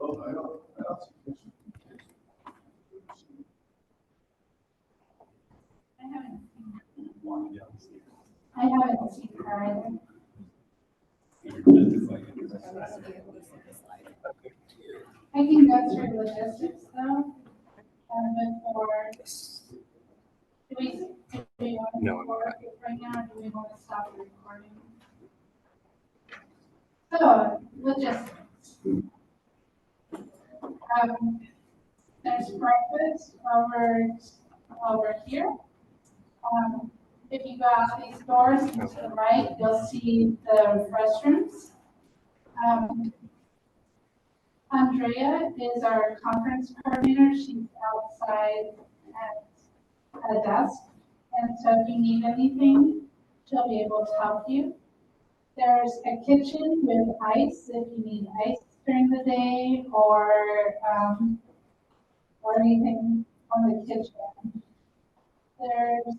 Oh, I don't see. I haven't seen her either. I can go through logistics though. Before, do we want to record it right now, or do we want to stop the recording? So, logistics. There's breakfast over here. If you go out these doors and to the right, you'll see the restrooms. Andrea is our conference coordinator. She's outside at a desk. And so if you need anything, she'll be able to help you. There's a kitchen with ice if you need ice during the day or anything on the kitchen. There's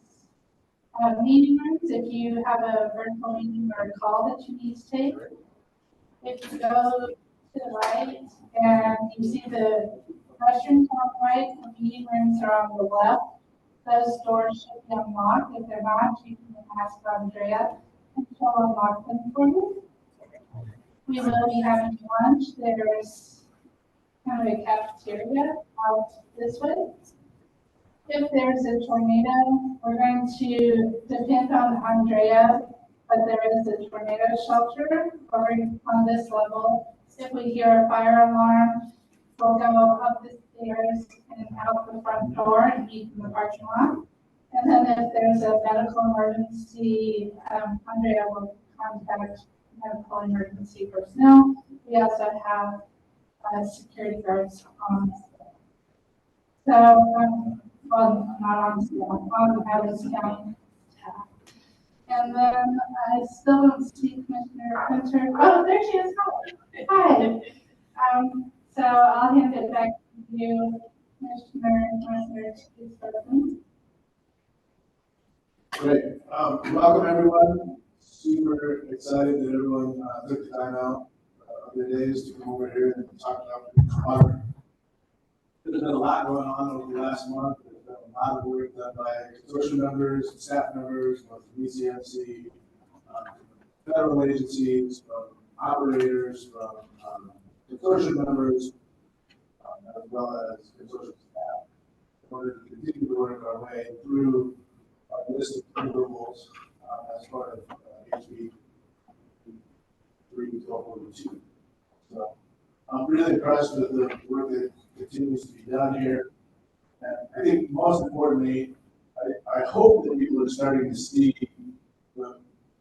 meeting rooms if you have a virtual meeting or a call that you need to take. If you go to the right and you see the restrooms on the right, the meeting rooms are on the left. Those doors should be unlocked. If they're not, you can ask Andrea and she'll unlock them for you. We will be having lunch. There's kind of a cafeteria out this way. If there's a tornado, we're going to depend on Andrea, but there is a tornado shelter over on this level. If we hear a fire alarm, we'll go up the stairs and out the front door and meet in the parking lot. And then if there's a medical emergency, Andrea will contact medical emergency personnel. We also have security guards on site. So, well, not on staff, on Adams County staff. And then I still don't see Commissioner Hunter. Oh, there she is. Hi. So I'll hand it back to you, Commissioner, to start. Great. Welcome everyone. Super excited that everyone took the time out of their days to come over here and talk about water. There's been a lot going on over the last month. There's been a lot of work done by consortium members, staff members, both from ECMC, federal agencies, from operators, from consortium members, as well as consortium staff, in order to continue to work our way through our list of deliverables as part of HB 3/1242. So I'm really impressed with the work that continues to be done here. And I think most importantly, I hope that people are starting to see the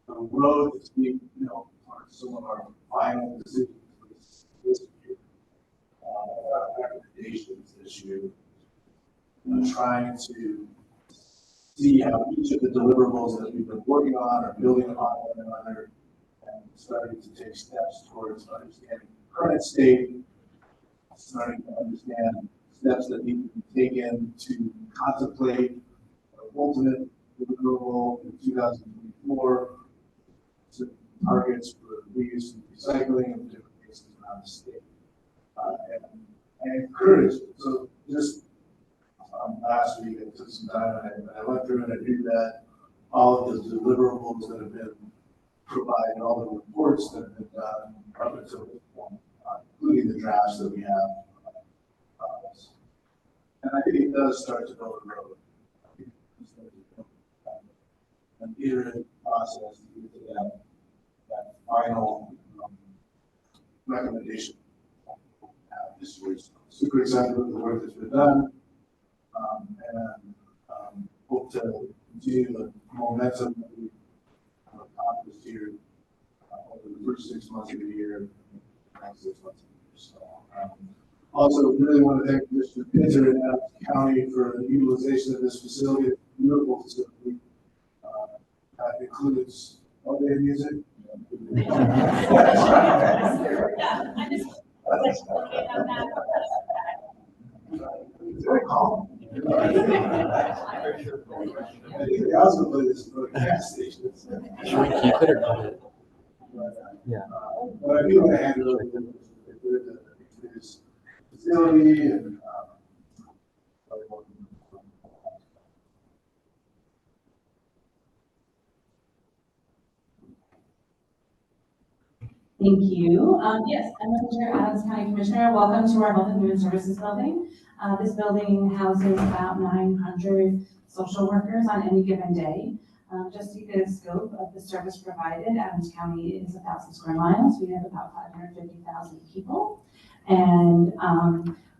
road that's being, towards some of our final decisions this year. Recommendations this year. Trying to see how each of the deliverables that we've been working on are building upon one another and starting to take steps towards understanding the current state, starting to understand steps that need to be taken to contemplate the ultimate deliverable in 2024, to targets for reuse and recycling in different places around the state. And encourage. So just last week, I took some time and I went through and I read that all of the deliverables that have been provided, all the reports that have been done up until this point, including the drafts that we have. And I think it does start to build a road. An iterative process to get to that final recommendation. This was super excited with the work that's been done. And hope to continue the momentum that we've accomplished here over the first 6 months of the year, the next 6 months of the year. So, also, really want to thank Commissioner Pinter and Adams County for the utilization of this facility. It's a beautiful facility. That includes all-day music. Very calm. think the also put this for gas stations. Should we keep it or cut it? Yeah. But I do want to hand it over to this facility and, Thank you. Yes, I'm Commissioner Adams, County Commissioner. Welcome to our Health and Human Services building. This building houses about 900 social workers on any given day. Just to get a scope of the service provided, Adams County is 1,000 square miles. We have about 550,000 people. And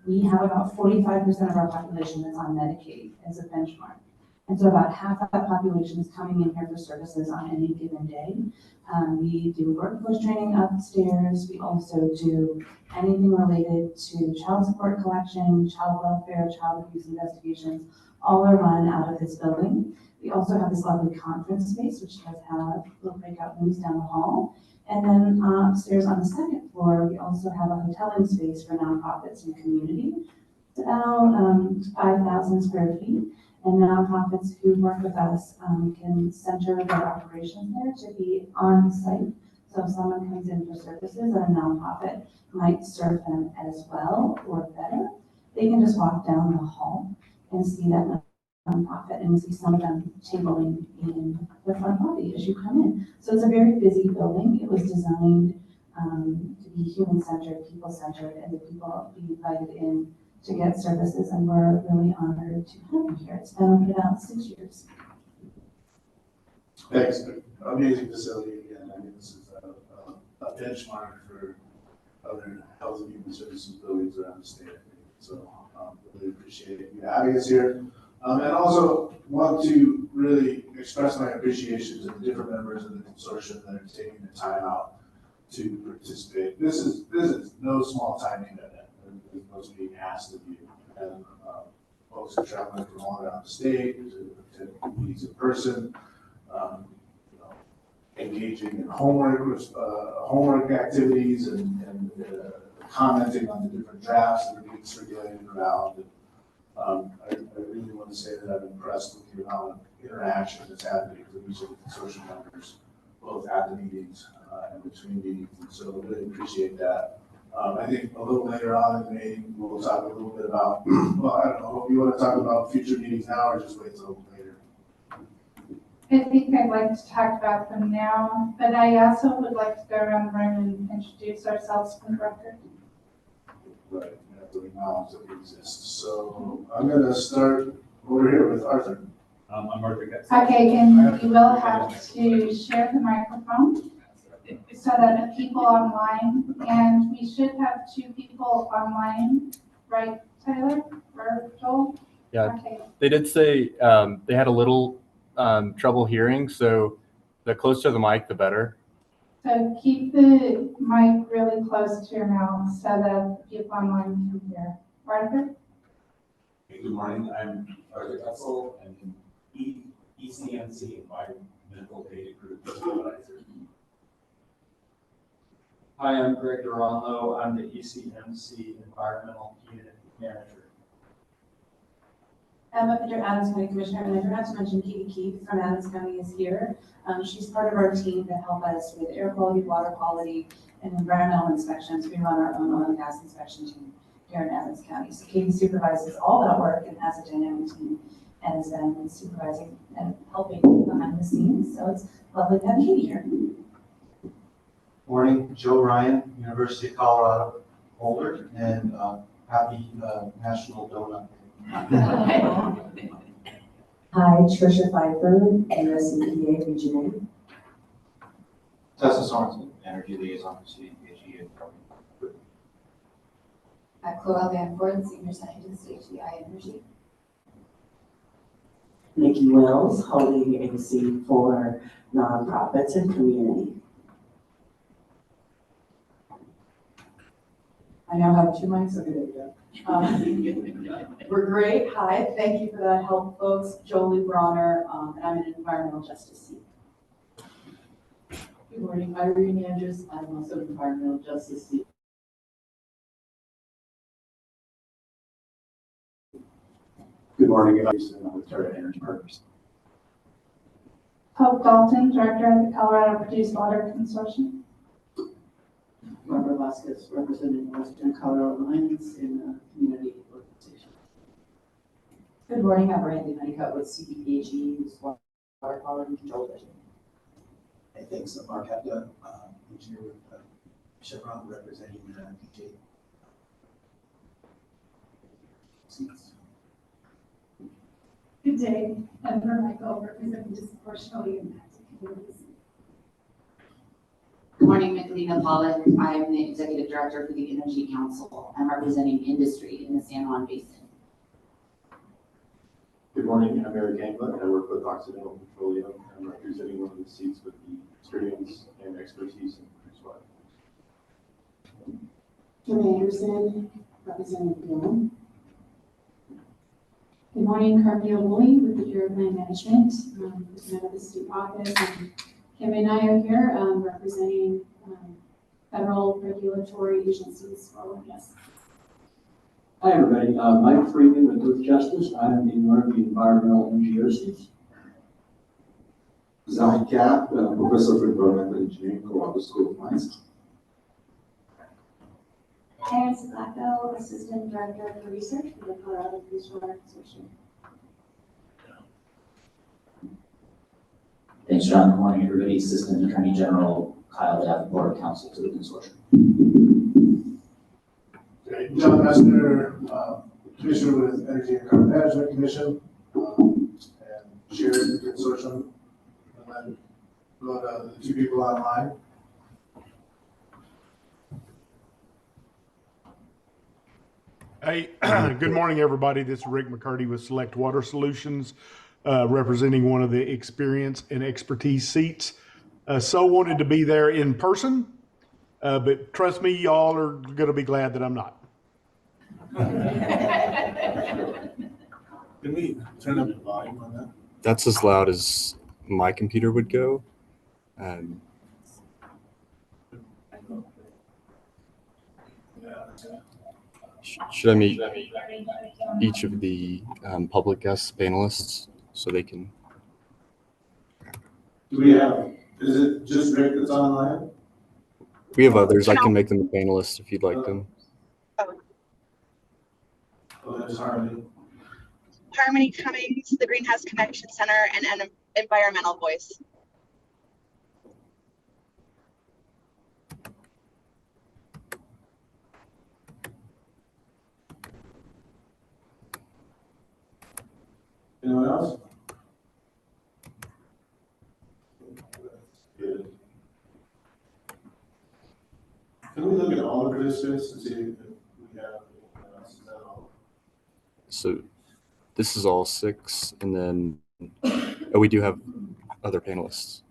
we have about 45% of our population that's on Medicaid as a benchmark. And so about half of that population is coming in here for services on any given day. We do workforce training upstairs. We also do anything related to child support collection, child welfare, child abuse investigations, all are run out of this building. We also have this lovely conference space, which does have little breakout rooms down the hall. And then upstairs on the second floor, we also have a hoteling space for nonprofits and community. It's about 5,000 square feet. And nonprofits who work with us can center their operations there to be on site. So if someone comes in for services and a nonprofit might serve them as well or better, they can just walk down the hall and see that nonprofit and see some of them tabling in the front lobby as you come in. So it's a very busy building. It was designed to be human-centered, people-centered, and the people be invited in to get services, and we're really honored to have you here. It's been open about 6 years. thanks. Amazing facility again. I mean, this is a benchmark for other health and human services buildings around the state. So really appreciate you having us here. And also want to really express my appreciation to the different members of the consortium that are taking the time out to participate. This is no small time commitment. Is what's being asked of you. And folks are traveling from all around the state to meetings in person, engaging in homework activities and commenting on the different drafts that are being circulated around. And, I really want to say that I'm impressed with the amount of interaction that's happening with each of the consortium members, both at the meetings and between meetings. And so I really appreciate that. I think a little later on in the meeting, we'll talk a little bit about, well, I don't know, if you want to talk about future meetings now or just wait till later? I think I'd like to talk about them now, but I also would like to go around the room and introduce ourselves for the record. Right, we have to acknowledge that we exist. So I'm going to start over here with Arthur. I'm Arthur. Okay, and you will have to share the microphone so that the people online, and we should have 2 people online, right, Tyler or Joel? Yeah, Okay. they did say they had a little trouble hearing, so the closer to the mic, the better. So keep the mic really close to your mouth so that people online can hear. Arthur? Hey, good morning. I'm Arthur Etzel. I'm in ECMC Environmental Data Group Supervisor. Hi, I'm Greg Duranlo. I'm the ECMC Environmental Unit Manager. I'm up under Adams County Commissioner, and I forgot to mention Katie Keith from Adams County is here. She's part of our team to help us with air quality, water quality, and environmental inspections. We run our own oil and gas inspection team here in Adams County. So Katie supervises all that work and has a dynamic team and has been supervising and helping behind the scenes. So it's lovely to have Katie here. Morning, Joe Ryan, University of Colorado, Boulder, and happy National Donut Day. Hi, Tricia Pfeiffer, USEPA Region Tessa Sorensen, Energy Liaison for CDPHE. Chloe Van Ford, Senior Scientist, HDI Energy. 8. Nikki Wells, Holding Agency for Nonprofits and Community. I now have 2 mics. Okay, there you go. We're great. Hi, thank you for that help, folks. Jolie Bronner, and I'm an environmental justice seat. Good morning, Irene Andrews. I'm also an environmental justice seat. Good morning, I'm with Terra Energy Partners. Hope Dalton, Director of the Colorado Produced Water Consortium. Barbara Vasquez, representing Western Colorado Alliance in the community organization. Good morning, I'm Randy Honeycutt with CDPHE, who's Water Quality Control Division. Hey, thanks, Mark Hepta, engineer with Chevron, representing PJ. Good day, Edward Michael, representing disproportionately impacted communities. Good morning, Michelina Pollock. I'm the Executive Director for the Energy Council. I'm representing industry in the San Juan Basin. Good morning, I'm Eric Angler, and I work with Occidental Petroleum. I'm representing one of the seats with the experience and expertise in produced water. Kim Anderson, representing Bloom. Good morning, Carmel Woolley with the Bureau of Land Management, representative of the state office. And Kim and I are here representing federal regulatory agencies for oil and gas. Hi, everybody. Mike Freeman with Earth Justice. I'm in one of the environmental NGO seats. Zahid Cap, Professor for Environmental Engineering, Colorado School of Mines. Terrence Blackwell, Assistant Director for Research for the Colorado Produced Water Consortium. Thanks, John. Good morning, everybody. Assistant Attorney General Kyle Davenport, Counsel to the Consortium. Okay. John Messner, Commissioner with Energy and Carbon Management Commission, and Chair of the Consortium. And then go to the two people online. Hey, good morning, everybody. This is Rick McCurdy with Select Water Solutions, representing one of the experience and expertise seats. So wanted to be there in person, but trust me, y'all are going to be glad that I'm not. Can we turn up the volume on that? That's as loud as my computer would go. Should I meet each of the public guest panelists so they can? Do we have, is it just Rick that's online? We have others. I can make them a panelist if you'd like them. Oh, that's Harmony. Harmony Cummings, the Greenhouse Connection Center, and an environmental voice. Anyone else? Good. Can we look at all the participants and see if we have anyone else? Is that all? So this is all 6, and then we do have other panelists.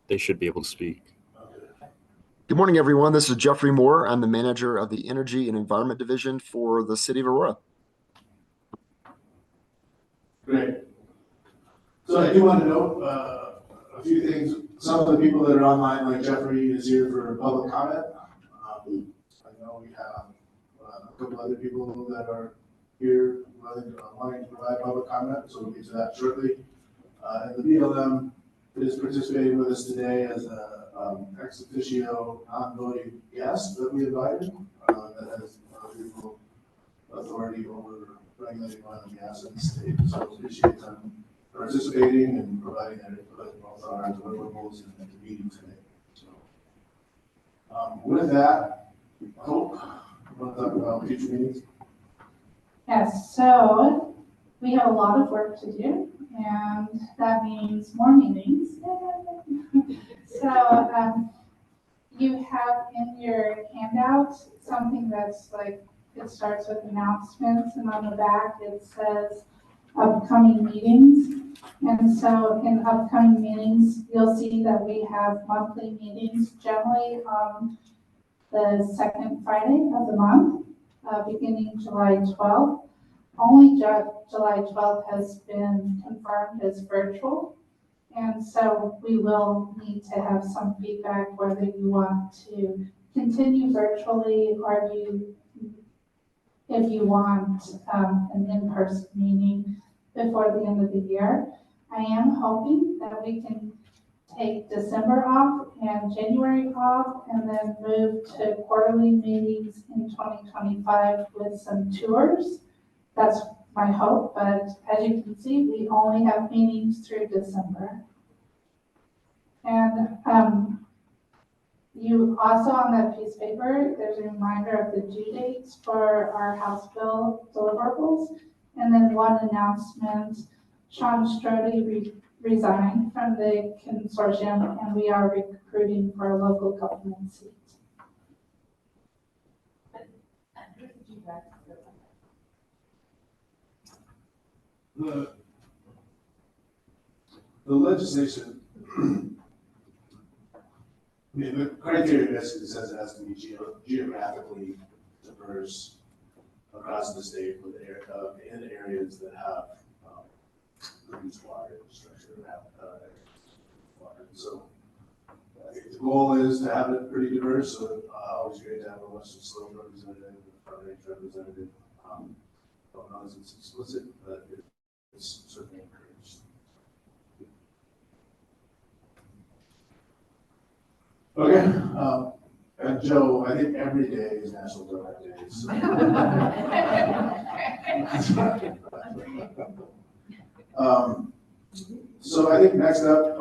They should be able to speak. Good morning, everyone. This is Jeffrey Moore. I'm the manager of the Energy and Environment Division for the City of Aurora. Great. So I do want to note a few things. Some of the people that are online, like Jeffrey, is here for public comment. I know we have a couple other people that are here wanting to provide public comment, so we'll get to that shortly. And the BLM is participating with us today as a ex officio non-voting guest that we invited that has legal authority over regulating oil and gas in the state. So I appreciate them participating and providing their input both on our deliverables and at the meeting today. So with that, I hope we want to talk about future meetings. Yes, so we have a lot of work to do, and that means more meetings. So you have in your handout something that's like, it starts with announcements, and on the back it says upcoming meetings. And so in upcoming meetings, you'll see that we have monthly meetings generally on the second Friday of the month, beginning July 12th. Only July 12th has been confirmed as virtual. And so we will need to have some feedback whether you want to continue virtually or you if you want an in-person meeting before the end of the year. I am hoping that we can take December off and January off and then move to quarterly meetings in 2025 with some tours. That's my hope, but as you can see, we only have meetings through December. And you also on that piece of paper, there's a reminder of the due dates for our House bill deliverables. And then one announcement, Sean Strode resigned from the consortium and we are recruiting for a local government seat. The legislation, I mean, the criteria basically says it has to be geographically diverse across the state with in areas that have produced water infrastructure and have water. So I think the goal is to have it pretty diverse. So always great to have a Western Slope representative, a Front Range representative. Don't know if it's explicit, but it's certainly encouraged. Okay, and Joe, I think every day is National Donut Day. So I think next up,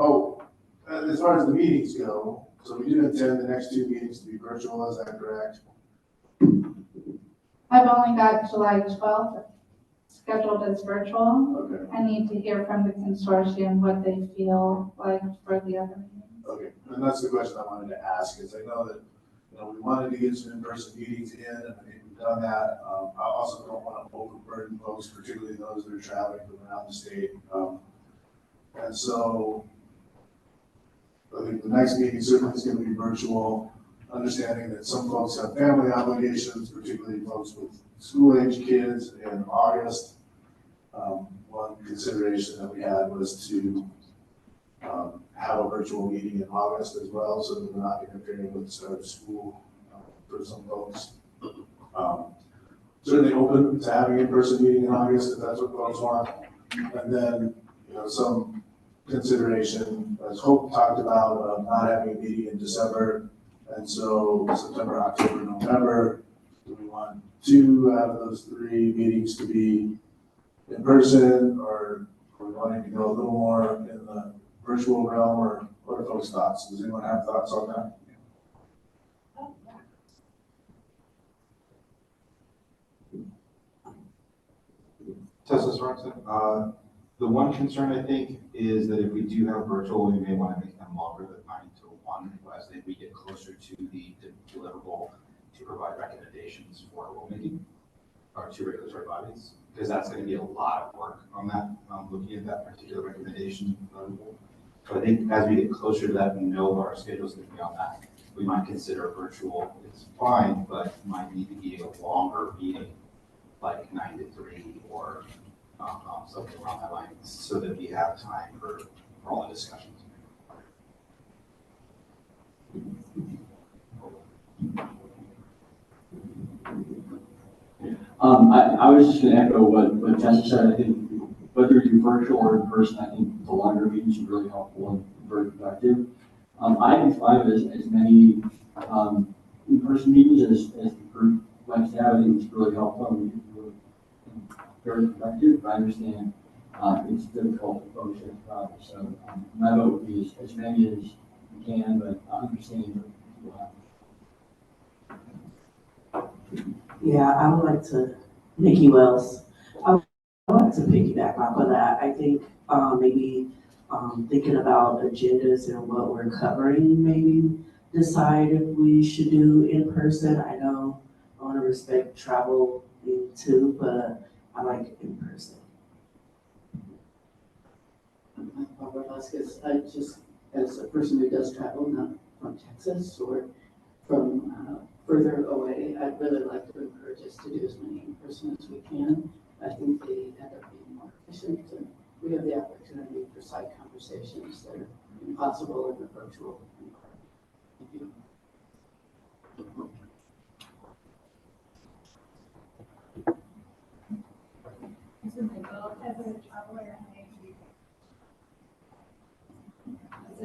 as far as the meetings go, so we do intend the next 2 meetings to be virtual, is that correct? I've only got July 12th scheduled as virtual. Okay. I need to hear from the consortium what they feel like for the other meetings. Okay, and that's the question I wanted to ask, is I know that, we wanted to get some in-person meetings in, and I think we've done that. I also don't want to overburden folks, particularly those that are traveling from around the state. And so I think the next meeting certainly is going to be virtual, understanding that some folks have family obligations, particularly folks with school-age kids in August. One consideration that we had was to have a virtual meeting in August as well, so that we're not interfering with the start of school for some folks. Certainly open to having an in-person meeting in August if that's what folks want. And then, some consideration, as Hope talked about, of not having a meeting in December. And so September, October, November, do we want 2 out of those 3 meetings to be in person, or are we wanting to go a little more in the virtual realm, or what are folks' thoughts? Does anyone have thoughts on that? Tessa Sorensen. The one concern I think is that if we do have virtual, we may want to make them longer than 9 to 1, as then we get closer to the deliverable to provide recommendations for rulemaking or to regulatory bodies, because that's going to be a lot of work on that, looking at that particular recommendation. So I think as we get closer to that, we know what our schedule is going to be on that. We might consider virtual. It's fine, but might need to be a longer meeting, like 9 to 3 or something along that line, so that we have time for all the discussions. I was just going to echo what Tessa said. I think whether you do virtual or in person, I think the longer meetings are really helpful and very productive. I define as many in-person meetings as the group likes to have. I think it's really helpful and really very productive. But I understand it's difficult for folks to so my vote would be as many as you can, but understanding that people have. Yeah, I would like to, Nikki Wells, I would like to piggyback off of that. I think maybe thinking about agendas and what we're covering, maybe decide if we should do in person. I know I want to respect travel too, but I like in person. Barbara Vasquez, I just, as a person who does travel, not from Texas or from further away, I'd really like to encourage us to do as many in person as we can. I think they end up being more efficient, and we have the opportunity for side conversations that are impossible in the virtual environment. Thank you.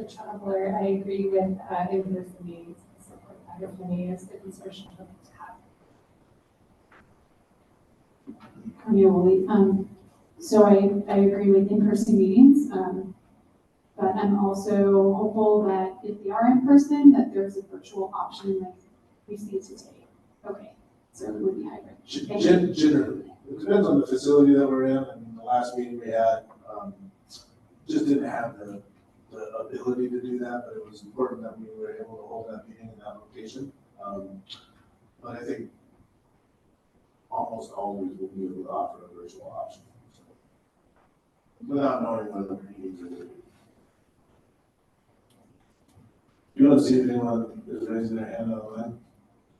a traveler, I agree with in-person meetings. Support that for me is the consortium to have. So I agree with in-person meetings, but I'm also hopeful that if they are in person, that there's a virtual option like we see today. Okay, so it would be hybrid. Generally, it depends on the facility that we're in. I mean, the last meeting we had just didn't have the ability to do that, but it was important that we were able to hold that meeting in that location. But I think almost always we'll be able to offer a virtual option, so, without knowing whether the meetings are going to be. You don't see anyone is raising their hand on that?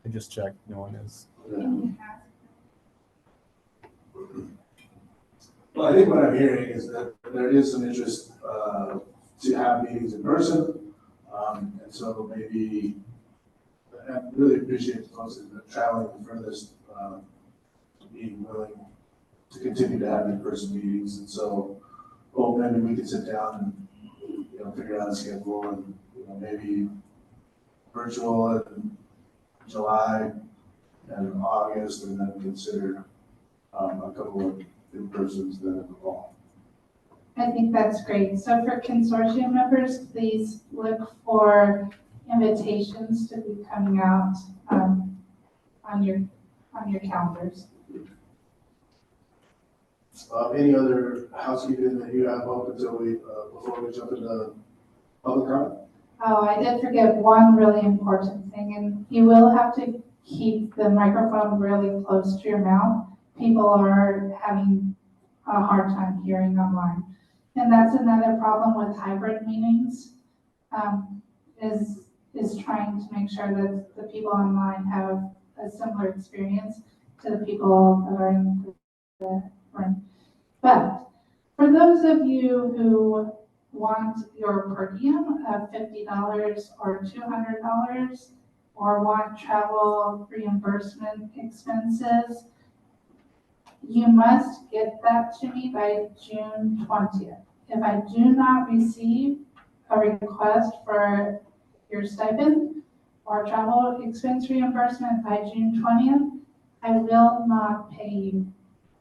I just checked. No one is. Well, I think what I'm hearing is that there is some interest to have meetings in person. And so maybe, I really appreciate the folks that are traveling the furthest being willing to continue to have in-person meetings. And so, well, maybe we could sit down and, figure out a schedule and, maybe virtual in July and August, and then consider a couple of in-persons then in the fall. I think that's great. So for consortium members, please look for invitations to be coming out on your calendars. Any other housekeeping that you have up until before we jump into public comment? Oh, I did forget one really important thing, and you will have to keep the microphone really close to your mouth. People are having a hard time hearing online. And that's another problem with hybrid meetings, is trying to make sure that the people online have a similar experience to the people that are in the room. But for those of you who want your per diem of $50 or $200, or want travel reimbursement expenses, you must get that to me by June 20th. If I do not receive a request for your stipend or travel expense reimbursement by June 20th, I will not pay you,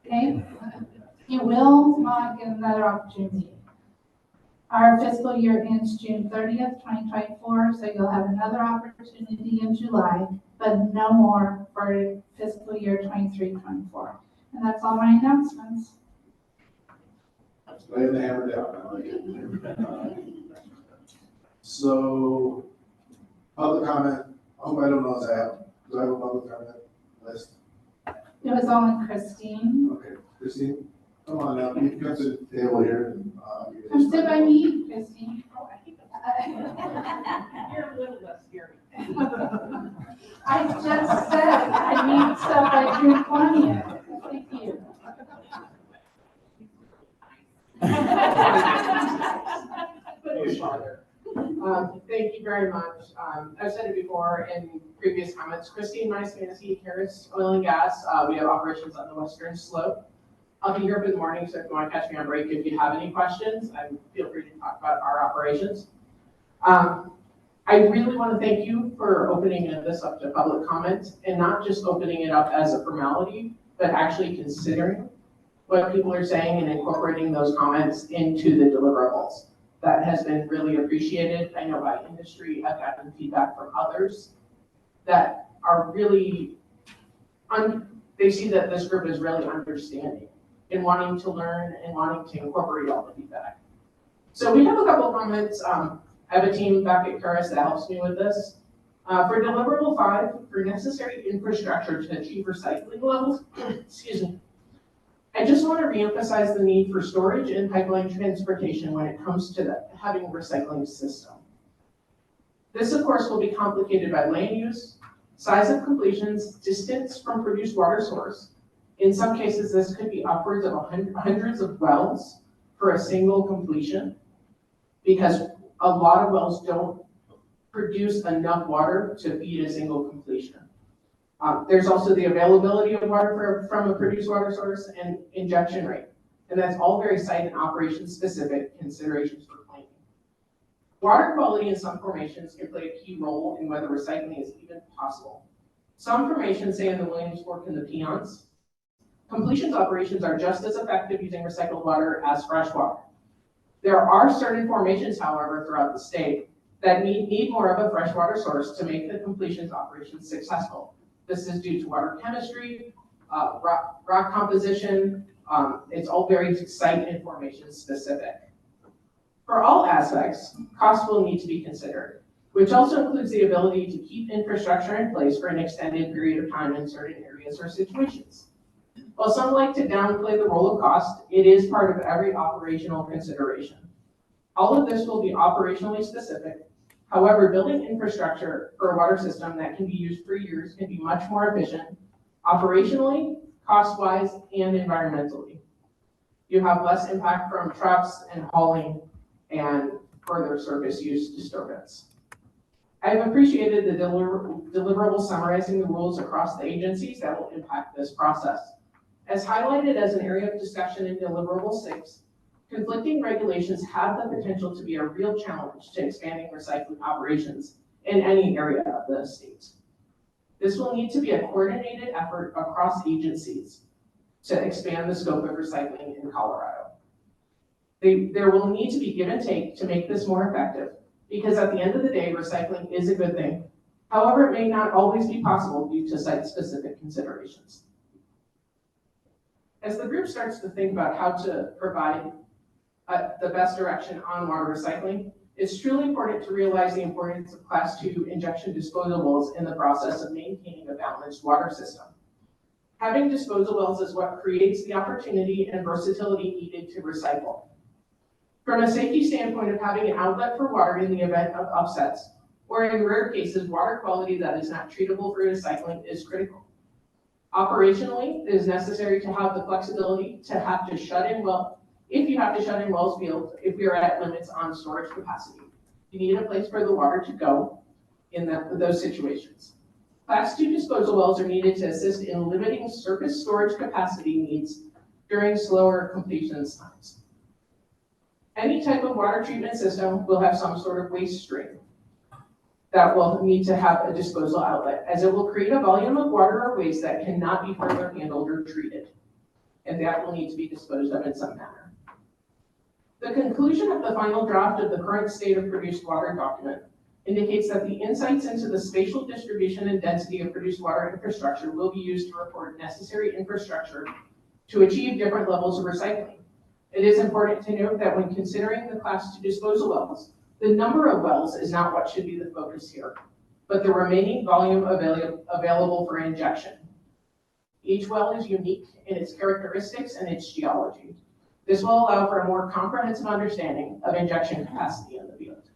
okay? You will not get another opportunity. Our fiscal year ends June 30th, 2024, so you'll have another opportunity in July, but no more for fiscal year 23-24. And that's all my announcements. Laying the hammer down. I like it. So, public comment. I hope I don't know if I have. Do I have a public comment list? It was only Christine. Okay, Christine, come on now. You come to the table here and Come sit by me, Christine. You're a little less scary. I just said I need stuff by June 20th. Thank you. Thank you very much. I've said it before in previous comments. Christine Mice, Fantasy Harris Oil and Gas. We have operations on the western slope. I'll be here for the morning, so if you want to catch me on break, if you have any questions, feel free to talk about our operations. I really want to thank you for opening this up to public comment, and not just opening it up as a formality, but actually considering what people are saying and incorporating those comments into the deliverables. That has been really appreciated. I know by industry, I've gotten feedback from others that are really, they see that this group is really understanding and wanting to learn and wanting to incorporate all the feedback. So we have a couple of comments. I have a team back at Curris that helps me with this. For deliverable 5, for necessary infrastructure to achieve recycling levels, excuse me, I just want to reemphasize the need for storage and pipeline transportation when it comes to having a recycling system. This, of course, will be complicated by land use, size of completions, distance from produced water source. In some cases, this could be upwards of hundreds of wells for a single completion, because a lot of wells don't produce enough water to feed a single completion. There's also the availability of water from a produced water source and injection rate. And that's all very site and operation specific considerations for planning. Water quality in some formations can play a key role in whether recycling is even possible. Some formations, say in the Williams Fork and the Peons, completions operations are just as effective using recycled water as fresh water. There are certain formations, however, throughout the state that need more of a freshwater source to make the completions operations successful. This is due to water chemistry, rock composition. It's all very site and formation specific. For all aspects, cost will need to be considered, which also includes the ability to keep infrastructure in place for an extended period of time in certain areas or situations. While some like to downplay the role of cost, it is part of every operational consideration. All of this will be operationally specific. However, building infrastructure for a water system that can be used for years can be much more efficient, operationally, cost-wise, and environmentally. You have less impact from trucks and hauling and further surface use disturbance. I've appreciated the deliverable summarizing the rules across the agencies that will impact this process. As highlighted as an area of discussion in deliverable 6, conflicting regulations have the potential to be a real challenge to expanding recycling operations in any area of the state. This will need to be a coordinated effort across agencies to expand the scope of recycling in Colorado. There will need to be give and take to make this more effective, because at the end of the day, recycling is a good thing. However, it may not always be possible due to site-specific considerations. As the group starts to think about how to provide the best direction on water recycling, it's truly important to realize the importance of Class 2 injection disposables in the process of maintaining a balanced water system. Having disposal wells is what creates the opportunity and versatility needed to recycle. From a safety standpoint of having an outlet for water in the event of upsets, or in rare cases, water quality that is not treatable for recycling is critical. Operationally, it is necessary to have the flexibility to have to shut in well. If you have to shut in wells fields, if we are at limits on storage capacity, you need a place for the water to go in those situations. Class 2 disposal wells are needed to assist in limiting surface storage capacity needs during slower completions times. Any type of water treatment system will have some sort of waste stream that will need to have a disposal outlet, as it will create a volume of water or waste that cannot be further handled or treated, and that will need to be disposed of in some manner. The conclusion of the final draft of the current state of produced water document indicates that the insights into the spatial distribution and density of produced water infrastructure will be used to report necessary infrastructure to achieve different levels of recycling. It is important to note that when considering the Class 2 disposal wells, the number of wells is not what should be the focus here, but the remaining volume available for injection. Each well is unique in its characteristics and its geology. This will allow for a more comprehensive understanding of injection capacity in the field.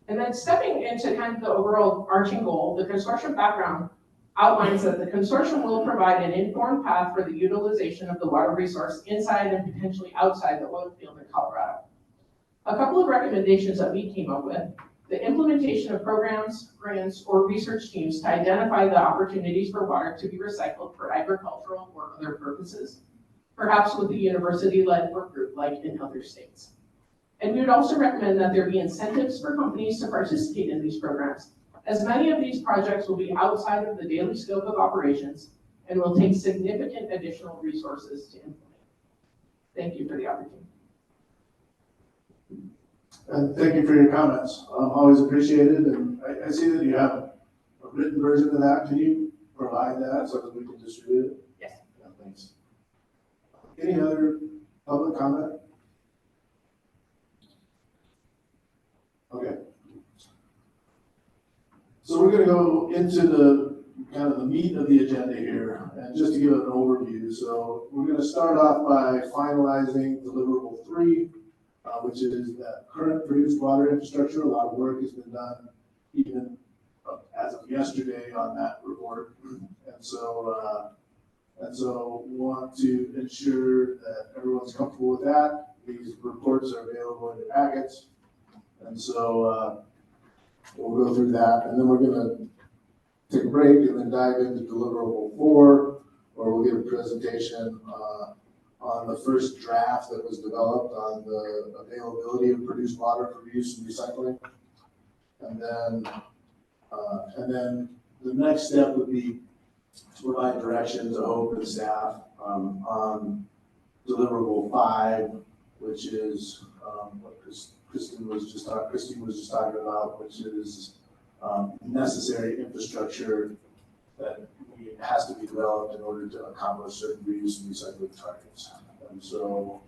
And then stepping into kind of the overall arching goal, the consortium background outlines that the consortium will provide an informed path for the utilization of the water resource inside and potentially outside the oil field in Colorado. A couple of recommendations that we came up with: the implementation of programs, grants, or research teams to identify the opportunities for water to be recycled for agricultural or other purposes, perhaps with a university-led work group like in other states. And we would also recommend that there be incentives for companies to participate in these programs, as many of these projects will be outside of the daily scope of operations and will take significant additional resources to implement. Thank you for the opportunity. And thank you for your comments. Always appreciated. And I see that you have a written version of that. Can you provide that so that we can distribute it? Yes. Yeah, thanks. Any other public comment? Okay. So we're going to go into the kind of the meat of the agenda here, and just to give an overview. So we're going to start off by finalizing deliverable 3, which is that current produced water infrastructure. A lot of work has been done, even as of yesterday, on that report, and so want to ensure that everyone's comfortable with that. These reports are available in your packets, and so we'll go through that, and then we're going to take a break and then dive into deliverable 4, where we'll get a presentation on the first draft that was developed on the availability of produced water for reuse and recycling. And then the next step would be to provide direction to Hope and staff on deliverable 5, which is what Christine was just talking about, which is necessary infrastructure that has to be developed in order to accomplish certain reuse and recycling targets. And so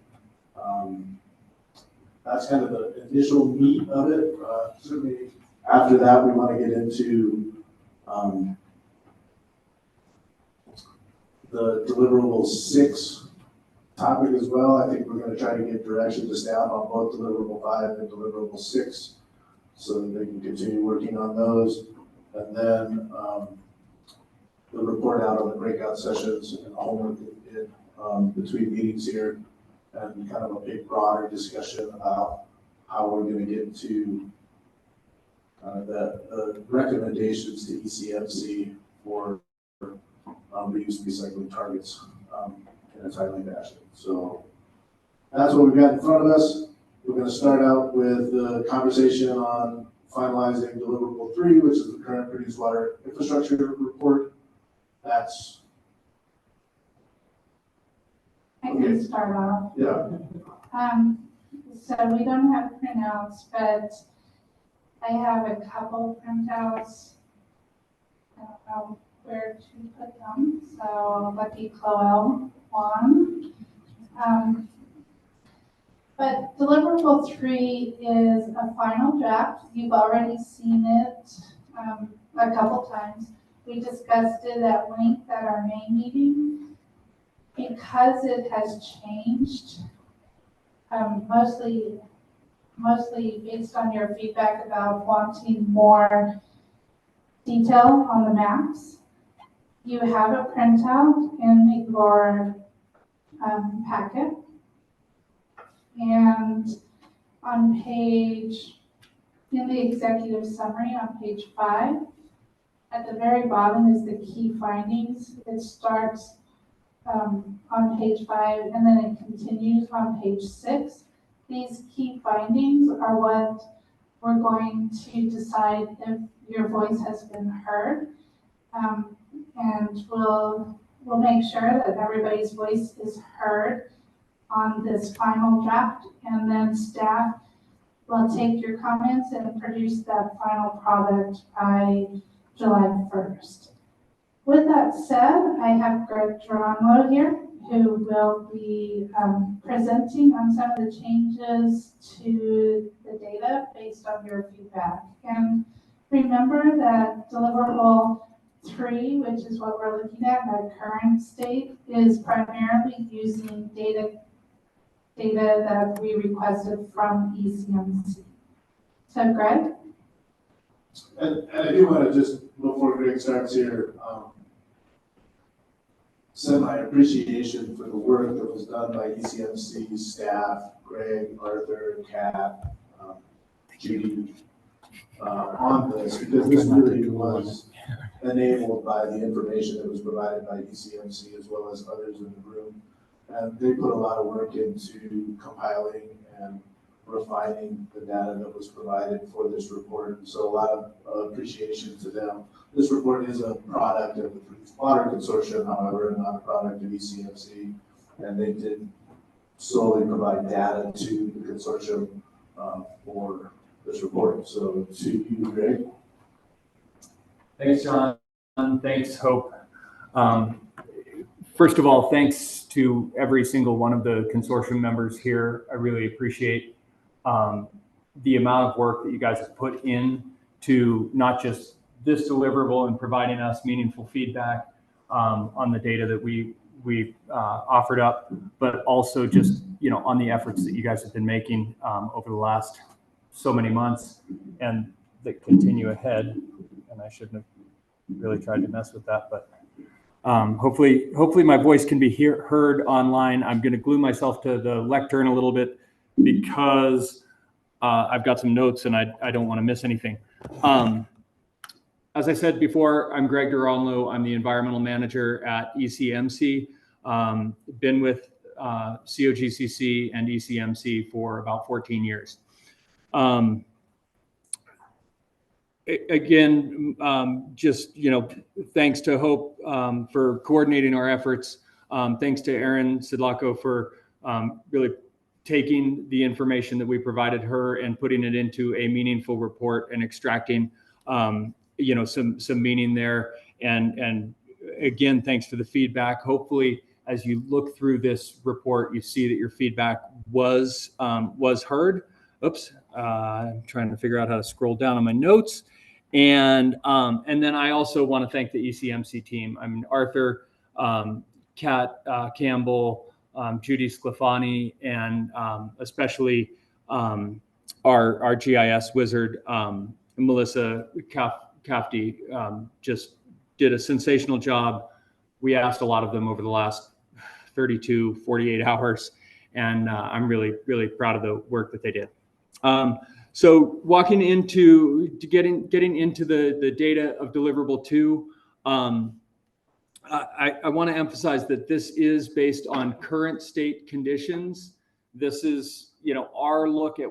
that's kind of the initial meat of it. Certainly after that, we want to get into the deliverable 6 topic as well. I think we're going to try to get direction to staff on both deliverable 5 and deliverable 6 so that they can continue working on those. And then the report out on the breakout sessions and homework in between meetings here, and kind of a big broader discussion about how we're going to get to the recommendations to ECMC for reuse and recycling targets in a timely fashion. So that's what we've got in front of us. We're going to start out with the conversation on finalizing deliverable 3, which is the current produced water infrastructure report. That's I can start off. Yeah. So we don't have printouts, but I have a couple printouts. I don't know where to put them. So lucky Chloe one. But deliverable 3 is a final draft. You've already seen it a couple times. We discussed it at length at our main meeting. Because it has changed, mostly based on your feedback about wanting more detail on the maps, you have a printout in your packet. And on in the executive summary on page 5, at the very bottom is the key findings. It starts on page 5, and then it continues on page 6. These key findings are what we're going to decide if your voice has been heard, and we'll make sure that everybody's voice is heard on this final draft, and then staff will take your comments and produce that final product by July 1st. With that said, I have Greg Geronimo here, who will be presenting on some of the changes to the data based on your feedback. And remember that deliverable 3, which is what we're looking at in our current state, is primarily using data that we requested from ECMC. So Greg? And I do want to just, before Greg starts here, send my appreciation for the work that was done by ECMC staff, Greg, Arthur, Kat, Judy, on this, because this really was enabled by the information that was provided by ECMC as well as others in the room. And they put a lot of work into compiling and refining the data that was provided for this report. So a lot of appreciation to them. This report is a product of the Produced Water Consortium, however, not a product of ECMC. And they did solely provide data to the consortium for this report. So to you, Greg. Thanks, John. Thanks, Hope. First of all, thanks to every single one of the consortium members here. I really appreciate the amount of work that you guys have put in to not just this deliverable and providing us meaningful feedback on the data that we offered up, but also just on the efforts that you guys have been making over the last so many months and that continue ahead. And I shouldn't have really tried to mess with that, but hopefully my voice can be heard online. I'm going to glue myself to the lectern a little bit because I've got some notes and I don't want to miss anything. As I said before, I'm Greg Geronimo. I'm the environmental manager at ECMC. Been with COGCC and ECMC for about 14 years. Again, just, thanks to Hope for coordinating our efforts. Thanks to Erin Sidlako for really taking the information that we provided her and putting it into a meaningful report and extracting, some meaning there. And again, thanks to the feedback. Hopefully, as you look through this report, you see that your feedback was heard. Oops, I'm trying to figure out how to scroll down on my notes. And then I also want to thank the ECMC team. I mean, Arthur, Kat Campbell, Judy Sclafani, and especially our GIS wizard, Melissa Kafty, just did a sensational job. We asked a lot of them over the last 48 hours, and I'm really, really proud of the work that they did. So walking into getting into the data of deliverable 2, I want to emphasize that this is based on current state conditions. This is, our look at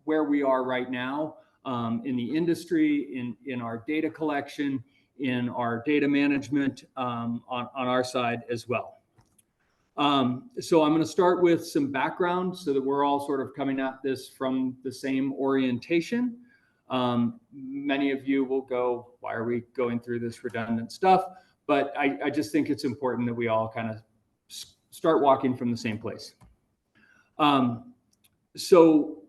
where we are right now in the industry, in our data collection, in our data management on our side as well. So I'm going to start with some background so that we're all sort of coming at this from the same orientation. Many of you will go, why are we going through this redundant stuff? But I just think it's important that we all kind of start walking from the same place. So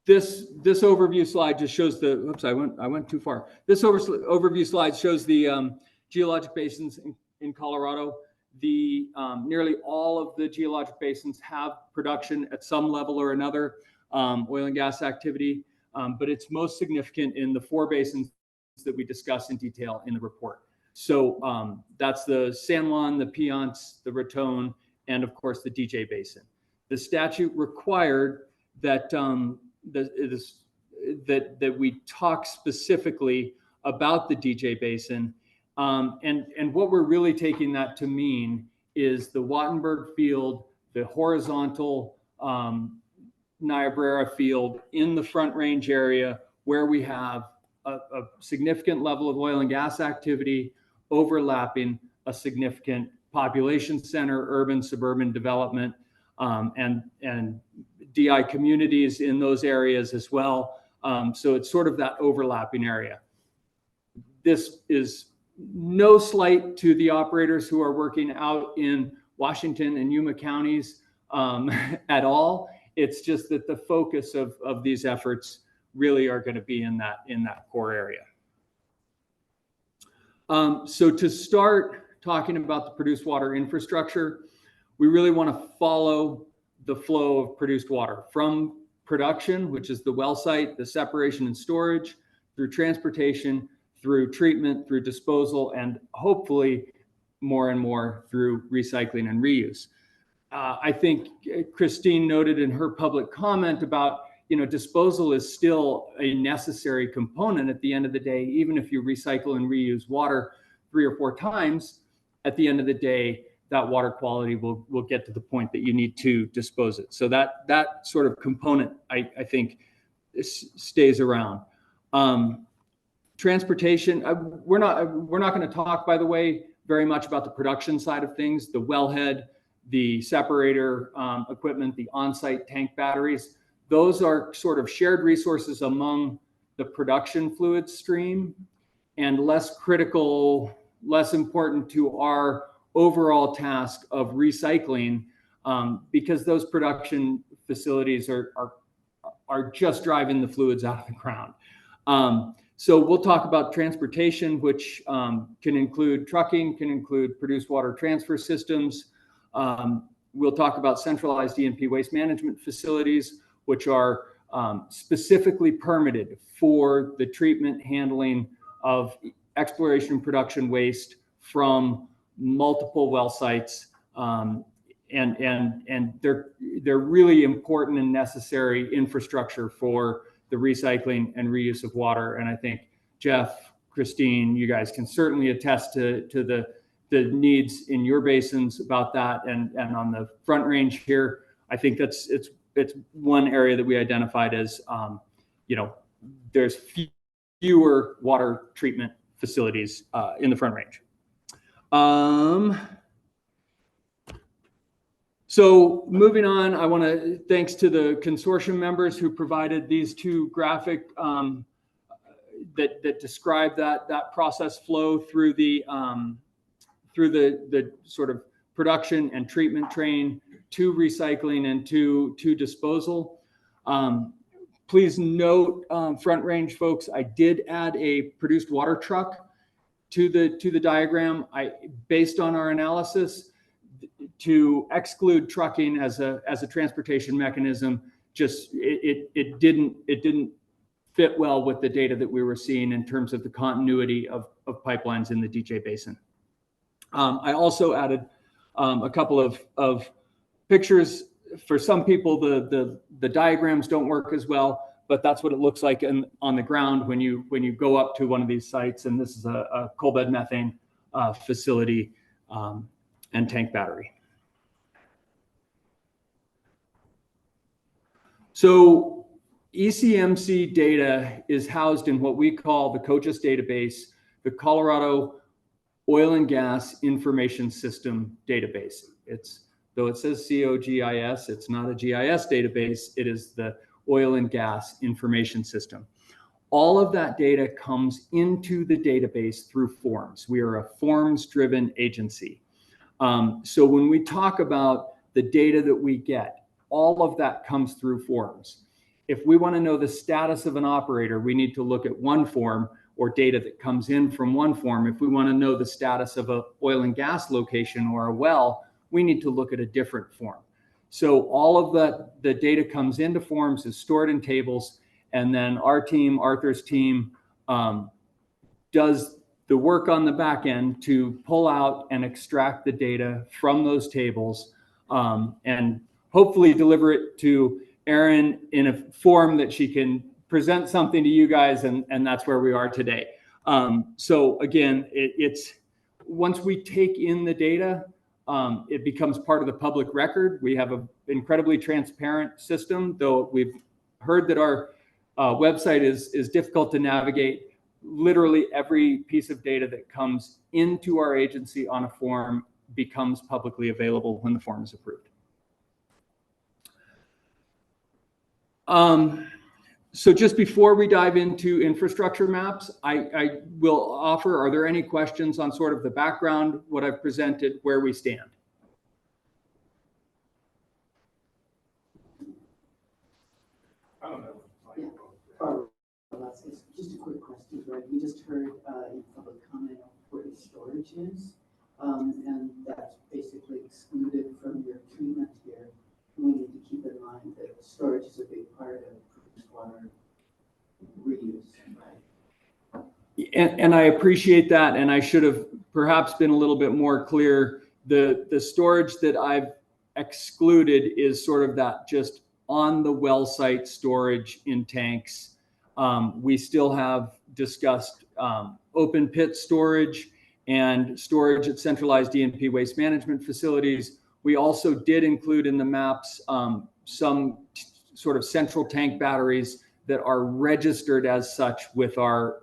this overview slide just shows the, oops, I went too far. This overview slide shows the geologic basins in Colorado. Nearly all of the geologic basins have production at some level or another, oil and gas activity, but it's most significant in the 4 basins that we discuss in detail in the report. So that's the San Juan, the Piceance, the Raton, and of course the DJ Basin. The statute required that that we talk specifically about the DJ Basin. And what we're really taking that to mean is the Wattenberg Field, the horizontal Niobrara Field in the Front Range area where we have a significant level of oil and gas activity overlapping a significant population center, urban, suburban development, and DI communities in those areas as well. So it's sort of that overlapping area. This is no slight to the operators who are working out in Washington and Yuma counties at all. It's just that the focus of these efforts really are going to be in that core area. So to start talking about the produced water infrastructure, we really want to follow the flow of produced water from production, which is the well site, the separation and storage, through transportation, through treatment, through disposal, and hopefully more and more through recycling and reuse. I think Christine noted in her public comment about, disposal is still a necessary component at the end of the day. Even if you recycle and reuse water 3 or 4 times, at the end of the day, that water quality will get to the point that you need to dispose it. So that sort of component, I think, stays around. Transportation, we're not going to talk, by the way, very much about the production side of things, the wellhead, the separator equipment, the on-site tank batteries. Those are sort of shared resources among the production fluid stream and less critical, less important to our overall task of recycling because those production facilities are just driving the fluids out of the ground. So we'll talk about transportation, which can include trucking, can include produced water transfer systems. We'll talk about centralized E&P waste management facilities, which are specifically permitted for the treatment handling of exploration and production waste from multiple well sites. And they're really important and necessary infrastructure for the recycling and reuse of water. And I think Jeff, Christine, you guys can certainly attest to the needs in your basins about that. And on the Front Range here, I think it's one area that we identified as, there's fewer water treatment facilities in the Front Range. So moving on, I want to thanks to the consortium members who provided these two graphic that describe that process flow through the sort of production and treatment train to recycling and to disposal. Please note, Front Range folks, I did add a produced water truck to the diagram. Based on our analysis, to exclude trucking as a transportation mechanism, just it didn't fit well with the data that we were seeing in terms of the continuity of pipelines in the DJ Basin. I also added a couple of pictures. For some people, the diagrams don't work as well, but that's what it looks like on the ground when you go up to one of these sites. And this is a coal bed methane facility and tank battery. So ECMC data is housed in what we call the COGIS database, the Colorado Oil and Gas Information System database. Though it says COGIS, it's not a GIS database. It is the Oil and Gas Information System. All of that data comes into the database through forms. We are a forms-driven agency. So when we talk about the data that we get, all of that comes through forms. If we want to know the status of an operator, we need to look at one form or data that comes in from one form. If we want to know the status of an oil and gas location or a well, we need to look at a different form. So all of the data comes into forms, is stored in tables, and then our team, Arthur's team, does the work on the back end to pull out and extract the data from those tables and hopefully deliver it to Erin in a form that she can present something to you guys, and that's where we are today. So again, it's once we take in the data, it becomes part of the public record. We have an incredibly transparent system, though we've heard that our website is difficult to navigate. Literally every piece of data that comes into our agency on a form becomes publicly available when the form is approved. So just before we dive into infrastructure maps, I will offer, are there any questions on sort of the background, what I've presented, where we stand? I don't know. Just a quick question, right? We just heard in public comment where the storage is, and that's basically excluded from your treatment here. We need to keep in mind that storage is a big part of produced water reuse, right? And I appreciate that, and I should have perhaps been a little bit more clear. The storage that I've excluded is sort of that just on the well site storage in tanks. We still have discussed open pit storage and storage at centralized E&P waste management facilities. We also did include in the maps some sort of central tank batteries that are registered as such with our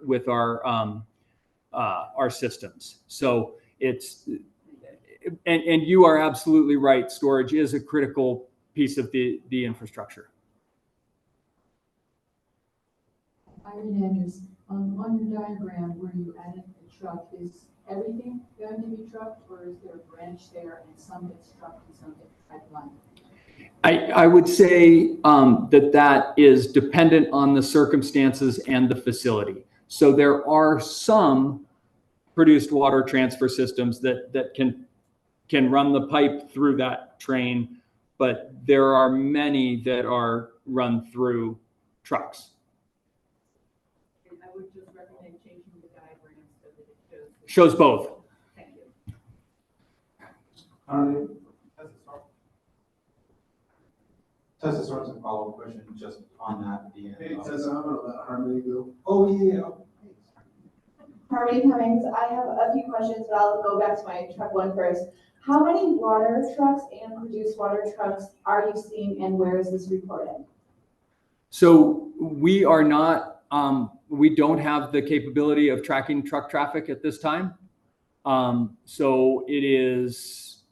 systems. So it's and you are absolutely right. Storage is a critical piece of the infrastructure. Irene Andrews, on your diagram where you added the truck, is everything going to be trucked, or is there a branch there and some gets trucked and some gets pipeline? I would say that is dependent on the circumstances and the facility. So there are some produced water transfer systems that can run the pipe through that train, but there are many that are run through trucks. I would just recommend changing the diagram so that it shows both. Thank you. Tessa, sort of a follow-up question just on that. Hey, Tessa, I'm gonna let Harmony go. Oh, yeah. Harmony Cummings, I have a few questions, but I'll go back to my truck one first. How many water trucks and produced water trucks are you seeing, and where is this reported? So we are not, we don't have the capability of tracking truck traffic at this time. So it is,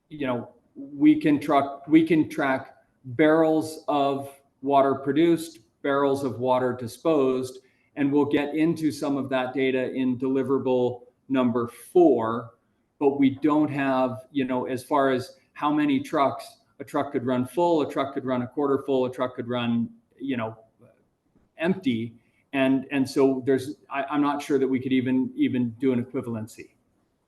you know, we can track barrels of water produced, barrels of water disposed, and we'll get into some of that data in deliverable number 4, but we don't have, you know, as far as how many trucks, a truck could run full, a truck could run a quarter full, a truck could run, you know, empty. And so I'm not sure that we could even do an equivalency.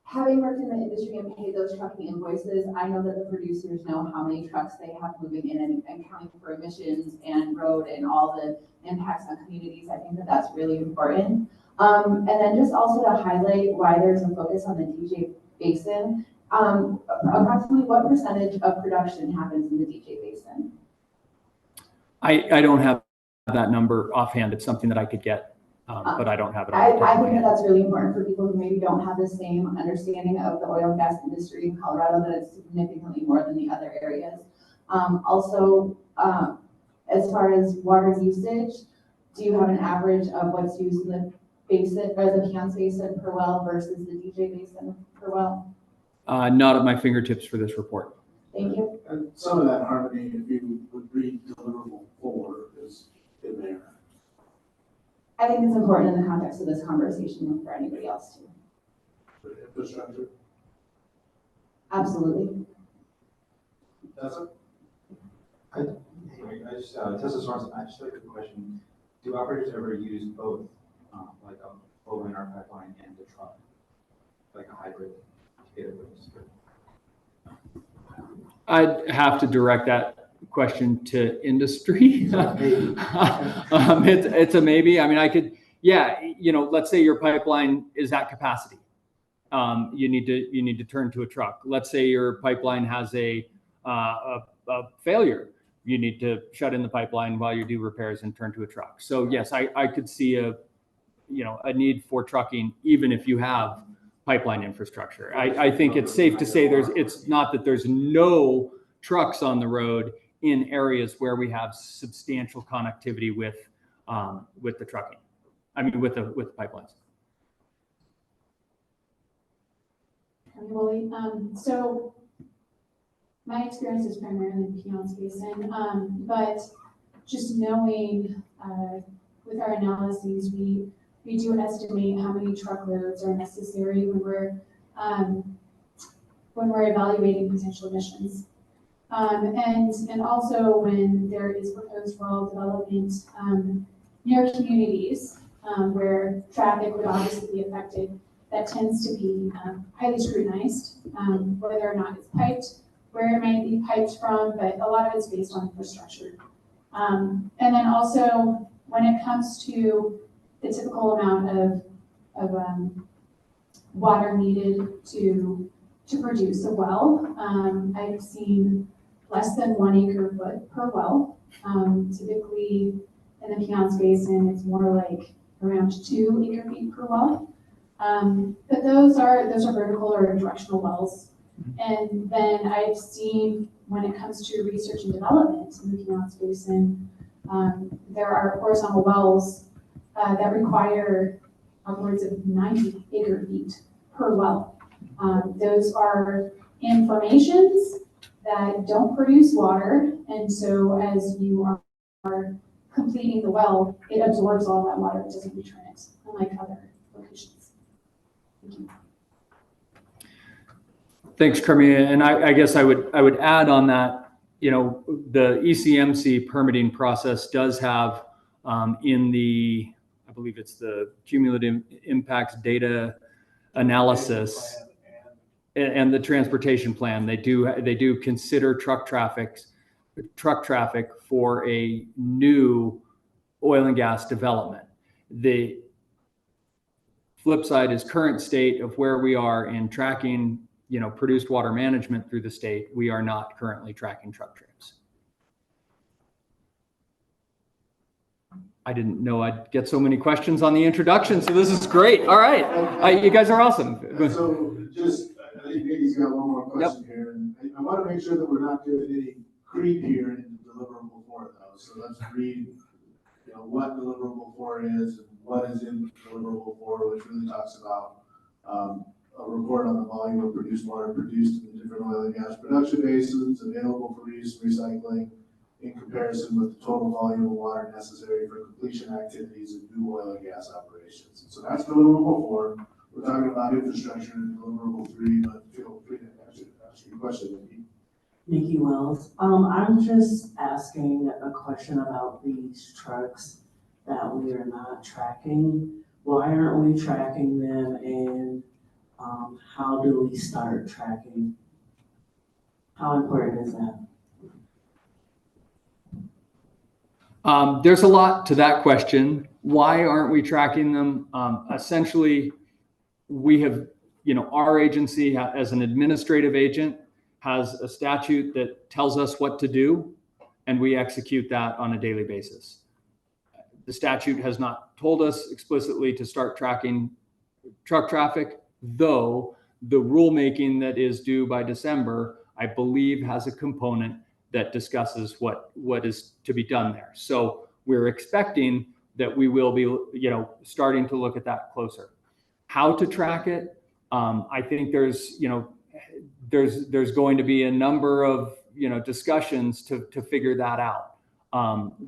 Having worked in the industry and paid those trucking invoices, I know that the producers know how many trucks they have moving in and counting for emissions and road and all the impacts on communities. I think that that's really important. And then just also to highlight why there's a focus on the DJ Basin, approximately what percentage of production happens in the DJ Basin? I don't have that number offhand. It's something that I could get, but I don't have it. I think that that's really important for people who maybe don't have the same understanding of the oil and gas industry in Colorado, that it's significantly more than the other areas. Also, as far as water usage, do you have an average of what's used in the basin, or the Piance Basin per well versus the DJ Basin per well? Not at my fingertips for this report. Thank you. And some of that, Harmony, if you would read deliverable 4, is in there. I think it's important in the context of this conversation and for anybody else too. For infrastructure. Absolutely. That's it. I just, Tessa Sorensen, I just have a question. Do operators ever use both, like a flowing our pipeline and a truck, like a hybrid? I'd have to direct that question to industry. It's a maybe. I mean, I could, yeah, you know, let's say your pipeline is at capacity. You need to turn to a truck. Let's say your pipeline has a failure. You need to shut in the pipeline while you do repairs and turn to a truck. So yes, I could see a need for trucking, even if you have pipeline infrastructure. I think it's safe to say it's not that there's no trucks on the road in areas where we have substantial connectivity with the trucking. I mean, with the pipelines. Emily, so my experience is primarily in the Piance Basin, but just knowing with our analyses, we do estimate how many truckloads are necessary when we're evaluating potential emissions. And also when there is proposed well development near communities where traffic would obviously be affected, that tends to be highly scrutinized, whether or not it's piped, where it might be piped from, but a lot of it's based on infrastructure. And then also when it comes to the typical amount of water needed to produce a well, I've seen less than 1 acre foot per well. Typically in the Piance Basin, it's more like around 2 acre feet per well. But those are vertical or directional wells. And then I've seen when it comes to research and development in the Piance Basin, there are horizontal wells that require upwards of 90 acre feet per well. Those are in formations that don't produce water, and so as you are completing the well, it absorbs all that water, it doesn't return it, unlike other locations. Thank you. Thanks, Carmina. And I guess I would add on that, you know, the ECMC permitting process does have in the, I believe it's the cumulative impacts data analysis and the transportation plan. They do consider truck traffic for a new oil and gas development. The flip side is current state of where we are in tracking, you know, produced water management through the state. We are not currently tracking truck trips. I didn't know I'd get so many questions on the introduction, so this is great. All right, you guys are awesome. So just, I think Vicky's got one more question here, and I want to make sure that we're not doing any creep here in the deliverable 4 though. So let's read, what deliverable 4 is and what is in deliverable 4, which really talks about a report on the volume of produced water produced in the different oil and gas production basins available for reuse and recycling in comparison with the total volume of water necessary for completion activities in new oil and gas operations. So that's deliverable 4. We're talking about infrastructure in deliverable 3, but feel free to ask your question, Nikki. Nikki Wells. I'm just asking a question about these trucks that we are not tracking. Why aren't we tracking them, and how do we start tracking? How important is that? There's a lot to that question. Why aren't we tracking them? Essentially, we have, our agency as an administrative agent has a statute that tells us what to do, and we execute that on a daily basis. The statute has not told us explicitly to start tracking truck traffic, though the rulemaking that is due by December, I believe, has a component that discusses what is to be done there. So we're expecting that we will be, starting to look at that closer. How to track it? I think there's going to be a number of, discussions to figure that out.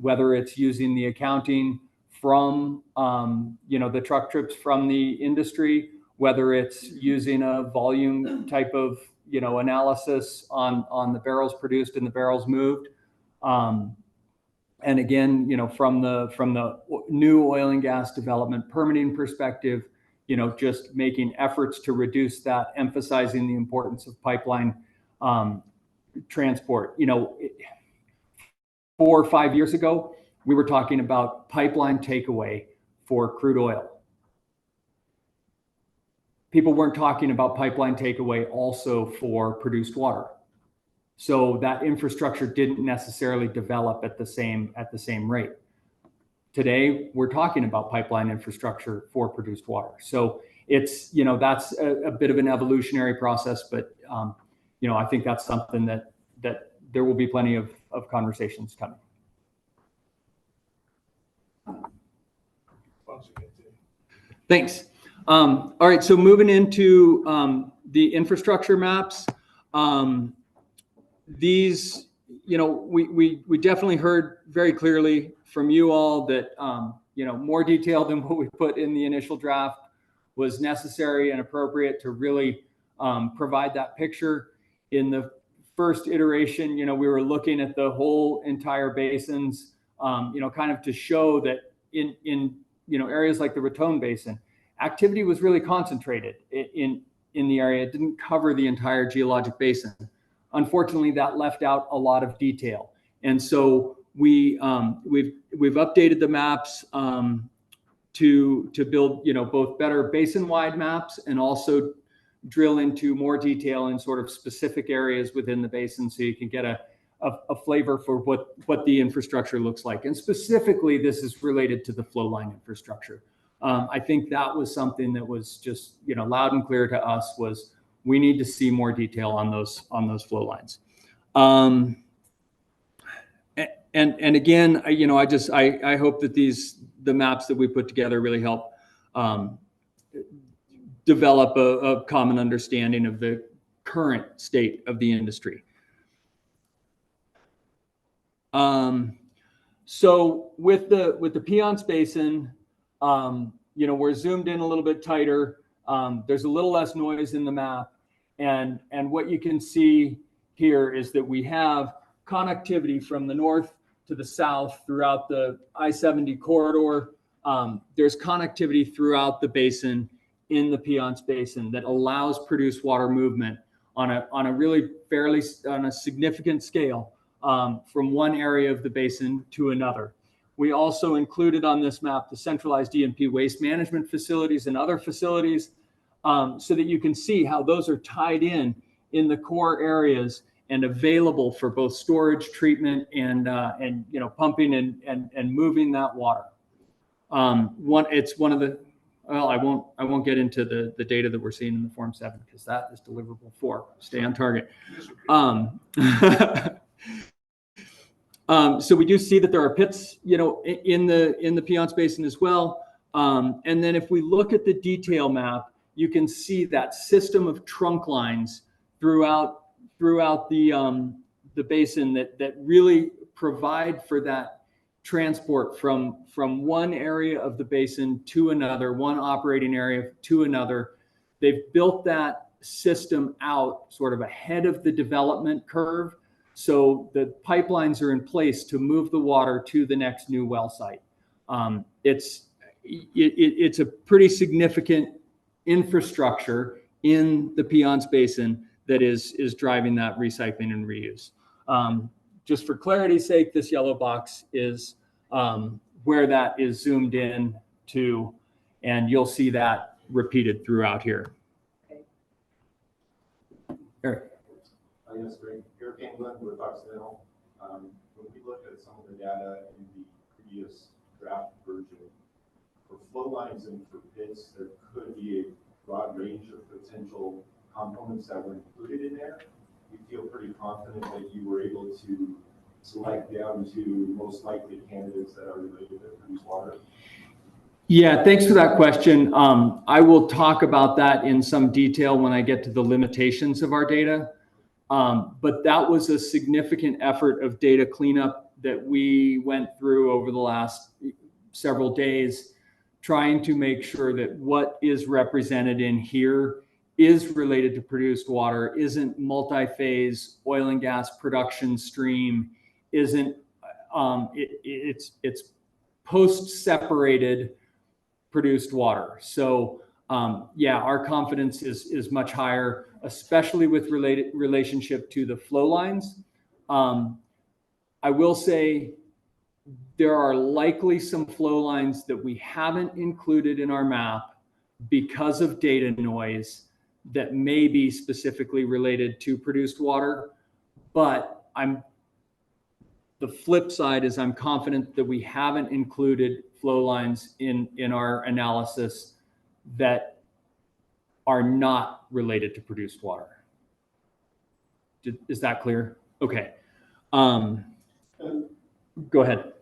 Whether it's using the accounting from, the truck trips from the industry, whether it's using a volume type of, analysis on the barrels produced and the barrels moved. And again, from the new oil and gas development permitting perspective, just making efforts to reduce that, emphasizing the importance of pipeline transport. 4 or 5 years ago, we were talking about pipeline takeaway for crude oil. People weren't talking about pipeline takeaway also for produced water. So that infrastructure didn't necessarily develop at the same rate. Today, we're talking about pipeline infrastructure for produced water. So it's, that's a bit of an evolutionary process, but, I think that's something that there will be plenty of conversations coming. Thanks. All right, so moving into the infrastructure maps. These, we definitely heard very clearly from you all that, more detail than what we put in the initial draft was necessary and appropriate to really provide that picture. In the first iteration, we were looking at the whole entire basins, kind of to show that in areas like the Raton Basin, activity was really concentrated in the area. It didn't cover the entire geologic basin. Unfortunately, that left out a lot of detail. And so we've updated the maps to build, both better basin-wide maps and also drill into more detail in sort of specific areas within the basin, so you can get a flavor for what the infrastructure looks like. And specifically, this is related to the flow line infrastructure. I think that was something that was just, loud and clear to us, was we need to see more detail on those flow lines. And again, I hope that the maps that we put together really help develop a common understanding of the current state of the industry. So with the Piceance Basin, we're zoomed in a little bit tighter. There's a little less noise in the map. And what you can see here is that we have connectivity from the north to the south throughout the I-70 corridor. There's connectivity throughout the basin in the Piceance Basin that allows produced water movement on a really on a significant scale from one area of the basin to another. We also included on this map the centralized E&P waste management facilities and other facilities, so that you can see how those are tied in the core areas and available for both storage, treatment, and pumping and moving that water. It's one of the, well, I won't get into the data that we're seeing in the Form 7 because that is deliverable 4. Stay on target. So we do see that there are pits, in the Piceance Basin as well. And then if we look at the detail map, you can see that system of trunk lines throughout the basin that really provide for that transport from one area of the basin to another, one operating area to another. They've built that system out sort of ahead of the development curve. So the pipelines are in place to move the water to the next new well site. It's a pretty significant infrastructure in the Piceance Basin that is driving that recycling and reuse. Just for clarity's sake, this yellow box is where that is zoomed in to, and you'll see that repeated throughout here. Eric. Yes, great. Eric England with Occidental. When we looked at some of the data in the previous draft version, for flow lines and for pits, there could be a broad range of potential components that were included in there. We feel pretty confident that you were able to select down to most likely candidates that are related to produced water. Yeah, thanks for that question. I will talk about that in some detail when I get to the limitations of our data. But that was a significant effort of data cleanup that we went through over the last several days, trying to make sure that what is represented in here is related to produced water, isn't multi-phase oil and gas production stream, isn't it's post-separated produced water. So yeah, our confidence is much higher, especially with relationship to the flow lines. I will say there are likely some flow lines that we haven't included in our map because of data noise that may be specifically related to produced water. But the flip side is I'm confident that we haven't included flow lines in our analysis that are not related to produced water. Is that clear? Okay. Go ahead.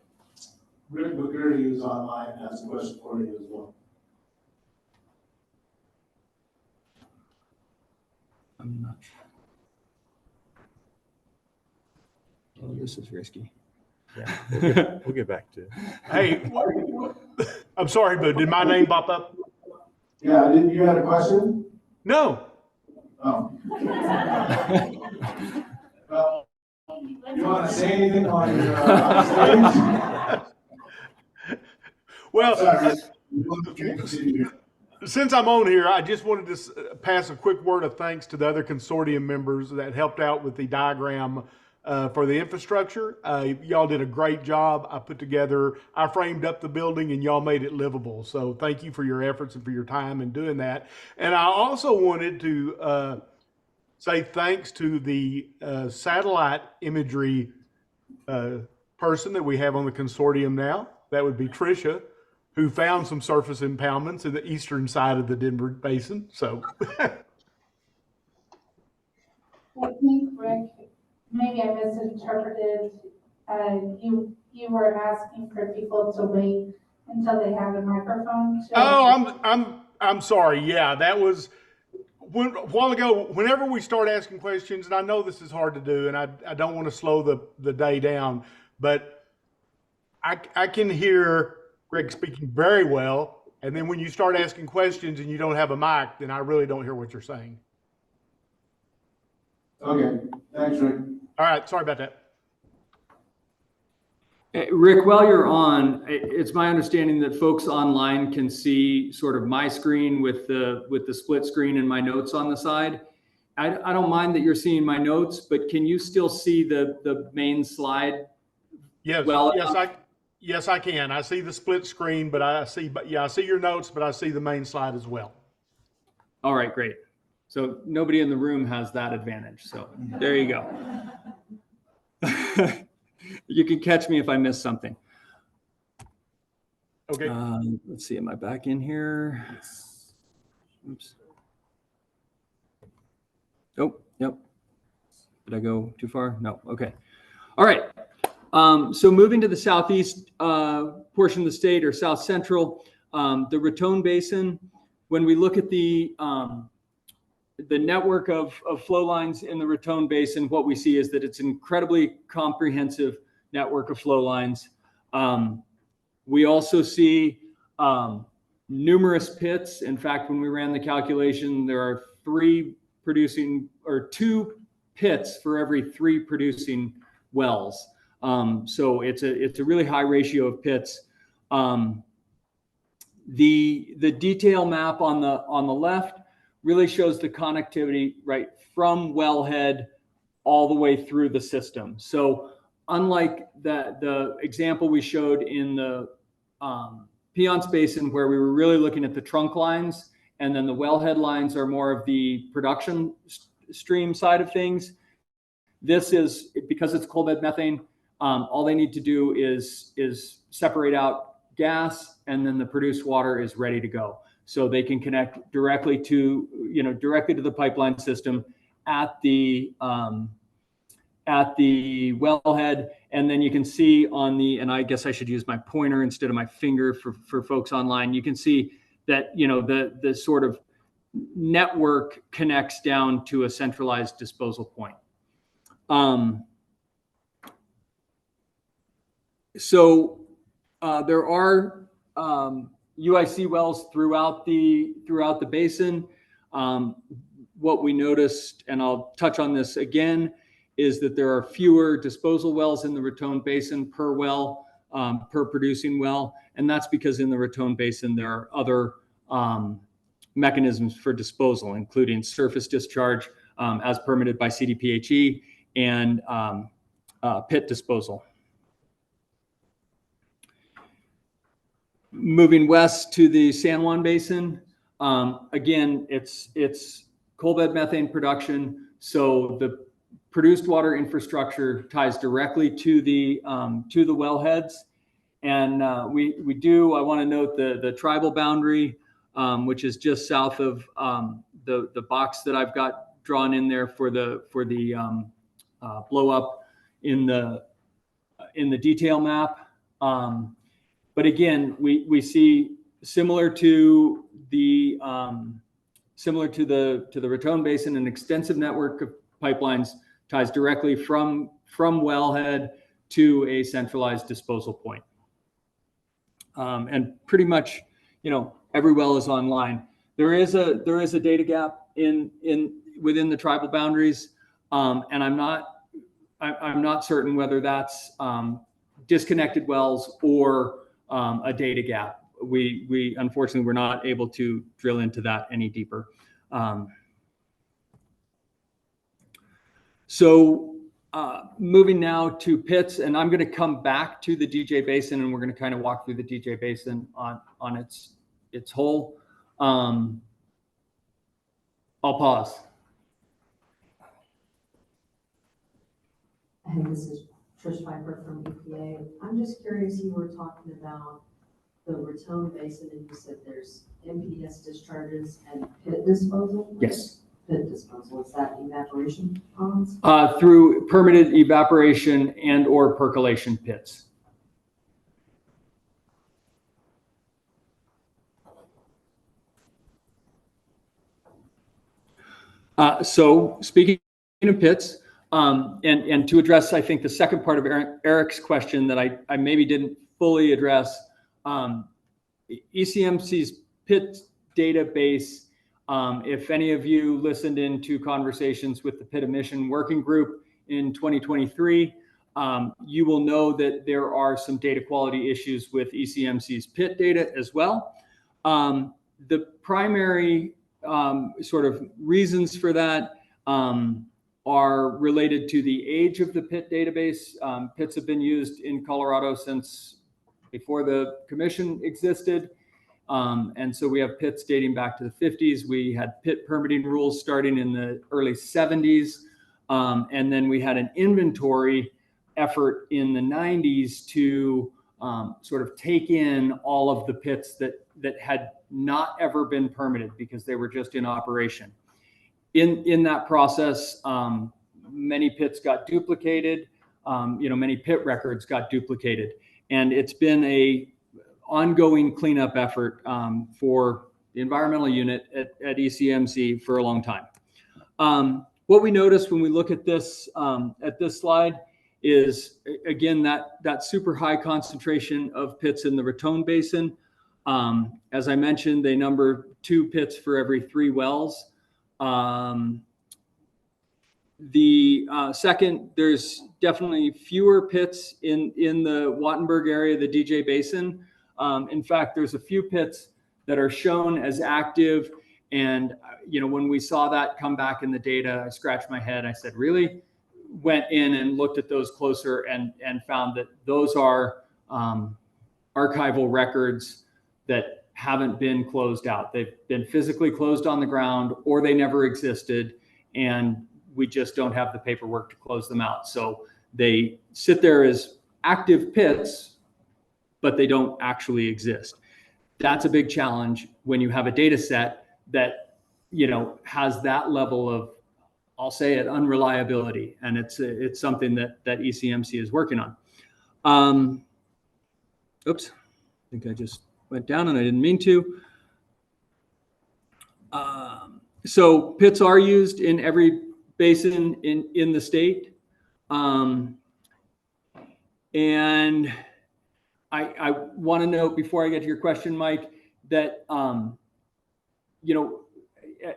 Rick McCurdy, who's online, has a question for you as well. I'm not sure. Oh, this is risky. Yeah, we'll get back to it. Hey, I'm sorry, but did my name pop up? Yeah, you had a question? No. Oh. Well, you want to say anything while you're on stage? Well, Sorry. Since I'm on here, I just wanted to pass a quick word of thanks to the other consortium members that helped out with the diagram for the infrastructure. Y'all did a great job. I framed up the building and y'all made it livable. So thank you for your efforts and for your time in doing that. And I also wanted to say thanks to the satellite imagery person that we have on the consortium now. That would be Tricia, who found some surface impoundments in the eastern side of the Denver Basin. So I think, Rick, maybe I misinterpreted. You were asking for people to wait until they have a microphone. I'm sorry. Yeah, that was a while ago. Whenever we start asking questions, and I know this is hard to do, and I don't want to slow the day down, but I can hear Greg speaking very well. And then when you start asking questions and you don't have a mic, then I really don't hear what you're saying. Okay, thanks, Rick. All right, sorry about that. Rick, while you're on, it's my understanding that folks online can see sort of my screen with the split screen and my notes on the side. I don't mind that you're seeing my notes, but can you still see the main slide? Yes, well, yes, I can. I see the split screen, but I see your notes, but I see the main slide as well. All right, great. So nobody in the room has that advantage. So there you go. You can catch me if I miss something. Okay. Let's see, am I back in here? Oops. Oh, yep. Did I go too far? No. Okay. All right. So moving to the southeast portion of the state, or south central, the Raton Basin. When we look at the network of flow lines in the Raton Basin, what we see is that it's an incredibly comprehensive network of flow lines. We also see numerous pits. In fact, when we ran the calculation, there are 2 pits for every 3 producing wells. So it's a really high ratio of pits. The detail map on the left really shows the connectivity right from wellhead all the way through the system. So unlike the example we showed in the Piceance Basin, where we were really looking at the trunk lines, and then the wellhead lines are more of the production stream side of things. This is, because it's coal bed methane, all they need to do is separate out gas, and then the produced water is ready to go. So they can connect directly to the pipeline system at the wellhead. And then you can see and I guess I should use my pointer instead of my finger for folks online. You can see that, the sort of network connects down to a centralized disposal point. There are UIC wells throughout the basin. What we noticed, and I'll touch on this again, is that there are fewer disposal wells in the Raton Basin per well, per producing well, and that's because in the Raton Basin there are other mechanisms for disposal, including surface discharge as permitted by CDPHE, and pit disposal. Moving west to the San Juan Basin, again, it's coal bed methane production. So the produced water infrastructure ties directly to the wellheads, and I want to note the tribal boundary, which is just south of the box that I've got drawn in there for the blow up in the detail map. But again, we see similar to the Raton Basin, an extensive network of pipelines ties directly from wellhead to a centralized disposal point. And pretty much, every well is online. There is a data gap within the tribal boundaries, and I'm not certain whether that's disconnected wells or a data gap. We unfortunately were not able to drill into that any deeper. Moving now to pits, and I'm going to come back to the DJ Basin, and we're going to kind of walk through the DJ Basin on its whole. I'll pause. Hey, this is Trish Piper from EPA. I'm just curious, you were talking about the Raton Basin, and you said there's MPS discharges and pit disposal? Yes. Pit disposal, is that evaporation ponds? Through permitted evaporation and or percolation pits. So speaking of pits, and to address, I think, the second part of Eric's question that I maybe didn't fully address, ECMC's pit database, if any of you listened into conversations with the Pit Emission Working Group in 2023, you will know that there are some data quality issues with ECMC's pit data as well. The primary sort of reasons for that are related to the age of the pit database. Pits have been used in Colorado since before the commission existed. And so we have pits dating back to the 50s. We had pit permitting rules starting in the early 70s. And then we had an inventory effort in the 90s to sort of take in all of the pits that had not ever been permitted because they were just in operation. In that process, many pits got duplicated. Many pit records got duplicated, and it's been a ongoing cleanup effort for the environmental unit at ECMC for a long time. What we notice when we look at this slide is, again, that super high concentration of pits in the Raton Basin. As I mentioned, they number 2 pits for every 3 wells. Second, there's definitely fewer pits in the Wattenberg area, the DJ Basin. In fact, there's a few pits that are shown as active. And, when we saw that come back in the data, I scratched my head. I said, really? Went in and looked at those closer and found that those are archival records that haven't been closed out. They've been physically closed on the ground, or they never existed. And we just don't have the paperwork to close them out. So they sit there as active pits, but they don't actually exist. That's a big challenge when you have a data set that, has that level of, I'll say it, unreliability. And it's something that ECMC is working on. Oops, I think I just went down and I didn't mean to. So pits are used in every basin in the state. And I want to note before I get to your question, Mike, that,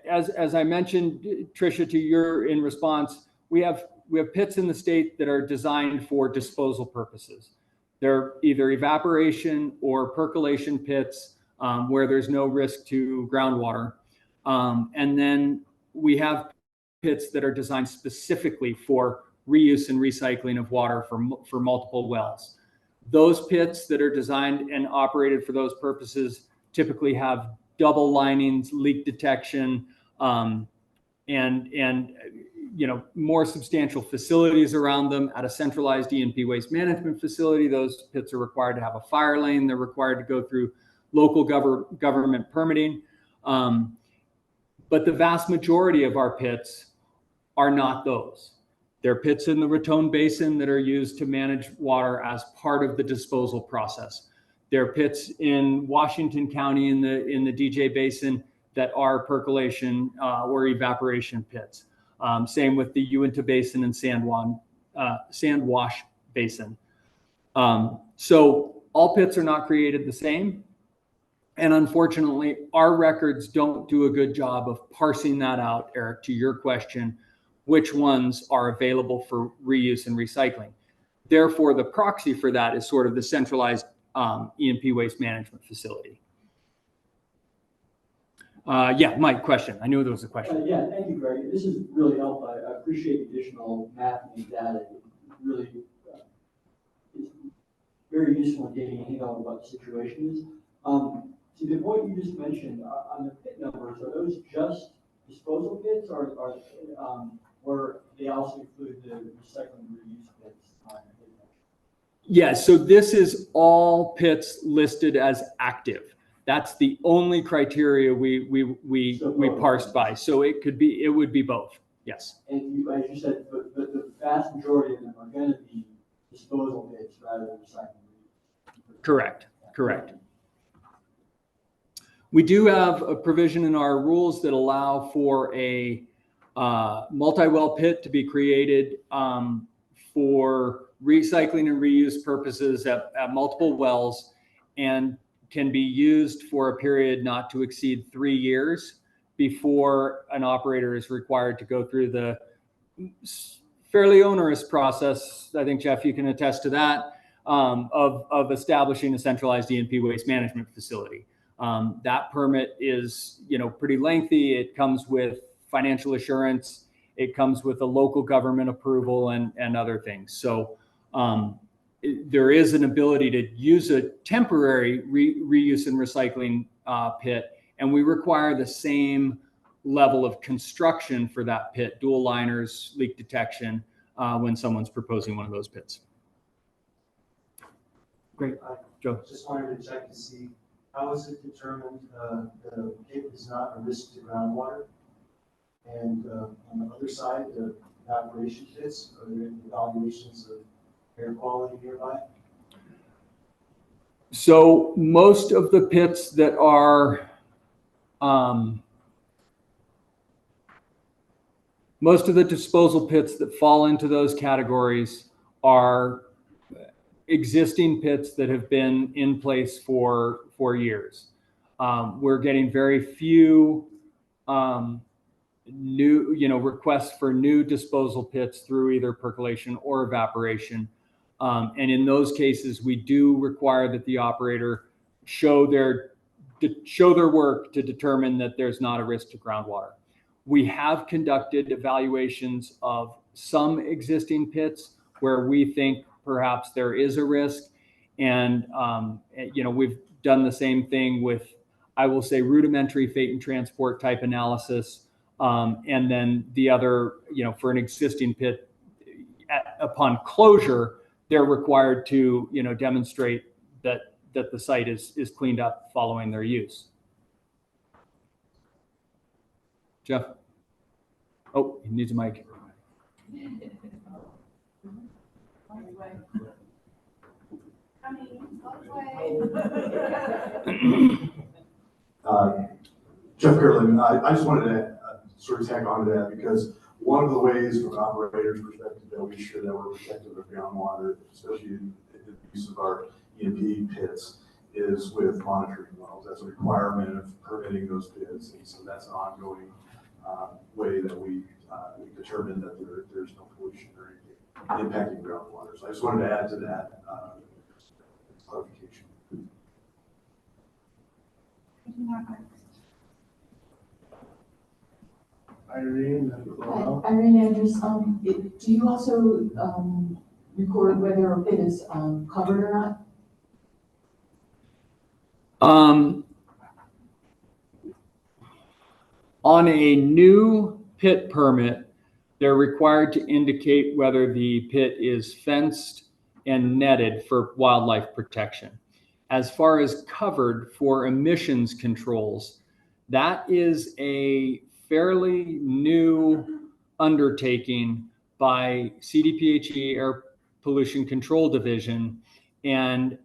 as I mentioned, Tricia, to your in response, we have pits in the state that are designed for disposal purposes. They're either evaporation or percolation pits where there's no risk to groundwater. And then we have pits that are designed specifically for reuse and recycling of water for multiple wells. Those pits that are designed and operated for those purposes typically have double linings, leak detection, and more substantial facilities around them. At a centralized E&P waste management facility, those pits are required to have a fire lane. They're required to go through local government permitting. But the vast majority of our pits are not those. They're pits in the Raton Basin that are used to manage water as part of the disposal process. There are pits in Washington County in the DJ Basin that are percolation or evaporation pits. Same with the Uinta Basin and Sandwash Basin. So all pits are not created the same. And unfortunately, our records don't do a good job of parsing that out, Eric, to your question, which ones are available for reuse and recycling. Therefore, the proxy for that is sort of the centralized E&P waste management facility. Yeah, Mike, question. I knew there was a question. Yeah, thank you, Greg. This is really helpful. I appreciate the additional math and data. It really is very useful in getting a handle on what the situation is. To the point you just mentioned, on the pit numbers, are those just disposal pits, or they also include the recycling and reuse pits? Yeah, so this is all pits listed as active. That's the only criteria we parsed by. So it would be both. Yes. And as you said, but the vast majority of them are going to be disposal pits rather than recycling. Correct. We do have a provision in our rules that allow for a multi-well pit to be created for recycling and reuse purposes at multiple wells, and can be used for a period not to exceed 3 years before an operator is required to go through the fairly onerous process, I think, Jeff, you can attest to that, of establishing a centralized E&P waste management facility. That permit is, pretty lengthy. It comes with financial assurance. It comes with a local government approval and other things. So there is an ability to use a temporary reuse and recycling pit, and we require the same level of construction for that pit, dual liners, leak detection, when someone's proposing one of those pits. Great, Joe. Just wanted to check to see, how is it determined the pit is not a risk to groundwater? And on the other side, the evaporation pits, are there any evaluations of air quality nearby? So most of the pits that are, most of the disposal pits that fall into those categories are existing pits that have been in place for years. We're getting very few new, requests for new disposal pits through either percolation or evaporation. And in those cases, we do require that the operator show their work to determine that there's not a risk to groundwater. We have conducted evaluations of some existing pits where we think perhaps there is a risk. And, we've done the same thing with, I will say, rudimentary fate and transport type analysis. And then the other, for an existing pit, upon closure, they're required to, demonstrate that the site is cleaned up following their use. Jeff? Oh, he needs a mic. Jeff Gerlin, I just wanted to sort of tag on to that, because one of the ways from an operator's perspective that we ensure that we're protective of groundwater, especially in the use of our E&P pits, is with monitoring wells. That's a requirement of permitting those pits, and so that's an ongoing way that we determine that there's no pollution or anything impacting groundwater. So I just wanted to add to that clarification. Irene, Hi, Irene Andrews. Do you also record whether a pit is covered or not? On a new pit permit, they're required to indicate whether the pit is fenced and netted for wildlife protection. As far as covered for emissions controls, that is a fairly new undertaking by CDPHE Air Pollution Control Division. And,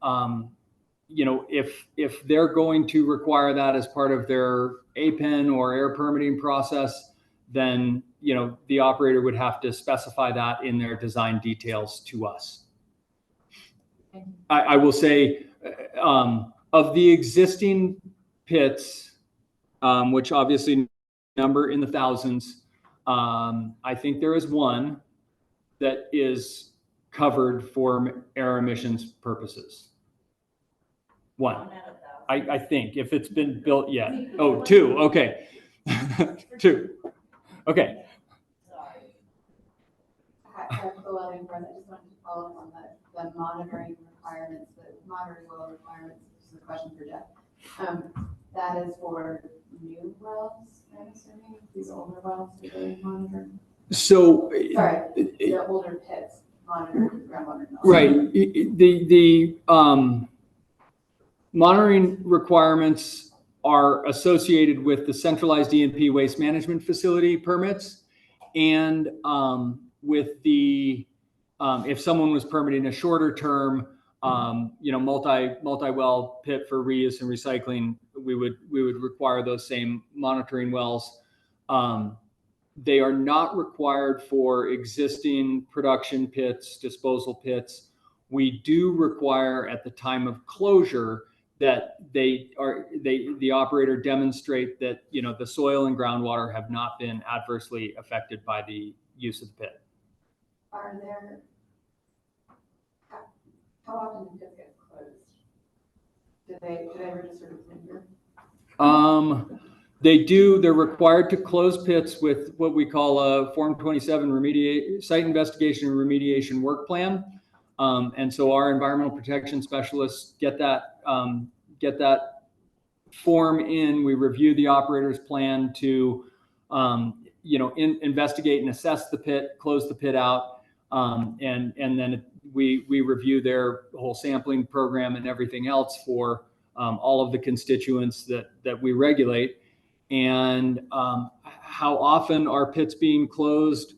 if they're going to require that as part of their APEN or air permitting process, then, the operator would have to specify that in their design details to us. I will say, of the existing pits, which obviously number in the thousands, I think there is one that is covered for air emissions purposes. One, I think, if it's been built yet. Oh, two, okay. Two, okay. I just wanted to follow up on the monitoring requirements, the monitoring well requirements. This is a question for Jeff. That is for new wells, I'm assuming, these older wells that they monitor? So, sorry, they're older pits monitored groundwater. Right. The monitoring requirements are associated with the centralized E&P waste management facility permits, and with the if someone was permitting a shorter term, multi-well pit for reuse and recycling, we would require those same monitoring wells. They are not required for existing production pits, disposal pits. We do require at the time of closure that the operator demonstrate that the soil and groundwater have not been adversely affected by the use of the pit. Are there, how often do pits get closed? Do they ever just sort of linger? They do. They're required to close pits with what we call a Form 27 site investigation and remediation work plan. And so our environmental protection specialists get that form in, we review the operator's plan to, investigate and assess the pit, close the pit out, and then we review their whole sampling program and everything else for all of the constituents that we regulate. And how often are pits being closed?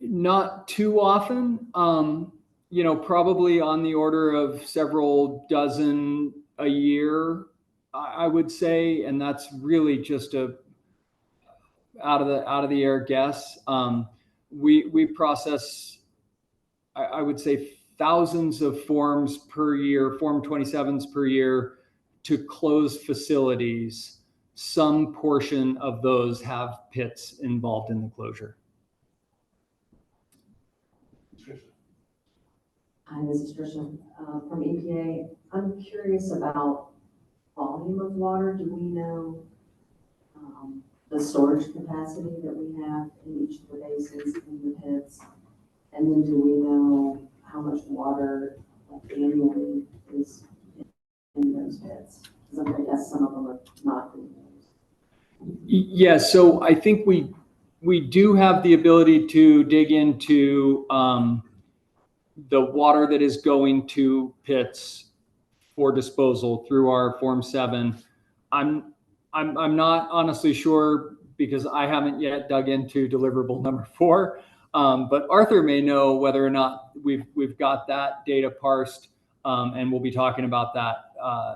Not too often, probably on the order of several dozen a year, I would say, and that's really just a out of the air guess. We process, I would say, thousands of forms per year, Form 27s per year, to close facilities. Some portion of those have pits involved in the closure. Hi, this is Trisha from EPA. I'm curious about volume of water. Do we know the storage capacity that we have in each of the basins in the pits? And then do we know how much water annually is in those pits? Because I guess some of them are not being used. Yeah, so I think we do have the ability to dig into the water that is going to pits for disposal through our Form 7. I'm not honestly sure because I haven't yet dug into deliverable number 4. But Arthur may know whether or not we've got that data parsed, and we'll be talking about that a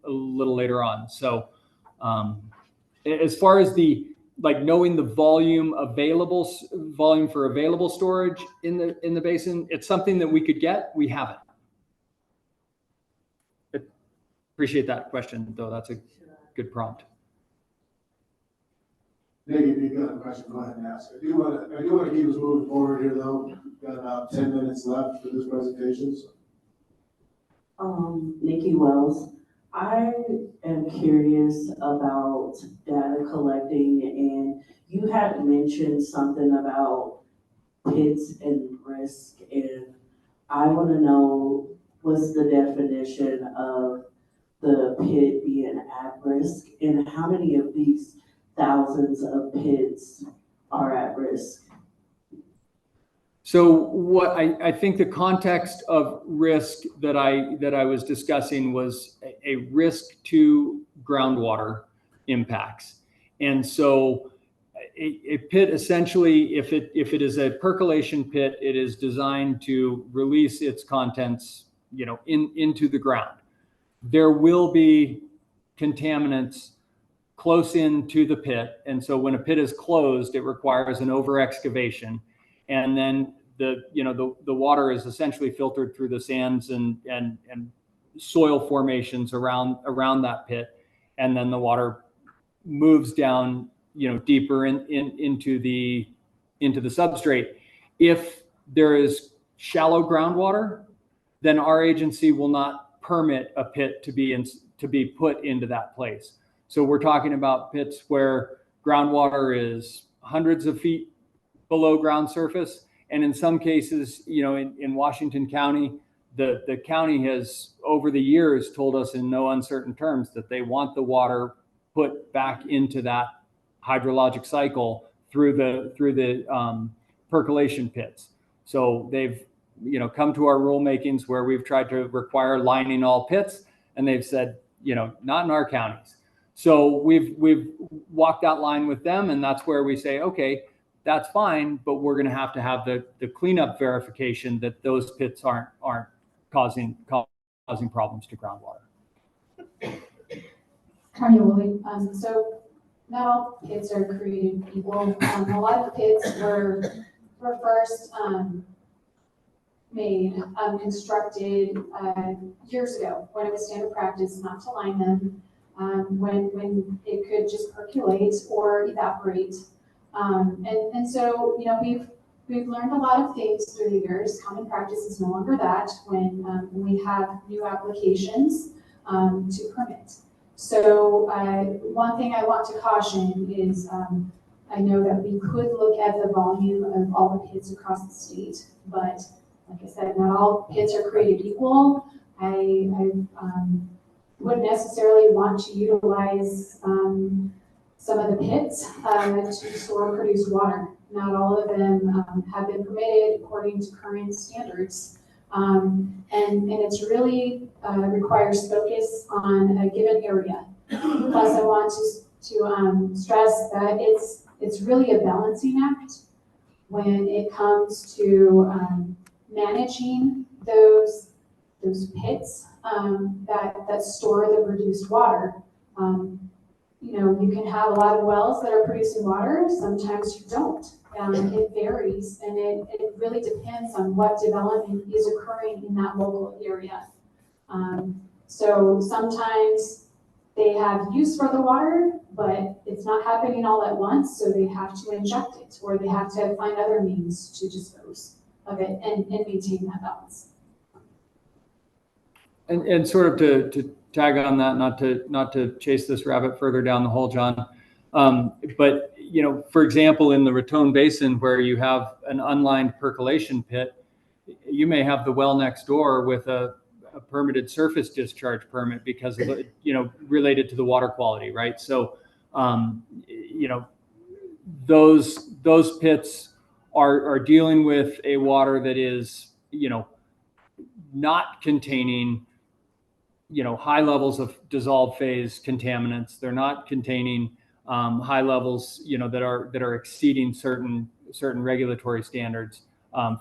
little later on. So as far as knowing the volume for available storage in the basin, it's something that we could get. We haven't. Appreciate that question, though. That's a good prompt. Nick, if you've got a question, go ahead and ask. I do want to keep us moving forward here, though. We've got about 10 minutes left for this presentation. So. Nikki Wells. I am curious about data collecting, and you had mentioned something about pits and risk, and I want to know what's the definition of the pit being at risk, and how many of these thousands of pits are at risk? So what I think the context of risk that I was discussing was a risk to groundwater impacts. And so a pit, essentially, if it is a percolation pit, it is designed to release its contents, into the ground. There will be contaminants close into the pit. And so when a pit is closed, it requires an over excavation. And then the water is essentially filtered through the sands and soil formations around that pit. And then the water moves down, deeper into the substrate. If there is shallow groundwater, then our agency will not permit a pit to be put into that place. So we're talking about pits where groundwater is hundreds of feet below ground surface. And in some cases, in Washington County, the county has over the years told us in no uncertain terms that they want the water put back into that hydrologic cycle through the percolation pits. So they've come to our rulemakings where we've tried to require lining all pits, and they've said, not in our counties. So we've walked that line with them, and that's where we say, okay, that's fine, but we're going to have the cleanup verification that those pits aren't causing problems to groundwater. Tanya Woolley. So not all pits are created equal. A lot of the pits were first constructed years ago when it was standard practice not to line them, when it could just percolate or evaporate. And so, we've learned a lot of things through the years. Common practice is no longer that when we have new applications to permit. So one thing I want to caution is I know that we could look at the volume of all the pits across the state, but like I said, not all pits are created equal. I wouldn't necessarily want to utilize some of the pits to store produced water. Not all of them have been permitted according to current standards. And it's really requires focus on a given area. Plus, I want to stress that it's really a balancing act when it comes to managing those pits that store the produced water. You know, you can have a lot of wells that are producing water, sometimes you don't. It varies, and it really depends on what development is occurring in that local area. So sometimes they have use for the water, but it's not happening all at once, so they have to inject it, or they have to find other means to dispose of it and maintain that balance. And sort of to tag on that, not to chase this rabbit further down the hole, John, but you know, for example, in the Raton Basin where you have an unlined percolation pit, you may have the well next door with a permitted surface discharge permit because of, you know, related to the water quality, right? So, you know, those pits are dealing with a water that is, you know, not containing, you know, high levels of dissolved phase contaminants. They're not containing high levels, you know, that are exceeding certain regulatory standards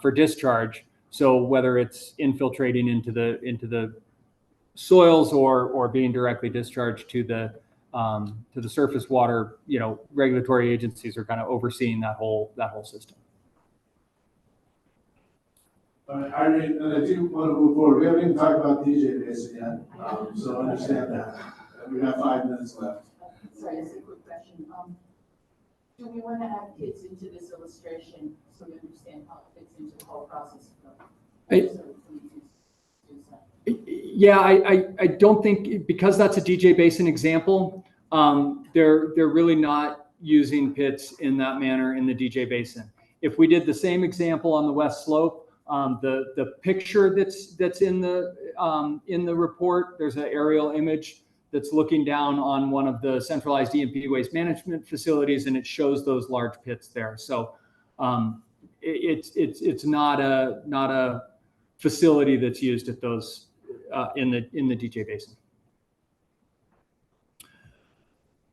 for discharge. So whether it's infiltrating into the soils or being directly discharged to the surface water, you know, regulatory agencies are kind of overseeing that whole system. I mean, and I do want to move forward. We haven't even talked about DJ Basin yet, so understand that. We have 5 minutes left. Sorry, that's a quick question. Do we want to add kids into this illustration so we understand how it fits into the whole process? Yeah, I don't think, because that's a DJ Basin example, they're really not using pits in that manner in the DJ Basin. If we did the same example on the West Slope, the picture that's in the report, there's an aerial image that's looking down on one of the centralized E&P waste management facilities, and it shows those large pits there. So it's not a facility that's used at those in the DJ Basin.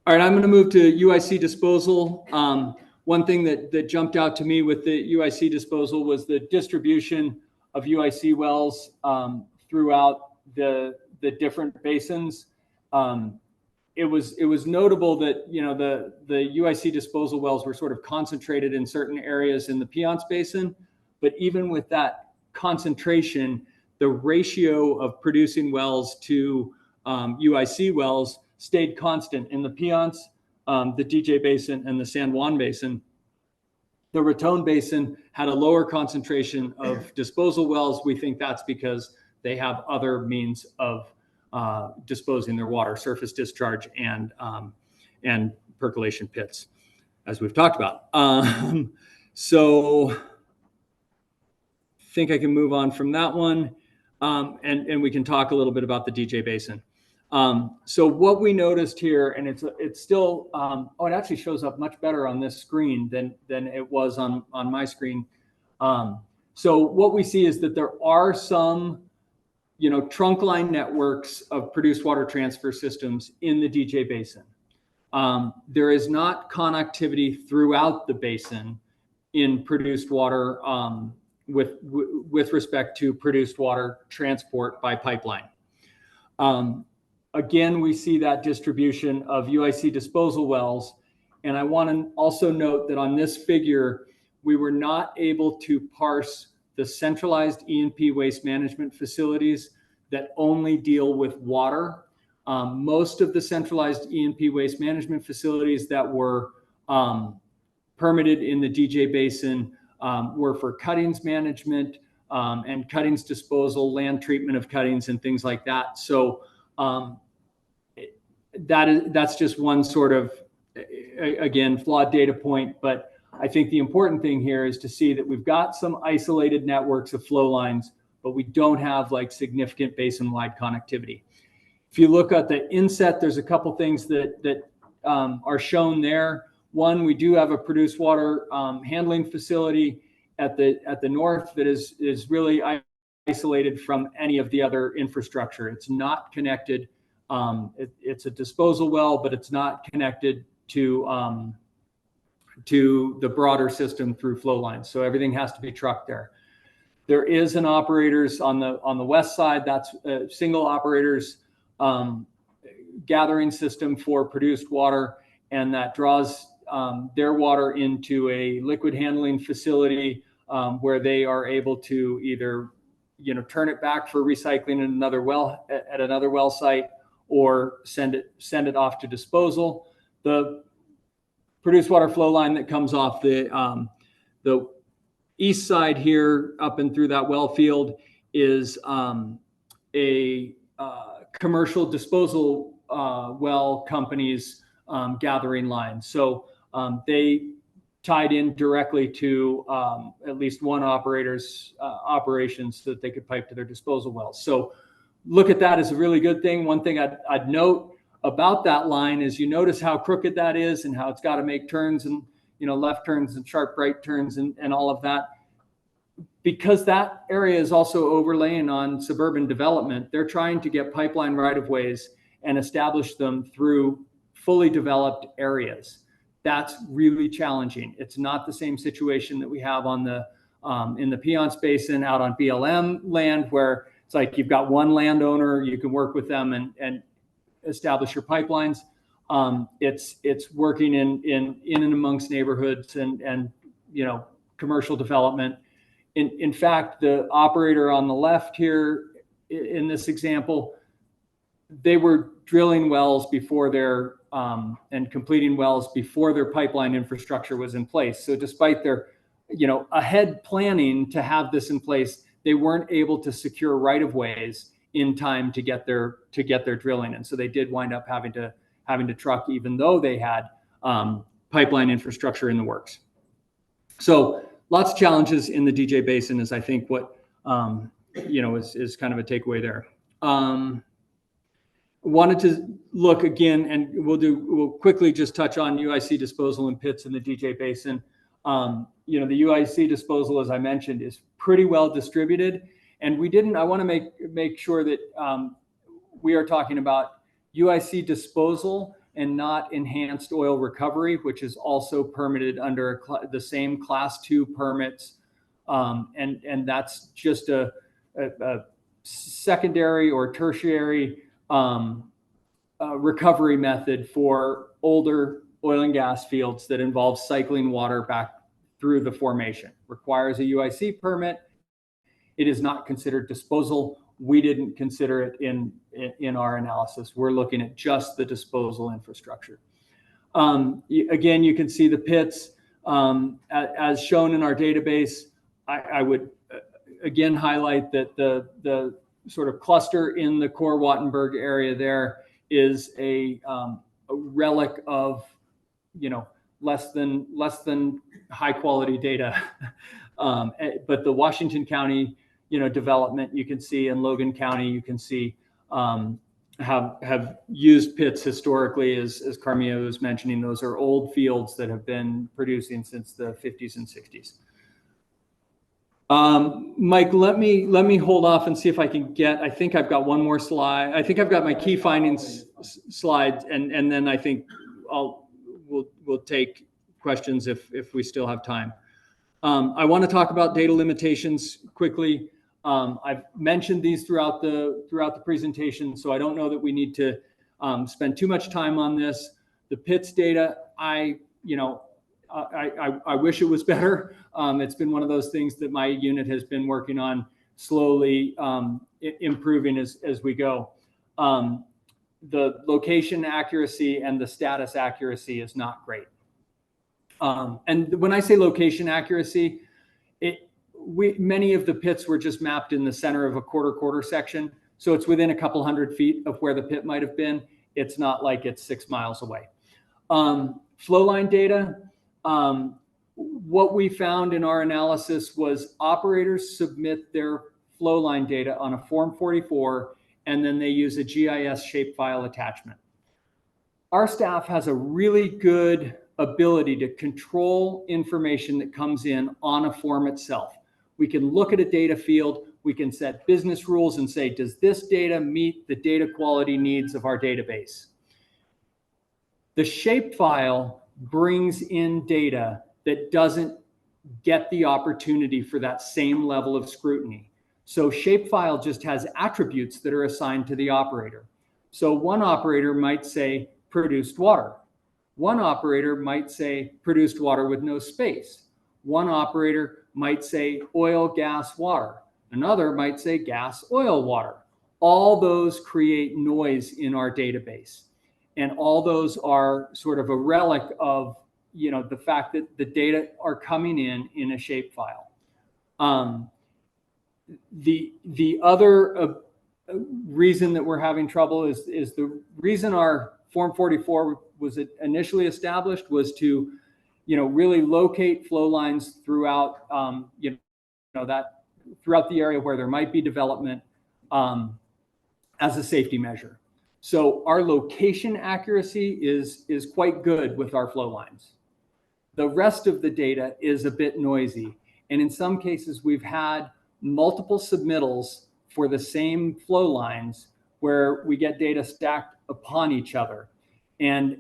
All right, I'm going to move to UIC disposal. One thing that jumped out to me with the UIC disposal was the distribution of UIC wells throughout the different basins. It was notable that, you know, the UIC disposal wells were sort of concentrated in certain areas in the Piceance Basin, but even with that concentration, the ratio of producing wells to UIC wells stayed constant in the Piceance, the DJ Basin, and the San Juan Basin. The Raton Basin had a lower concentration of disposal wells. We think that's because they have other means of disposing their water, surface discharge and percolation pits, as we've talked about. So I think I can move on from that one, and we can talk a little bit about the DJ Basin. So what we noticed here, and it's still, it actually shows up much better on this screen than it was on my screen. So what we see is that there are some, you know, trunk line networks of produced water transfer systems in the DJ Basin. There is not connectivity throughout the basin in produced water with respect to produced water transport by pipeline. Again, we see that distribution of UIC disposal wells. And I want to also note that on this figure, we were not able to parse the centralized E&P waste management facilities that only deal with water. Most of the centralized E&P waste management facilities that were permitted in the DJ Basin were for cuttings management and cuttings disposal, land treatment of cuttings, and things like that. So that's just one sort of, again, flawed data point, but I think the important thing here is to see that we've got some isolated networks of flow lines, but we don't have like significant basin-wide connectivity. If you look at the inset, there's a couple things that are shown there. One, we do have a produced water handling facility at the north that is really isolated from any of the other infrastructure. It's not connected. It's a disposal well, but it's not connected to the broader system through flow lines. So everything has to be trucked there. There is an operators on the west side. That's a single operators gathering system for produced water, and that draws their water into a liquid handling facility where they are able to either turn it back for recycling in another well at another well site, or send it off to disposal. The produced water flow line that comes off the east side here up and through that well field is a commercial disposal well company's gathering line. So they tied in directly to at least one operator's operations so that they could pipe to their disposal wells. So look at that as a really good thing. One thing I'd note about that line is you notice how crooked that is and how it's got to make turns and left turns and sharp right turns and all of that. Because that area is also overlaying on suburban development, they're trying to get pipeline right-of-ways and establish them through fully developed areas. That's really challenging. It's not the same situation that we have on the in the Piceance Basin out on BLM land, where it's like you've got one landowner, you can work with them and establish your pipelines. It's working in and amongst neighborhoods and commercial development. In fact, the operator on the left here in this example, they were drilling wells before their and completing wells before their pipeline infrastructure was in place. So despite their ahead planning to have this in place, they weren't able to secure right-of-ways in time to get their drilling, and so they did wind up having to truck, even though they had pipeline infrastructure in the works. So lots of challenges in the DJ Basin is, I think, what is kind of a takeaway there. Wanted to look again, and we'll quickly just touch on UIC disposal and pits in the DJ Basin. The UIC disposal, as I mentioned, is pretty well distributed, and I want to make sure that we are talking about UIC disposal and not enhanced oil recovery, which is also permitted under the same Class 2 permits, and that's just a secondary or tertiary recovery method for older oil and gas fields that involves cycling water back through the formation. Requires a UIC permit. It is not considered disposal. We didn't consider it in our analysis. We're looking at just the disposal infrastructure. Again, you can see the pits as shown in our database. I would again highlight that the sort of cluster in the core Wattenberg area there is a relic of less than high quality data. But the Washington County development you can see, in Logan County you can see have used pits historically, as Carmia was mentioning. Those are old fields that have been producing since the 50s and 60s. Mike, let me hold off and see if I can get, I think I've got one more slide. I think I've got my key findings slide, and then I think we'll take questions if we still have time. I want to talk about data limitations quickly. I've mentioned these throughout the presentation, so I don't know that we need to spend too much time on this. The PITS data, I wish it was better. It's been one of those things that my unit has been working on, slowly improving as we go. The location accuracy and the status accuracy is not great. And when I say location accuracy, many of the pits were just mapped in the center of a quarter section. So it's within a couple 100 feet of where the pit might have been. It's not like it's 6 miles away. Flow line data, what we found in our analysis was operators submit their flow line data on a Form 44, and then they use a GIS shapefile attachment. Our staff has a really good ability to control information that comes in on a form itself. We can look at a data field, we can set business rules and say, does this data meet the data quality needs of our database? The shapefile brings in data that doesn't get the opportunity for that same level of scrutiny. So shapefile just has attributes that are assigned to the operator. So one operator might say produced water. One operator might say produced water with no space. One operator might say oil, gas, water. Another might say gas, oil, water. All those create noise in our database. And all those are sort of a relic of, you know, the fact that the data are coming in a shapefile. The other reason that we're having trouble is the reason our Form 44 was initially established was to, you know, really locate flow lines throughout, throughout the area where there might be development as a safety measure. So our location accuracy is quite good with our flow lines. The rest of the data is a bit noisy. And in some cases, we've had multiple submittals for the same flow lines where we get data stacked upon each other. And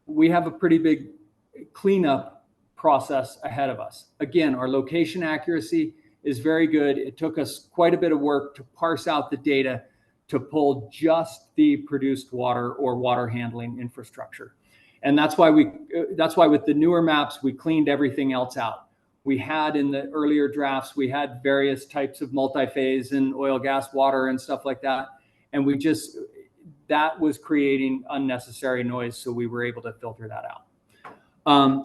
we have a pretty big cleanup process ahead of us. Again, our location accuracy is very good. It took us quite a bit of work to parse out the data to pull just the produced water or water handling infrastructure. And that's why with the newer maps, we cleaned everything else out. We had in the earlier drafts, we had various types of multi-phase and oil, gas, water and stuff like that. And that was creating unnecessary noise. So we were able to filter that out.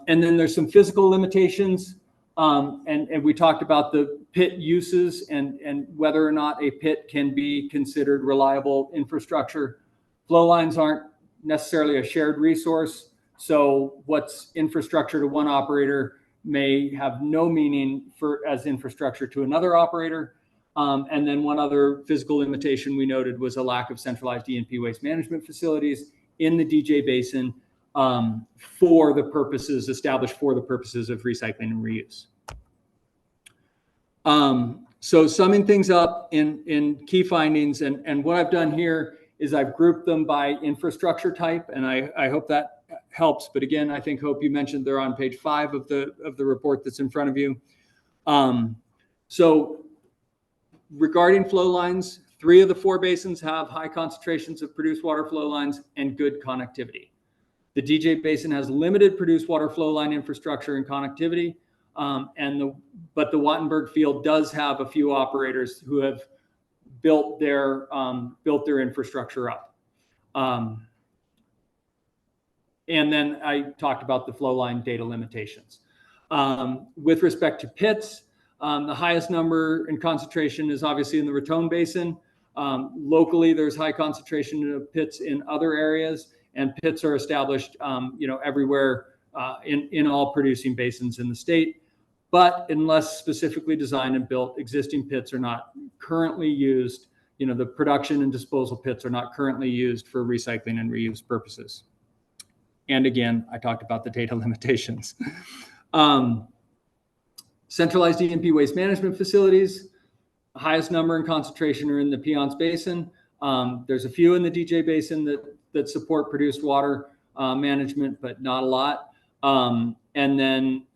And then there's some physical limitations. And we talked about the pit uses and whether or not a pit can be considered reliable infrastructure. Flow lines aren't necessarily a shared resource. So what's infrastructure to one operator may have no meaning as infrastructure to another operator. And then one other physical limitation we noted was a lack of centralized E&P waste management facilities in the DJ Basin established for the purposes of recycling and reuse. So summing things up in key findings, and what I've done here is I've grouped them by infrastructure type, and I hope that helps. But again, Hope you mentioned they're on page 5 of the report that's in front of you. So regarding flow lines, 3 of the 4 basins have high concentrations of produced water flow lines and good connectivity. The DJ Basin has limited produced water flow line infrastructure and connectivity, but the Wattenberg field does have a few operators who have built their infrastructure up. And then I talked about the flow line data limitations. With respect to pits, the highest number in concentration is obviously in the Raton Basin. Locally, there's high concentration of pits in other areas, and pits are established, everywhere in all producing basins in the state. But unless specifically designed and built, existing pits are not currently used. The production and disposal pits are not currently used for recycling and reuse purposes. And again, I talked about the data limitations. Centralized E&P waste management facilities, the highest number and concentration are in the Piceance Basin. There's a few in the DJ Basin that support produced water management, but not a lot. And then,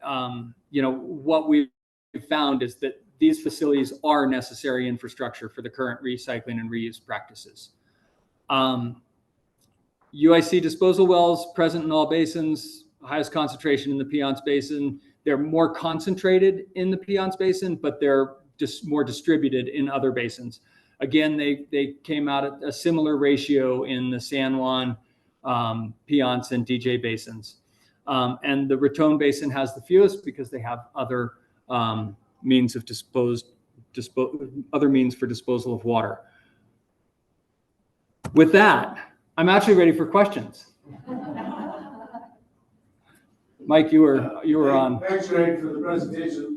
what we've found is that these facilities are necessary infrastructure for the current recycling and reuse practices. UIC disposal wells present in all basins, highest concentration in the Piceance Basin. They're more concentrated in the Piceance Basin, but they're just more distributed in other basins. Again, they came out at a similar ratio in the San Juan, Piceance, and DJ basins. And the Raton Basin has the fewest because they have other means for disposal of water. With that, I'm actually ready for questions. Mike, you were on. Thanks, Greg, for the presentation.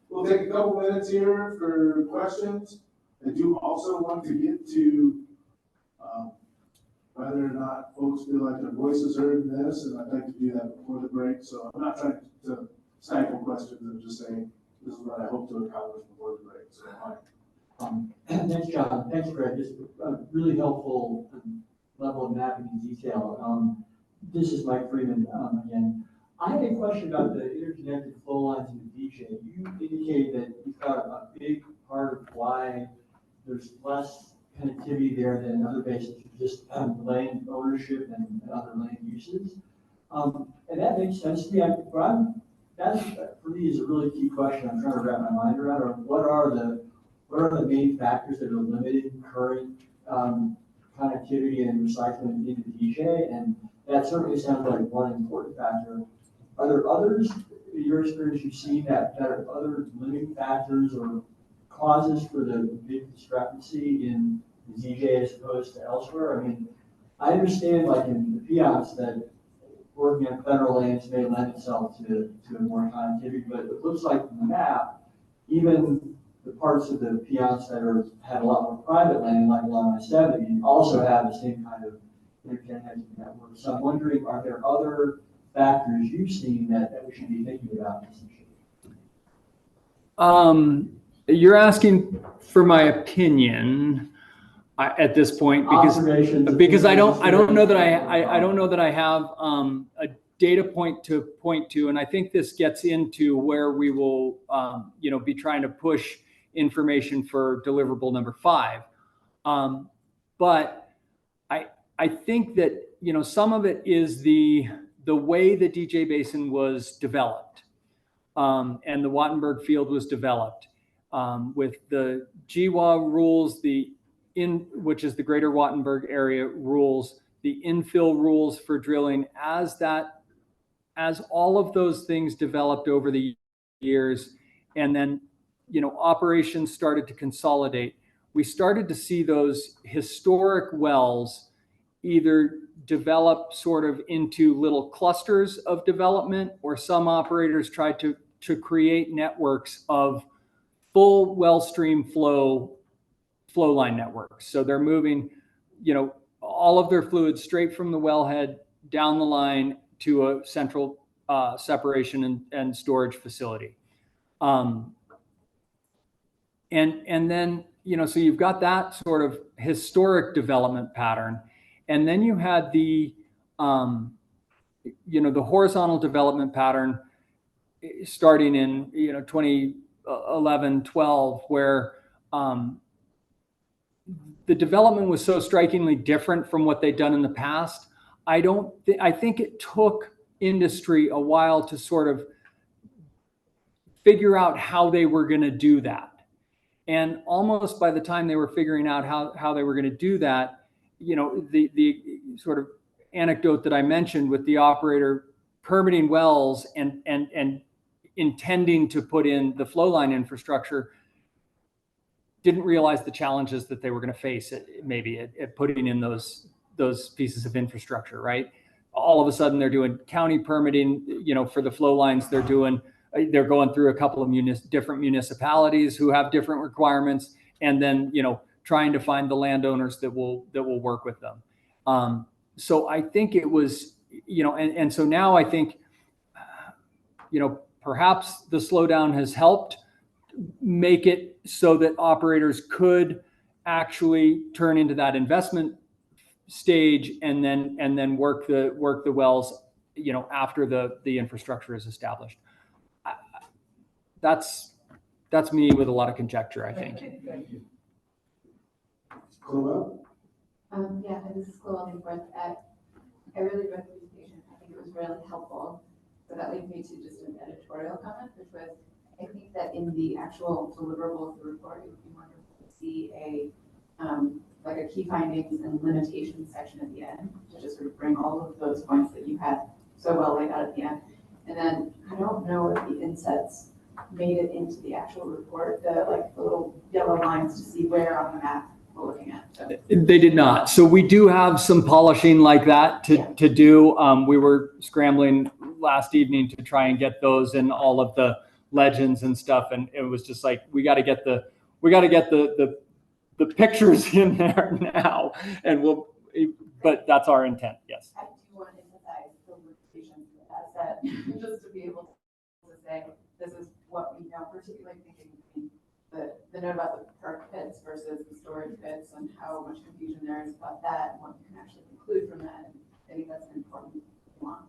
We'll take a couple minutes here for questions. I do also want to get to whether or not folks feel like their voices heard in this, and I'd like to do that before the break. So I'm not trying to stifle questions. I'm just saying this is what I hope to accomplish before the break. So, Mike. Thanks, John. Thanks, Greg. Just a really helpful level of mapping and detail. This is Mike Freeman again. I had a question about the interconnected flow lines in the DJ. You indicated that you thought a big part of why there's less connectivity there than other basins, just land ownership and other land uses. And that makes sense to me. That for me is a really key question I'm trying to wrap my mind around. Or what are the main factors that are limiting current connectivity and recycling in the DJ? And that certainly sounds like one important factor. Are there others, in your experience, you've seen that are other limiting factors or causes for the big discrepancy in the DJ as opposed to elsewhere? I mean, I understand, like in the PIOS, that working on federal lands may lend itself to more connectivity, but it looks like from the map, even the parts of the PIOS that have a lot more private land, like along I-70, also have the same kind of interconnected network. So I'm wondering, are there other factors you've seen that we should be thinking about in this issue? You're asking for my opinion at this point because I don't know that I have a data point to point to, and I think this gets into where we will be trying to push information for deliverable number 5. But I think that some of it is the way the DJ Basin was developed, and the Wattenberg Field was developed with the GWA rules, which is the Greater Wattenberg Area rules, the infill rules for drilling. As all of those things developed over the years, and then operations started to consolidate, we started to see those historic wells either develop sort of into little clusters of development, or some operators tried to create networks of full well stream flow line networks. So they're moving, all of their fluids straight from the wellhead down the line to a central separation and storage facility. And then, so you've got that sort of historic development pattern. And then you had the horizontal development pattern starting in, 2011, 12, where the development was so strikingly different from what they'd done in the past. I think it took industry a while to sort of figure out how they were going to do that. And almost by the time they were figuring out how they were going to do that, the sort of anecdote that I mentioned with the operator permitting wells and intending to put in the flow line infrastructure, didn't realize the challenges that they were going to face at putting in those pieces of infrastructure, right? All of a sudden they're doing county permitting, for the flow lines. They're going through a couple of different municipalities who have different requirements, and then, trying to find the landowners that will work with them. So I think it was, and so now I think, perhaps the slowdown has helped make it so that operators could actually turn into that investment stage and then work the wells, after the infrastructure is established. That's me with a lot of conjecture, I think. Thank you. Chloe? Yeah, this is Chloe. I really read the presentation. I think it was really helpful. So that leads me to just an editorial comment, which was, I think that in the actual deliverable of the report, it would be wonderful to see a key findings and limitations section at the end to just sort of bring all of those points that you had so well laid out at the end. And then I don't know if the insets made it into the actual report, the little yellow lines to see where on the map we're looking at. So. They did not. So we do have some polishing like that to do. We were scrambling last evening to try and get those and all of the legends and stuff. And it was just like, we got to get the pictures in there now. And but that's our intent. Yes. I do want to emphasize the limitations of that set, just to be able to say, this is what we know, particularly thinking the note about the park pits versus the storage pits and how much confusion there is about that and what you can actually conclude from that. I think that's an important one.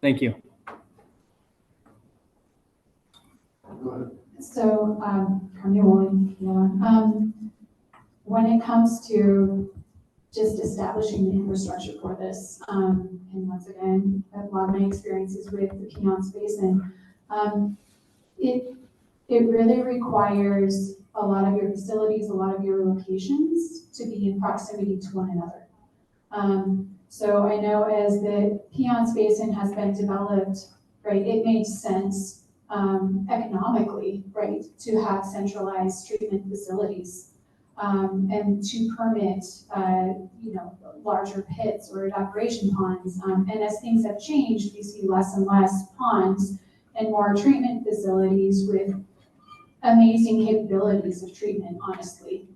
Thank you. Go ahead. So, when it comes to just establishing the infrastructure for this, and once again, a lot of my experiences with the Piceance Basin, it really requires a lot of your facilities, a lot of your locations to be in proximity to one another. So I know as the Piceance Basin has been developed, right, it made sense economically, right, to have centralized treatment facilities and to permit, larger pits or evaporation ponds. And as things have changed, we see less and less ponds and more treatment facilities with amazing capabilities of treatment, honestly.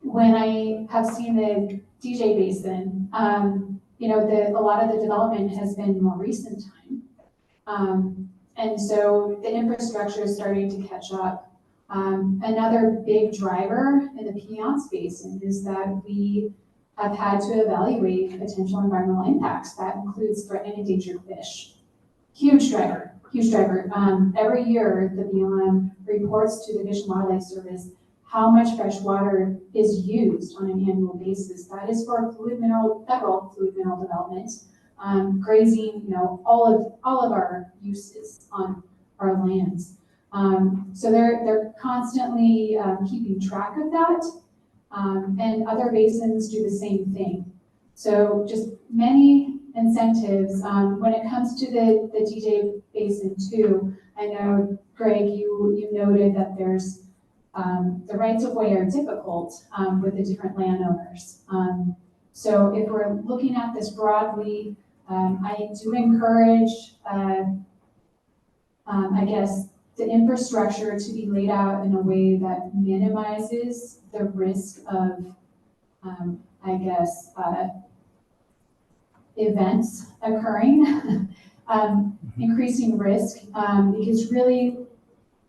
When I have seen the DJ Basin, a lot of the development has been more recent time. And so the infrastructure is starting to catch up. Another big driver in the Piceance Basin is that we have had to evaluate potential environmental impacts. That includes threatened and endangered fish. Huge driver, huge driver. Every year, the BLM reports to the Fish and Wildlife Service how much fresh water is used on an annual basis. That is for federal fluid mineral development, grazing, all of our uses on our lands. So they're constantly keeping track of that, and other basins do the same thing. So just many incentives. When it comes to the DJ Basin too, I know, Greg, you noted that there's the rights of way are difficult with the different landowners. So if we're looking at this broadly, I do encourage, I guess, the infrastructure to be laid out in a way that minimizes the risk of, events occurring, increasing risk, because really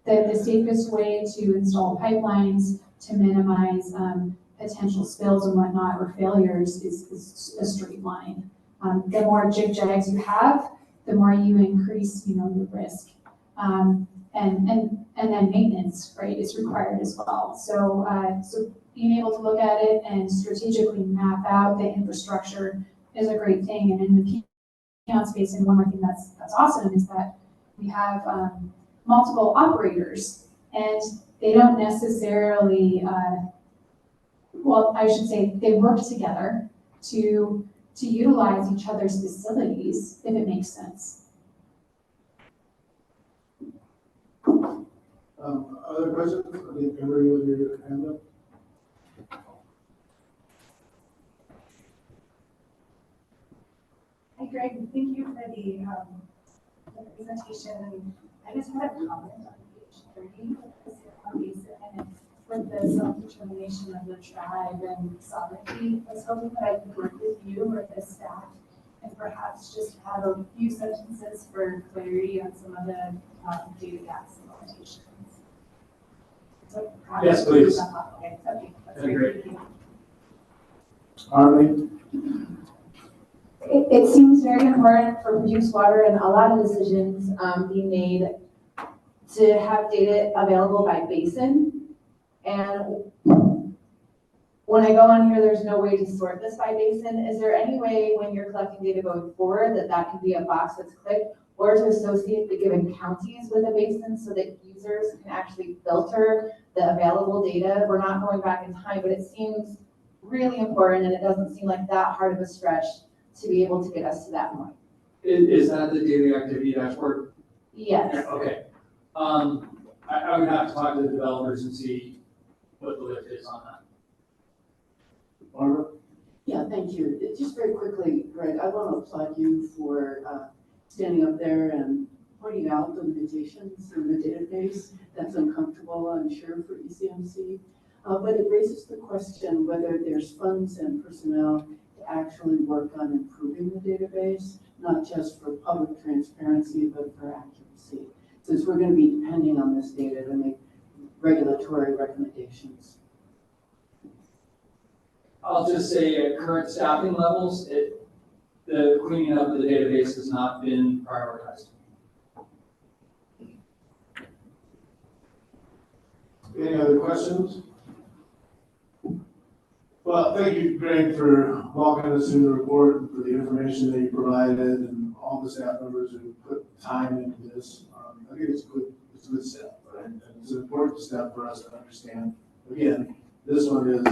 the safest way to install pipelines to minimize potential spills and whatnot or failures is a straight line. The more jig-jags you have, the more you increase, your risk. And then maintenance, right, is required as well. So being able to look at it and strategically map out the infrastructure is a great thing. And in the Piceance Basin, one more thing that's awesome is that we have multiple operators, and they don't necessarily, they work together to utilize each other's facilities if it makes sense. Other questions? I think Emery with your hand up. Hi, Greg. Thank you for the presentation. I just had a comment on page 30 of this basin with the self-determination of the tribe and sovereignty. I was hoping that I could work with you or the staff and perhaps just add a few sentences for clarity on some of the data gaps and limitations. So yes, please. Okay, that's great. Harley? It seems very important for produced water and a lot of decisions being made to have data available by basin. And when I go on here, there's no way to sort this by basin. Is there any way when you're collecting data going forward that can be a box that's clicked, or to associate the given counties with a basin so that users can actually filter the available data? We're not going back in time, but it seems really important, and it doesn't seem like that hard of a stretch to be able to get us to that point. Is that the daily activity dashboard? Yes. Okay. I would have to talk to the developers and see what the lift is on that. Barbara? Yeah, thank you. Just very quickly, Greg, I want to applaud you for standing up there and pointing out the limitations in the database. That's uncomfortable, I'm sure, for ECMC. But it raises the question whether there's funds and personnel to actually work on improving the database, not just for public transparency, but for accuracy. Since we're going to be depending on this data to make regulatory recommendations. I'll just say at current staffing levels, the cleaning up of the database has not been prioritized. Any other questions? Well, thank you, Greg, for walking us through the report and for the information that you provided and all the staff members who put time into this. I think it's a good step, right? And it's an important step for us to understand. Again, this one is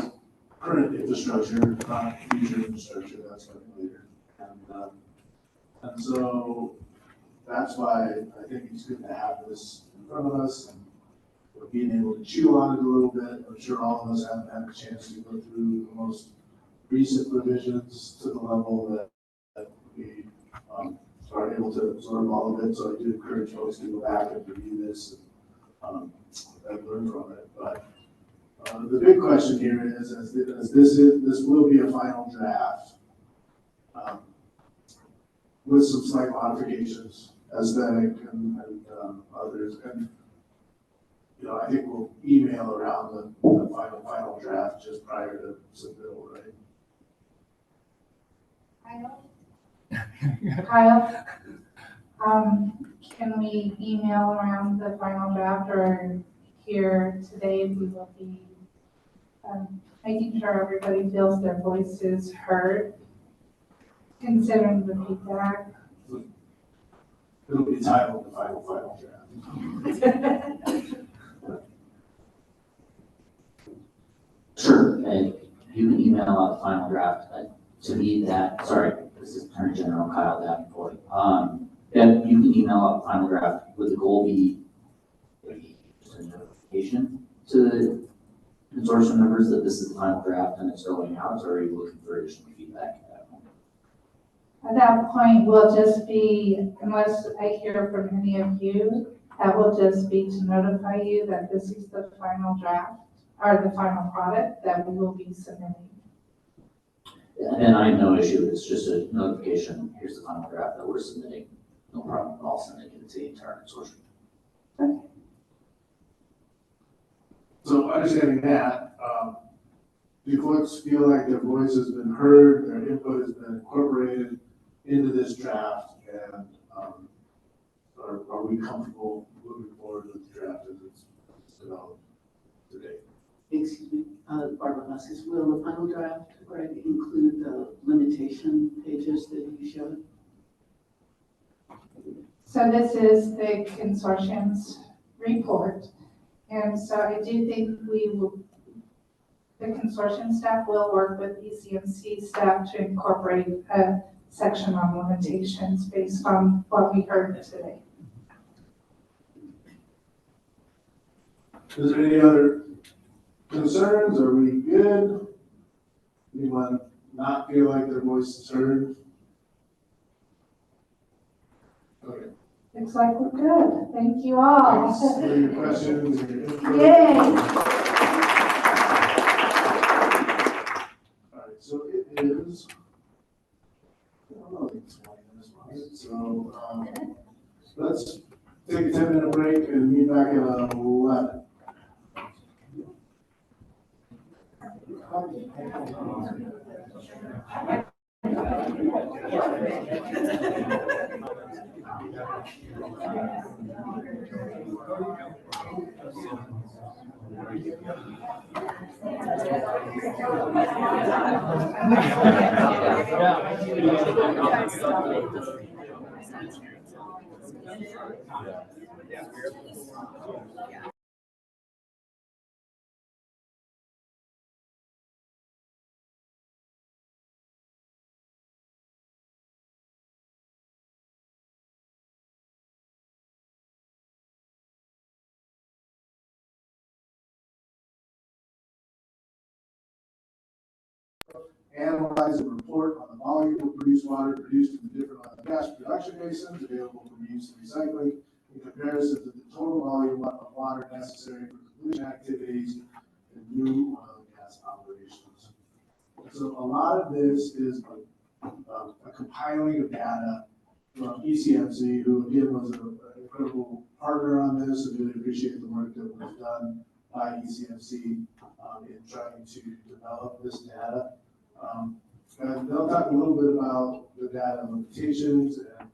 current infrastructure, not future infrastructure. That's coming later. And so that's why I think it's good to have this in front of us and we're being able to chew on it a little bit. I'm sure all of us haven't had a chance to go through the most recent revisions to the level that we are able to absorb all of it. So I do encourage folks to go back and review this and learn from it. But the big question here is, as this will be a final draft with some slight modifications, aesthetic and others. And you know, I think we'll email around the final draft just prior to submittal, right? Kyle, can we email around the final draft, or here today we will be making sure everybody feels their voice is heard, considering the feedback? It'll be titled the final draft. Sure, and you can email out the final draft to me that, sorry, this is Attorney General Kyle Davenport. Then you can email out the final draft with the goal be just a notification to the consortium members that this is the final draft and it's going out, or are you looking for additional feedback at that point? At that point, will just be, unless I hear from any of you, that will just be to notify you that this is the final draft, or the final product that we will be submitting. And then I have no issue, it's just a notification, here's the final draft that we're submitting, no problem, I'll send it to the entire consortium. Okay. So understanding that, do folks feel like their voice has been heard, their input has been incorporated into this draft, and are we comfortable moving forward with the draft as it's developed today? Excuse me, Barbara Vasquez, will the final draft, Greg, include the limitation pages that you showed? So this is the consortium's report. And so I do think the consortium staff will work with ECMC staff to incorporate a section on limitations based on what we heard today. Is there any other concerns? Are we good? Anyone not feel like their voice is heard? Okay. Looks like we're good. Thank you all. Thanks for your questions and your input. Yay! All right, so it is, I don't know, I think it's 20 minutes, right? So let's take a 10-minute break and meet back at 11. analyze and report on the volume of produced water produced in the different oil and gas production basins available for reuse and recycling in comparison to the total volume of water necessary for completion activities and new oil and gas operations. So a lot of this is a compiling of data from ECMC, who again was an incredible partner on this, and really appreciate the work that was done by ECMC in trying to develop this data. And they'll talk a little bit about the data limitations and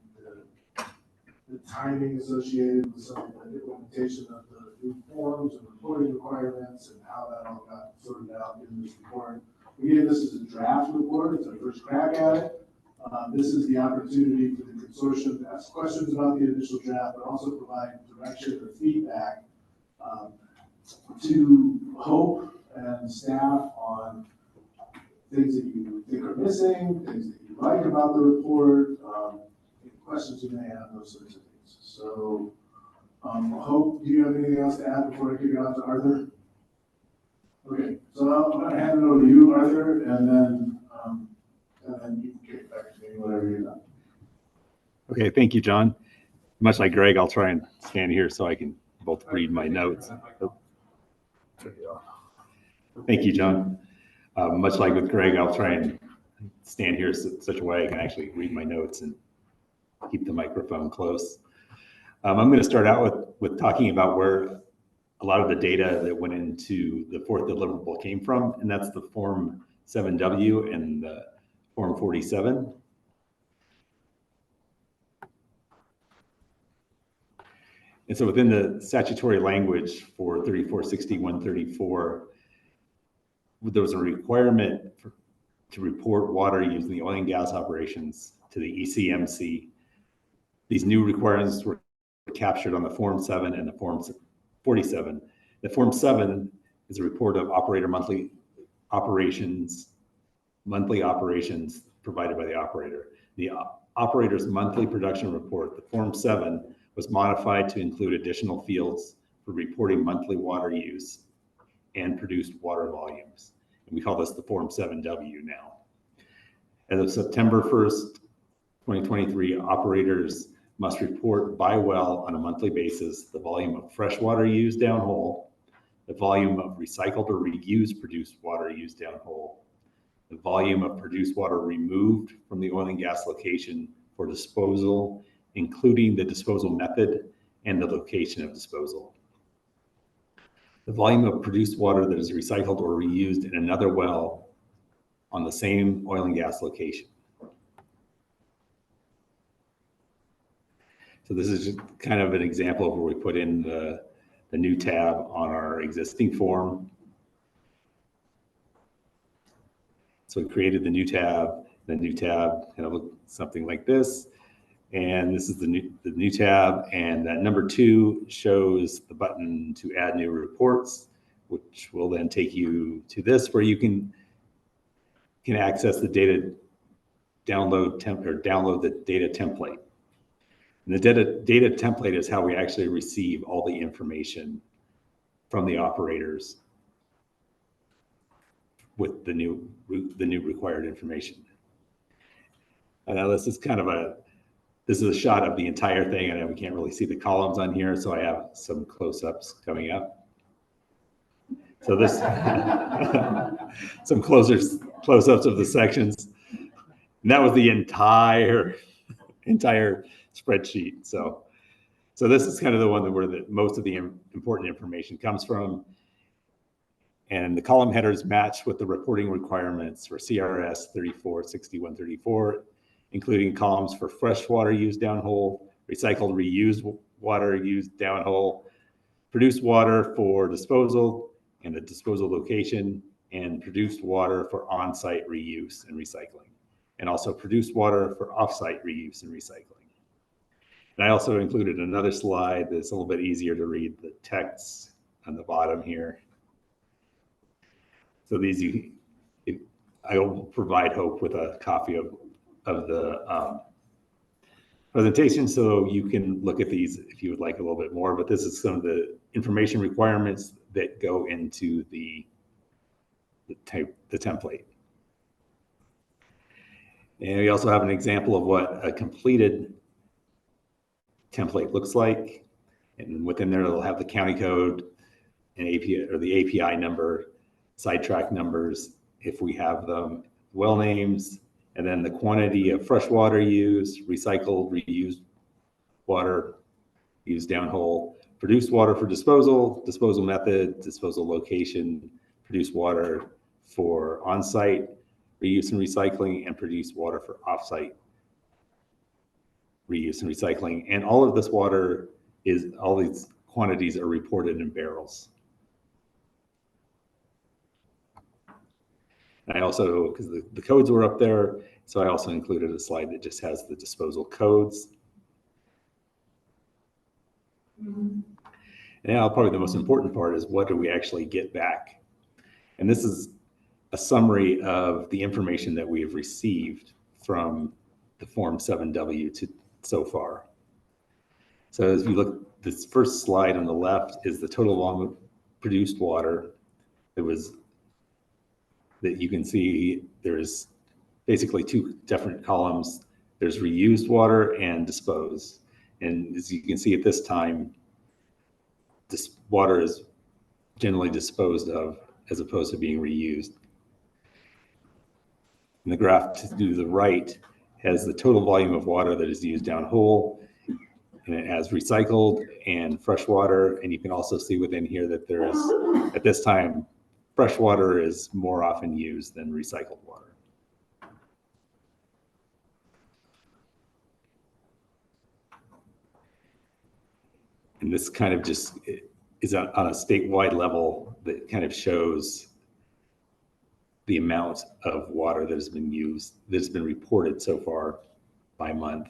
the timing associated with some of the implementation of the new forms and reporting requirements and how that all got sorted out in this report. Again, this is a draft report. It's our first crack at it. This is the opportunity for the consortium to ask questions about the initial draft, but also provide direction or feedback to Hope and staff on things that you think are missing, things that you like about the report, questions you may have, those sorts of things. So, Hope, do you have anything else to add before I kick it out to Arthur? Okay, so I'm going to hand it over to you, Arthur, and then you can kick it back to me whenever you're done. Okay, thank you, John. Much like Greg, I'll try and stand here so I can both read my notes. Oh. Thank you, John. Much like with Greg, I'll try and stand here such a way I can actually read my notes and keep the microphone close. I'm going to start out with talking about where a lot of the data that went into the fourth deliverable came from, and that's the Form 7W and the Form 47. And so within the statutory language for 3460-134, there was a requirement to report water used in the oil and gas operations to the ECMC. These new requirements were captured on the Form 7 and the Form 47. The Form 7 is a report of operator monthly operations provided by the operator. The operator's monthly production report, the Form 7, was modified to include additional fields for reporting monthly water use and produced water volumes. And we call this the Form 7W now. As of September 1st, 2023, operators must report by well on a monthly basis the volume of fresh water used downhole, the volume of recycled or reused produced water used downhole, the volume of produced water removed from the oil and gas location for disposal, including the disposal method and the location of disposal, the volume of produced water that is recycled or reused in another well on the same oil and gas location. So this is just kind of an example of where we put in the new tab on our existing form. So we created the new tab. The new tab kind of looked something like this. And this is the new tab. And that number 2 shows the button to add new reports, which will then take you to this, where you can access the data download the data template. And the data template is how we actually receive all the information from the operators with the new required information. And now this is a shot of the entire thing. I know we can't really see the columns on here, so I have some close-ups coming up. So this, some close-ups of the sections. And that was the entire spreadsheet. So this is kind of the one where most of the important information comes from. And the column headers match with the reporting requirements for CRS 346134, including columns for fresh water used downhole, recycled reused water used downhole, produced water for disposal and the disposal location, and produced water for on-site reuse and recycling, and also produced water for off-site reuse and recycling. And I also included another slide that's a little bit easier to read, the text on the bottom here. So I will provide Hope with a copy of the presentation, so you can look at these if you would like a little bit more. But this is some of the information requirements that go into the template. And we also have an example of what a completed template looks like. And within there, it'll have the county code and API or the API number, sidetrack numbers, if we have them, well names, and then the quantity of fresh water used, recycled, reused water used downhole, produced water for disposal, disposal method, disposal location, produced water for on-site reuse and recycling, and produced water for off-site reuse and recycling. And all of this water is, all these quantities are reported in barrels. And I also, because the codes were up there, so I also included a slide that just has the disposal codes. And now probably the most important part is what do we actually get back? And this is a summary of the information that we have received from the Form 7W to so far. So as you look, this first slide on the left is the total volume of produced water that you can see. There's basically two different columns. There's reused water and disposed. And as you can see at this time, this water is generally disposed of as opposed to being reused. And the graph to the right has the total volume of water that is used downhole, and it has recycled and fresh water. And you can also see within here that there is, at this time, fresh water is more often used than recycled water. And this kind of just is on a statewide level that kind of shows the amount of water that has been used, that's been reported so far by month.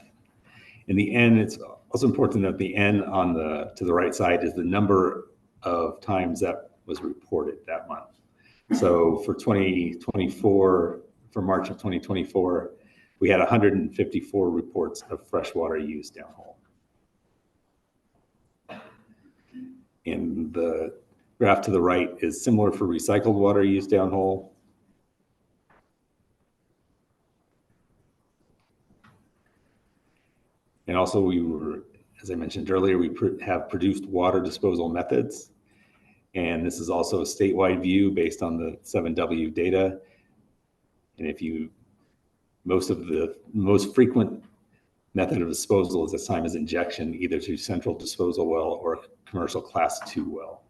In the end, it's also important to note the N on the to the right side is the number of times that was reported that month. So for 2024, for March of 2024, we had 154 reports of freshwater use downhole. And the graph to the right is similar for recycled water used downhole. And also we were, as I mentioned earlier, we have produced water disposal methods. And this is also a statewide view based on the 7W data. And if you, most frequent method of disposal is this time is injection, either to central disposal well or commercial class 2 well.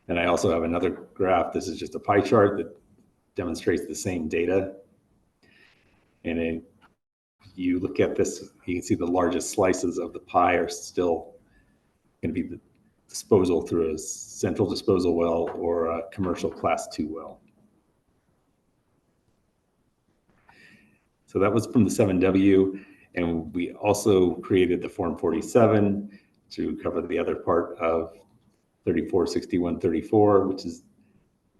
And I also have another graph. This is just a pie chart that demonstrates the same data. And then you look at this, you can see the largest slices of the pie are still going to be the disposal through a central disposal well or a commercial class 2 well. So that was from the 7W, and we also created the Form 47 to cover the other part of 346134, which is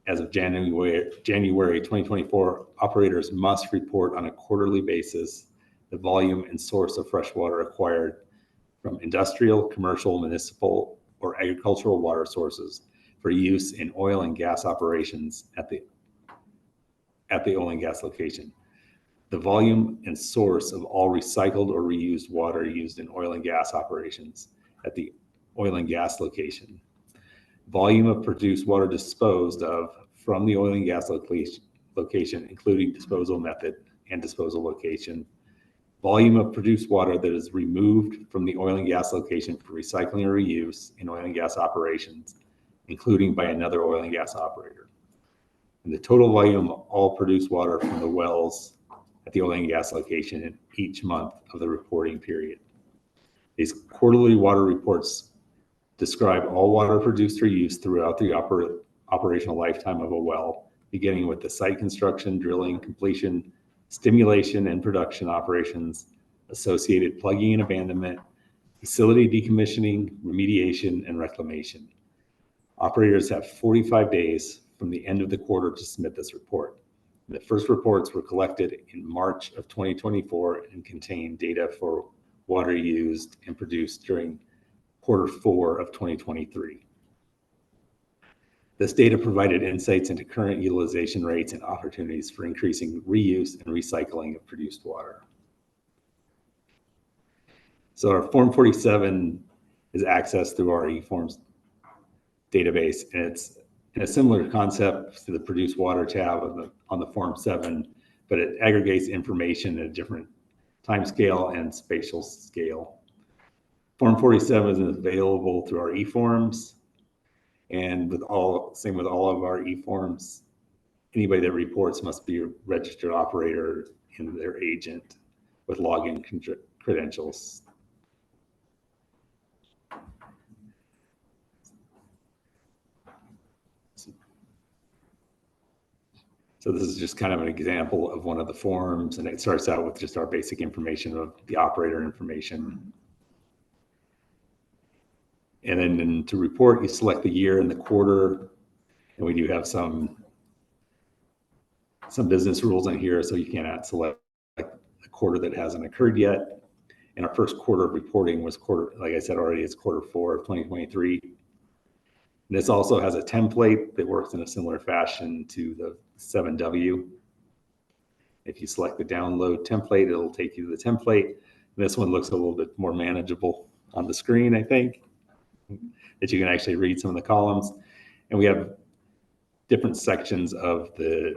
as of January 2024, operators must report on a quarterly basis the volume and source of fresh water acquired from industrial, commercial, municipal, or agricultural water sources for use in oil and gas operations at the oil and gas location. The volume and source of all recycled or reused water used in oil and gas operations at the oil and gas location. Volume of produced water disposed of from the oil and gas location, including disposal method and disposal location. Volume of produced water that is removed from the oil and gas location for recycling or reuse in oil and gas operations, including by another oil and gas operator. And the total volume of all produced water from the wells at the oil and gas location in each month of the reporting period. These quarterly water reports describe all water produced or used throughout the operational lifetime of a well, beginning with the site construction, drilling, completion, stimulation and production operations, associated plugging and abandonment, facility decommissioning, remediation, and reclamation. Operators have 45 days from the end of the quarter to submit this report. The first reports were collected in March of 2024 and contain data for water used and produced during Q4 of 2023. This data provided insights into current utilization rates and opportunities for increasing reuse and recycling of produced water. So our Form 47 is accessed through our eForms database, and it's in a similar concept to the produced water tab on the Form 7, but it aggregates information at a different time scale and spatial scale. Form 47 is available through our eForms, and same with all of our eForms, anybody that reports must be a registered operator and their agent with login credentials. So this is just kind of an example of one of the forms, and it starts out with just our basic information of the operator information. And then to report, you select the year and the quarter, and we do have some business rules in here, so you cannot select a quarter that hasn't occurred yet. And our first quarter of reporting was like I said already, it's Q4 of 2023. And this also has a template that works in a similar fashion to the 7W. If you select the download template, it'll take you to the template. And this one looks a little bit more manageable on the screen, I think, that you can actually read some of the columns. And we have different sections of the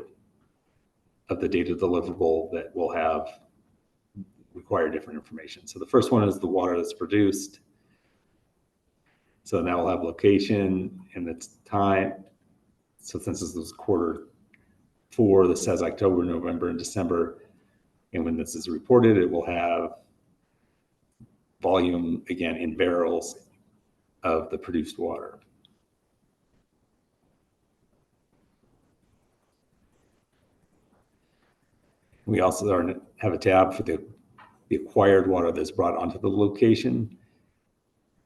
data deliverable that will require different information. So the first one is the water that's produced. So now we'll have location and its time. So since this is Q4, this says October, November, and December. And when this is reported, it will have volume, again, in barrels of the produced water. We also have a tab for the acquired water that's brought onto the location.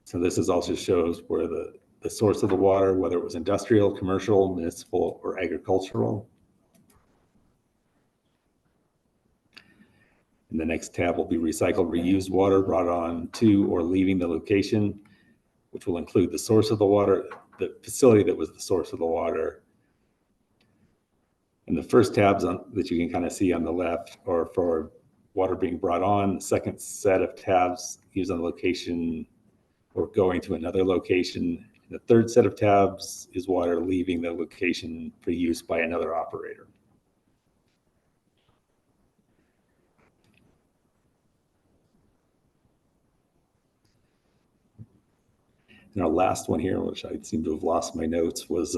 So this also shows where the source of the water, whether it was industrial, commercial, municipal, or agricultural. And the next tab will be recycled, reused water brought on to or leaving the location, which will include the source of the water, the facility that was the source of the water. And the first tabs that you can kind of see on the left are for water being brought on. The second set of tabs use on the location or going to another location. The third set of tabs is water leaving the location for use by another operator. And our last one here, which I seem to have lost my notes, was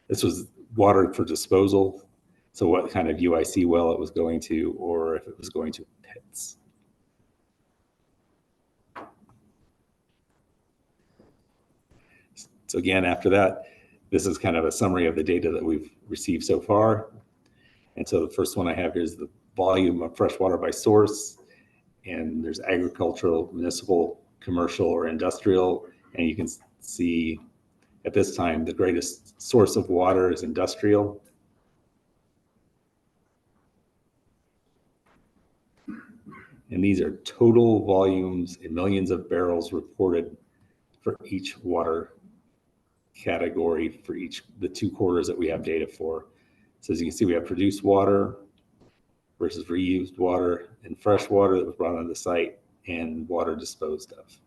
this was water for disposal. So what kind of UIC well it was going to, or if it was going to pits. So again, after that, this is kind of a summary of the data that we've received so far. And so the first one I have here is the volume of fresh water by source. And there's agricultural, municipal, commercial, or industrial. And you can see at this time, the greatest source of water is industrial. And these are total volumes in millions of barrels reported for each water category for the 2 quarters that we have data for. So as you can see, we have produced water versus reused water and fresh water that was brought onto the site and water disposed of.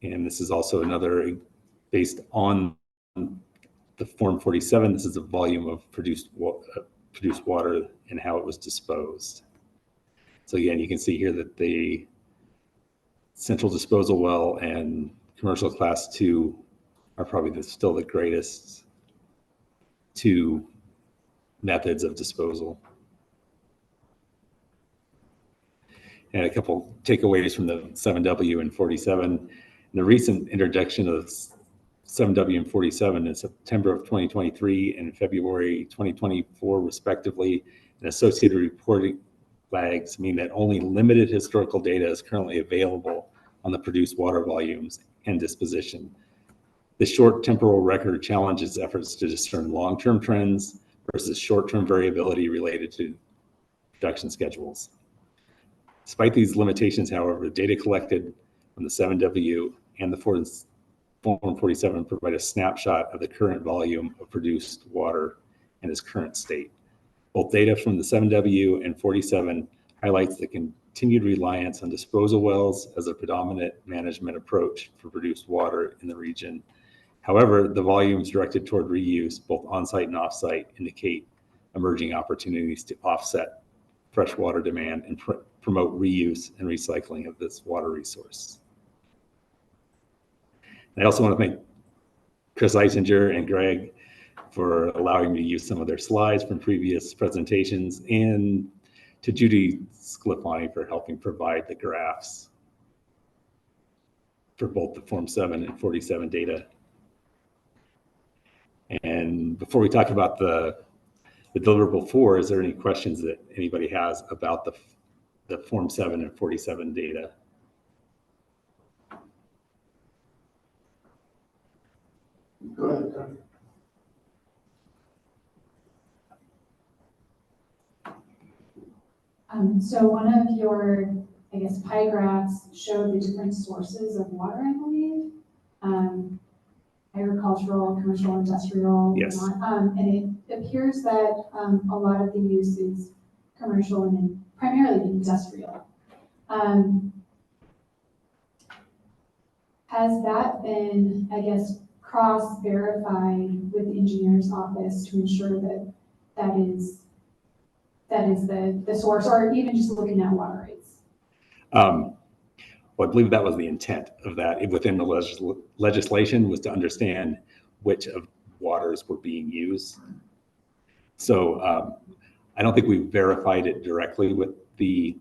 And this is also another based on the Form 47. This is the volume of produced water and how it was disposed. So again, you can see here that the central disposal well and commercial class 2 are probably still the greatest 2 methods of disposal. And a couple takeaways from the 7W and 47. The recent introduction of 7W and 47 in September of 2023 and February 2024, respectively, and associated reporting flags mean that only limited historical data is currently available on the produced water volumes and disposition. The short temporal record challenges efforts to discern long-term trends versus short-term variability related to production schedules. Despite these limitations, however, data collected from the 7W and the Form 47 provide a snapshot of the current volume of produced water and its current state. Both data from the 7W and 47 highlights the continued reliance on disposal wells as a predominant management approach for produced water in the region. However, the volumes directed toward reuse, both on-site and off-site, indicate emerging opportunities to offset freshwater demand and promote reuse and recycling of this water resource. I also want to thank Chris Eisinger and Greg for allowing me to use some of their slides from previous presentations, and to Judy Sclafani for helping provide the graphs for both the Form 7 and 47 data. And before we talk about the deliverable 4, is there any questions that anybody has about the Form 7 and 47 data? Go ahead, Connie. So one of your, I guess, pie graphs showed the different sources of water, I believe. Agricultural, commercial, industrial. Yes. And it appears that a lot of the use is commercial and primarily industrial. Has that been, I guess, cross-verified with the engineer's office to ensure that that is the source, or even just looking at water rates? Well, I believe that was the intent of that within the legislation, was to understand which of waters were being used. So I don't think we verified it directly with the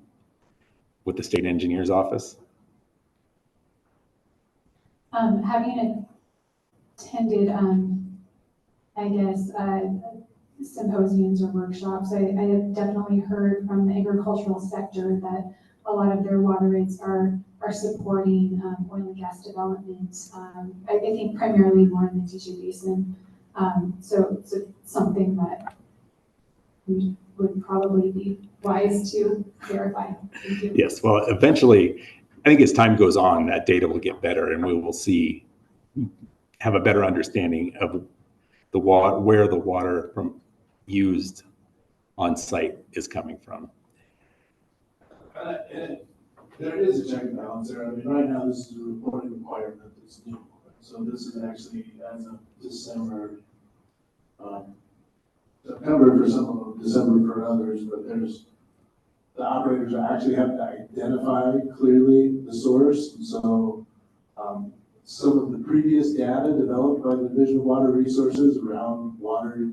state engineer's office. Having attended, I guess, symposiums or workshops, I have definitely heard from the agricultural sector that a lot of their water rates are supporting oil and gas development. I think primarily more in the TJ Basin. So it's something that we would probably be wise to verify. Thank you. Yes, well, eventually, I think as time goes on, that data will get better, and we will have a better understanding of the water, where the water used on site is coming from. And there is a check and balance there. I mean, right now, this is a reporting requirement that's new. So this is actually as of December, September for some of them, December for others, but the operators actually have to identify clearly the source. And so some of the previous data developed by the Division of Water Resources around water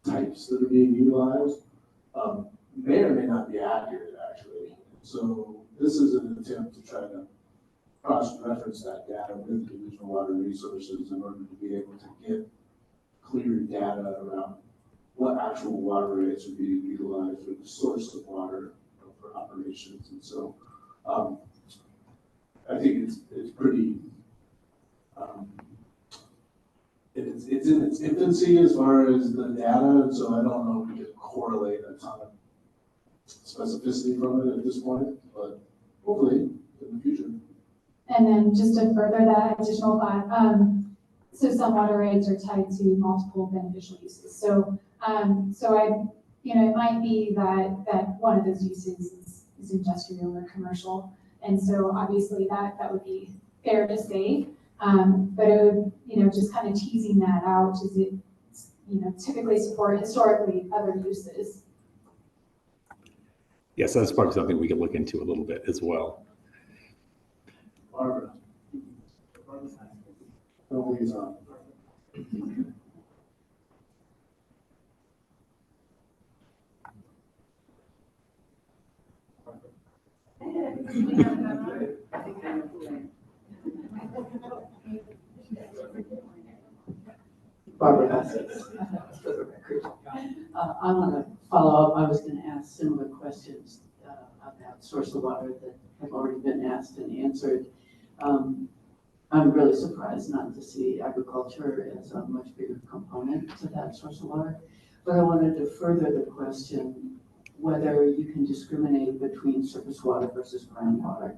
types that are being utilized may or may not be accurate, actually. So this is an attempt to try to cross-reference that data with the Division of Water Resources in order to be able to get clear data around what actual water rates are being utilized or the source of water for operations. And so I think it's pretty, it's in its infancy as far as the data, and so I don't know if we can correlate a ton of specificity from it at this point, but hopefully in the future. And then just to further that additional thought, so some water rates are tied to multiple beneficial uses. So it might be that one of those uses is industrial or commercial. And so obviously that would be fair to say, but it would, just kind of teasing that out, is it, typically support historically other uses. Yes, that's probably something we could look into a little bit as well. Barbara. Nobody's on. Barbara, for the record. I want to follow up. I was going to ask similar questions about source of water that have already been asked and answered. I'm really surprised not to see agriculture as a much bigger component to that source of water. But I wanted to further the question whether you can discriminate between surface water versus groundwater.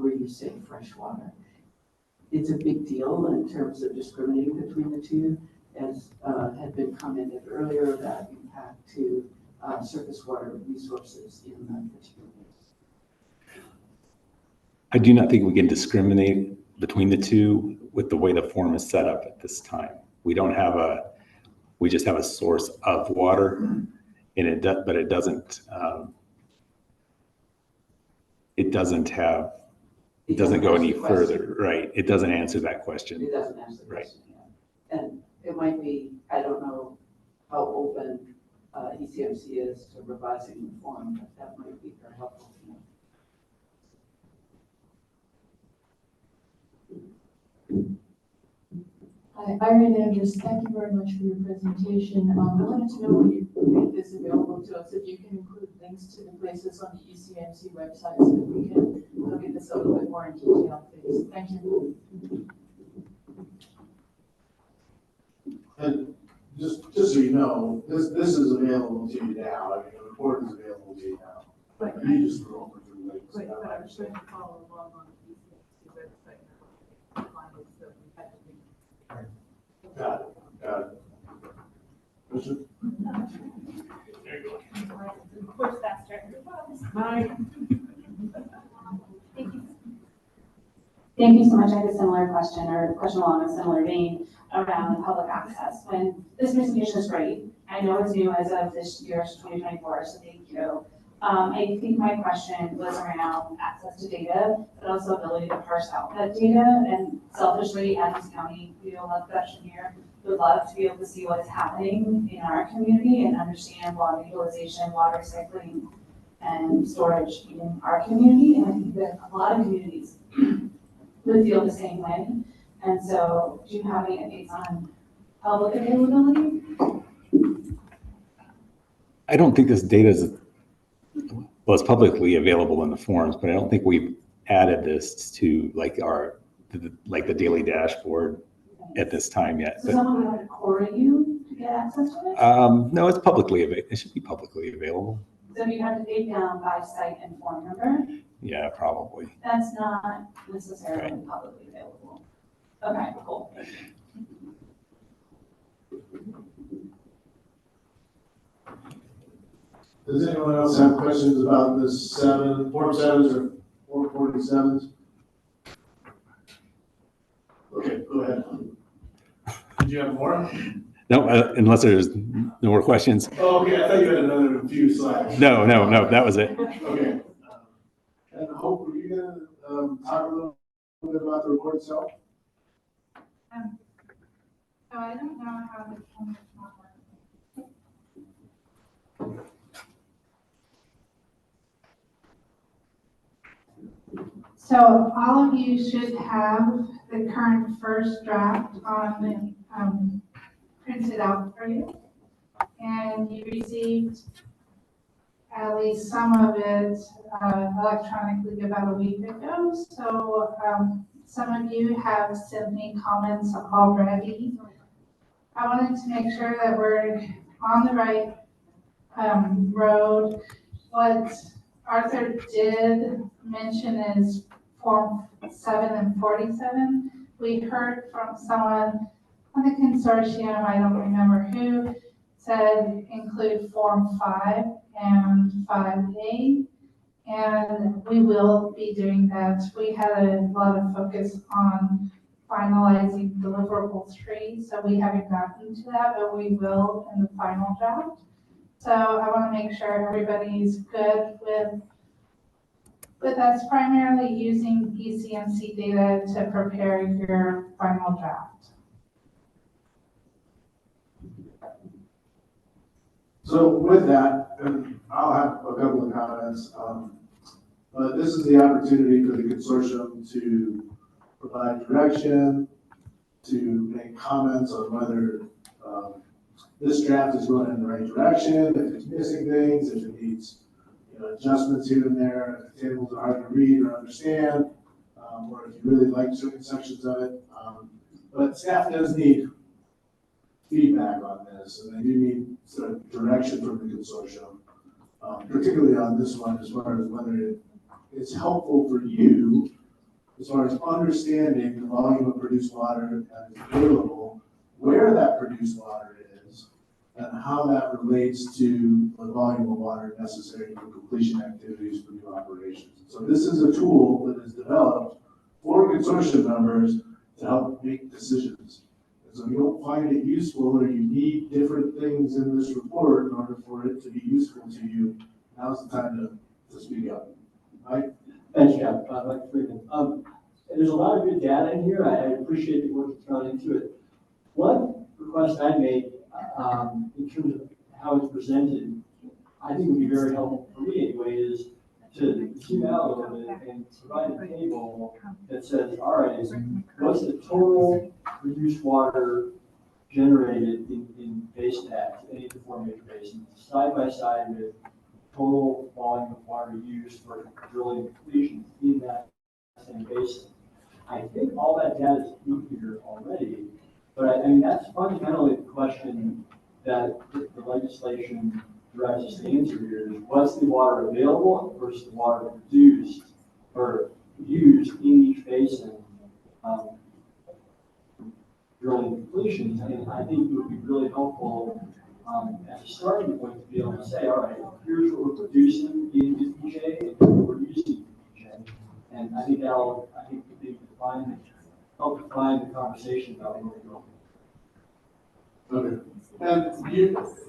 where you say fresh water. It's a big deal in terms of discriminating between the two, as had been commented earlier, that impact to surface water resources in the particular. I do not think we can discriminate between the two with the way the form is set up at this time. We don't have we just have a source of water, and it does, but it doesn't go any further, right? It doesn't answer that question. It doesn't answer the Right. question, yeah. And it might be, I don't know how open ECMC is to revising the form, but that might be very helpful to know. Hi, Irene Andrews, thank you very much for your presentation. I wanted to know when you make this available to us, if you can include links to the places on the ECMC website so that we can look at this a little bit more in detail, please. Thank you. And just so you know, this is available to you now. I mean, the report is available to you now. But You just scroll over the links. But I was trying to follow along on the ECMC website. And I find it, so we had to be. Got it. Richard? Of course, faster. Hi. Thank you so much. I had a similar question, or a question along a similar vein around public access. When this presentation is great, I know it's new as of this year, 2024, so thank you. I think my question was around access to data, but also ability to parse out that data. And selfishly, as a county legal profession here, would love to be able to see what is happening in our community and understand water utilization, water recycling, and storage in our community. And I think that a lot of communities would feel the same way. And so, do you have any updates on public availability? I don't think this data is, well, it's publicly available in the forms, but I don't think we've added this to like the daily dashboard at this time yet. So someone would have to query you to get access to it? No, it's publicly available. It should be publicly available. So you have to take down by site and phone number? Yeah, probably. That's not necessarily publicly available. Okay, cool. Does anyone else have questions about this Form 7s or 447s? Okay, go ahead. Did you have more? No, unless there's no more questions. Oh, okay, I thought you had another few slides. No, that was it. Okay. And Hope, were you gonna talk a little bit about the report itself? So I don't know how this one works. So all of you should have the current first draft on the, printed out for you. And you received at least some of it electronically about a week ago. So some of you have sent me comments already. I wanted to make sure that we're on the right road. What Arthur did mention is Form 7 and 47. We heard from someone on the consortium, I don't remember who, said include Form 5 and 5A. And we will be doing that. We had a lot of focus on finalizing deliverable 3, so we haven't gotten to that, but we will in the final draft. So I want to make sure everybody's good with us primarily using ECMC data to prepare your final draft. So with that, and I'll have a couple of comments, but this is the opportunity for the consortium to provide direction, to make comments on whether this draft is going in the right direction, if it's missing things, if it needs adjustments here and there, if the tables are hard to read or understand, or if you really like certain sections of it. But staff does need feedback on this, and they do need sort of direction from the consortium, particularly on this one, as far as whether it's helpful for you as far as understanding the volume of produced water that is available, where that produced water is, and how that relates to the volume of water necessary for completion activities for new operations. So this is a tool that is developed for consortium members to help make decisions. And so if you don't find it useful or you need different things in this report in order for it to be useful to you, now's the time to speak up. Mike? Thanks, Jeff. Mike Freeman. There's a lot of good data in here. I appreciate the work that's gone into it. One request I made in terms of how it's presented, I think would be very helpful for me anyway, is to zoom out a little bit and provide a table that says, all right, what's the total produced water generated in base tags, any of the 4 major basins, side by side with total volume of water used for drilling and completion in that same basin. I think all that data is in here already, but I mean, that's fundamentally the question that the legislation directs us to answer here is what's the water available versus the water produced or used in each basin drilling completions. And I think it would be really helpful as a starting point to be able to say, all right, here's what we're producing in EJ and what we're using in EJ. And I think that'll, help define the conversation about where we're going. Okay. And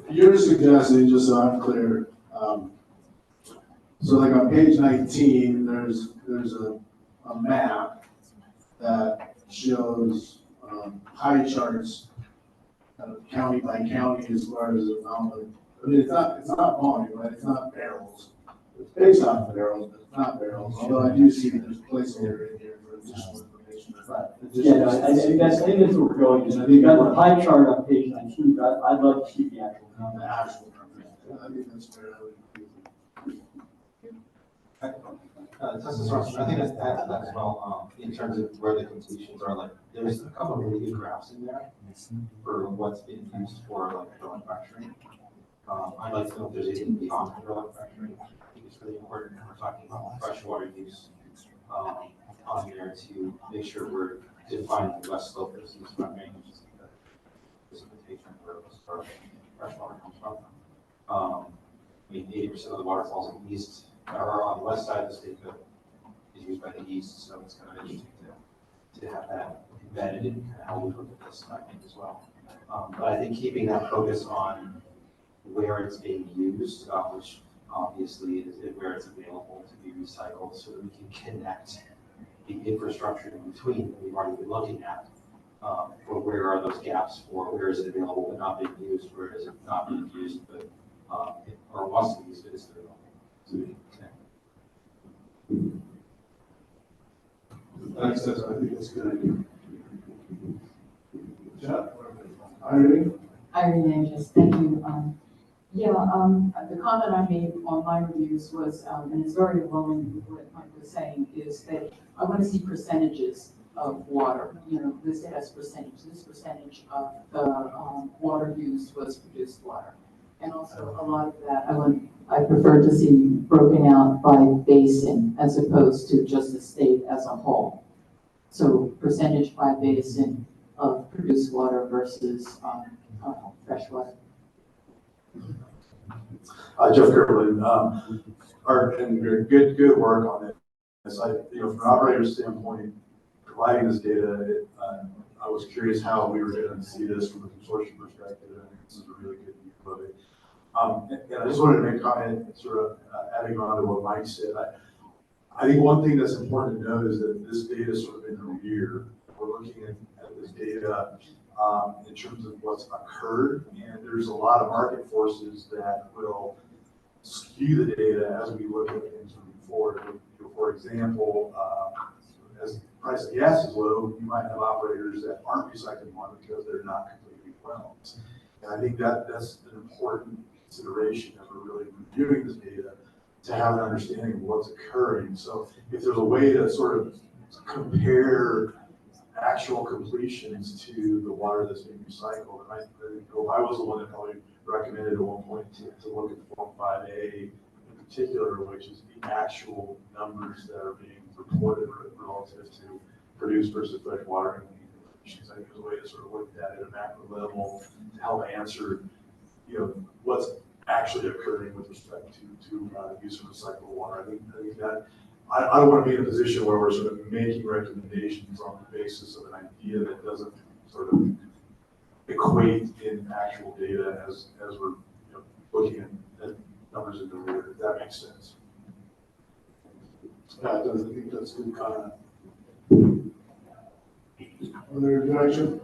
you're suggesting, just so I'm clear, so like on page 19, there's a map that shows pie charts county by county as far as the amount of, I mean, it's not volume, right? It's not barrels. It's based on barrels, but it's not barrels. Although I do see that there's placeholder in here for additional information. Yeah, I think that's where we're going. And we've got the pie chart on page 19, but I'd love to see the actual number. The actual number. I think that's fair. I think that's that as well, in terms of where the completions are, like, there's a couple of really good graphs in there for what's being used for like drilling fracturing. I'd like to know if there's anything beyond drilling fracturing. I think it's really important when we're talking about freshwater use on there to make sure we're defining the west slope as this front range, just because precipitation where freshwater comes from. I mean, 80% of the waterfalls in the east or on the west side of the state is used by the east, so it's kind of interesting to have that embedded in kind of how we look at this, I think, as well. But I think keeping that focus on where it's being used, which obviously is where it's available to be recycled, so that we can connect the infrastructure in between that we've already been looking at. For where are those gaps for where is it available but not being used, where is it not being used but or wants to be used but isn't available. So we can connect. Thanks, I think that's a good idea. Jeff? Irene? Irene Angus, thank you. The comment I made on my reviews was, and it's very along with what Mike was saying, is that I want to see percentages of water. You know, this has percentage. This percentage of the water used was produced water. And also a lot of that, I prefer to see broken out by basin as opposed to just the state as a whole. So percentage by basin of produced water versus fresh water. Jeff Gerlin, and good work on it. From an operator's standpoint, providing this data, I was curious how we were going to see this from a consortium perspective. I think this is a really good view of it. And I just wanted to make a comment, sort of adding on to what Mike said. I think one thing that's important to note is that this data is sort of in the rear. We're looking at this data in terms of what's occurred, and there's a lot of market forces that will skew the data as we look at things moving forward. For example, as the price of gas is low, you might have operators that aren't recycling water because they're not completely well. And I think that's an important consideration as we're really reviewing this data, to have an understanding of what's occurring. So if there's a way to sort of compare actual completions to the water that's being recycled, and I was the one that probably recommended at one point to look at the Form 5A in particular, which is the actual numbers that are being reported relative to produced versus fresh water. I think there's a way to sort of look at it at a macro level to help answer, what's actually occurring with respect to use of recycled water. I think that I don't want to be in a position where we're sort of making recommendations on the basis of an idea that doesn't sort of equate in actual data as we're looking at numbers in the rear, if that makes sense. Yeah, it does. I think that's good comment. Other direction?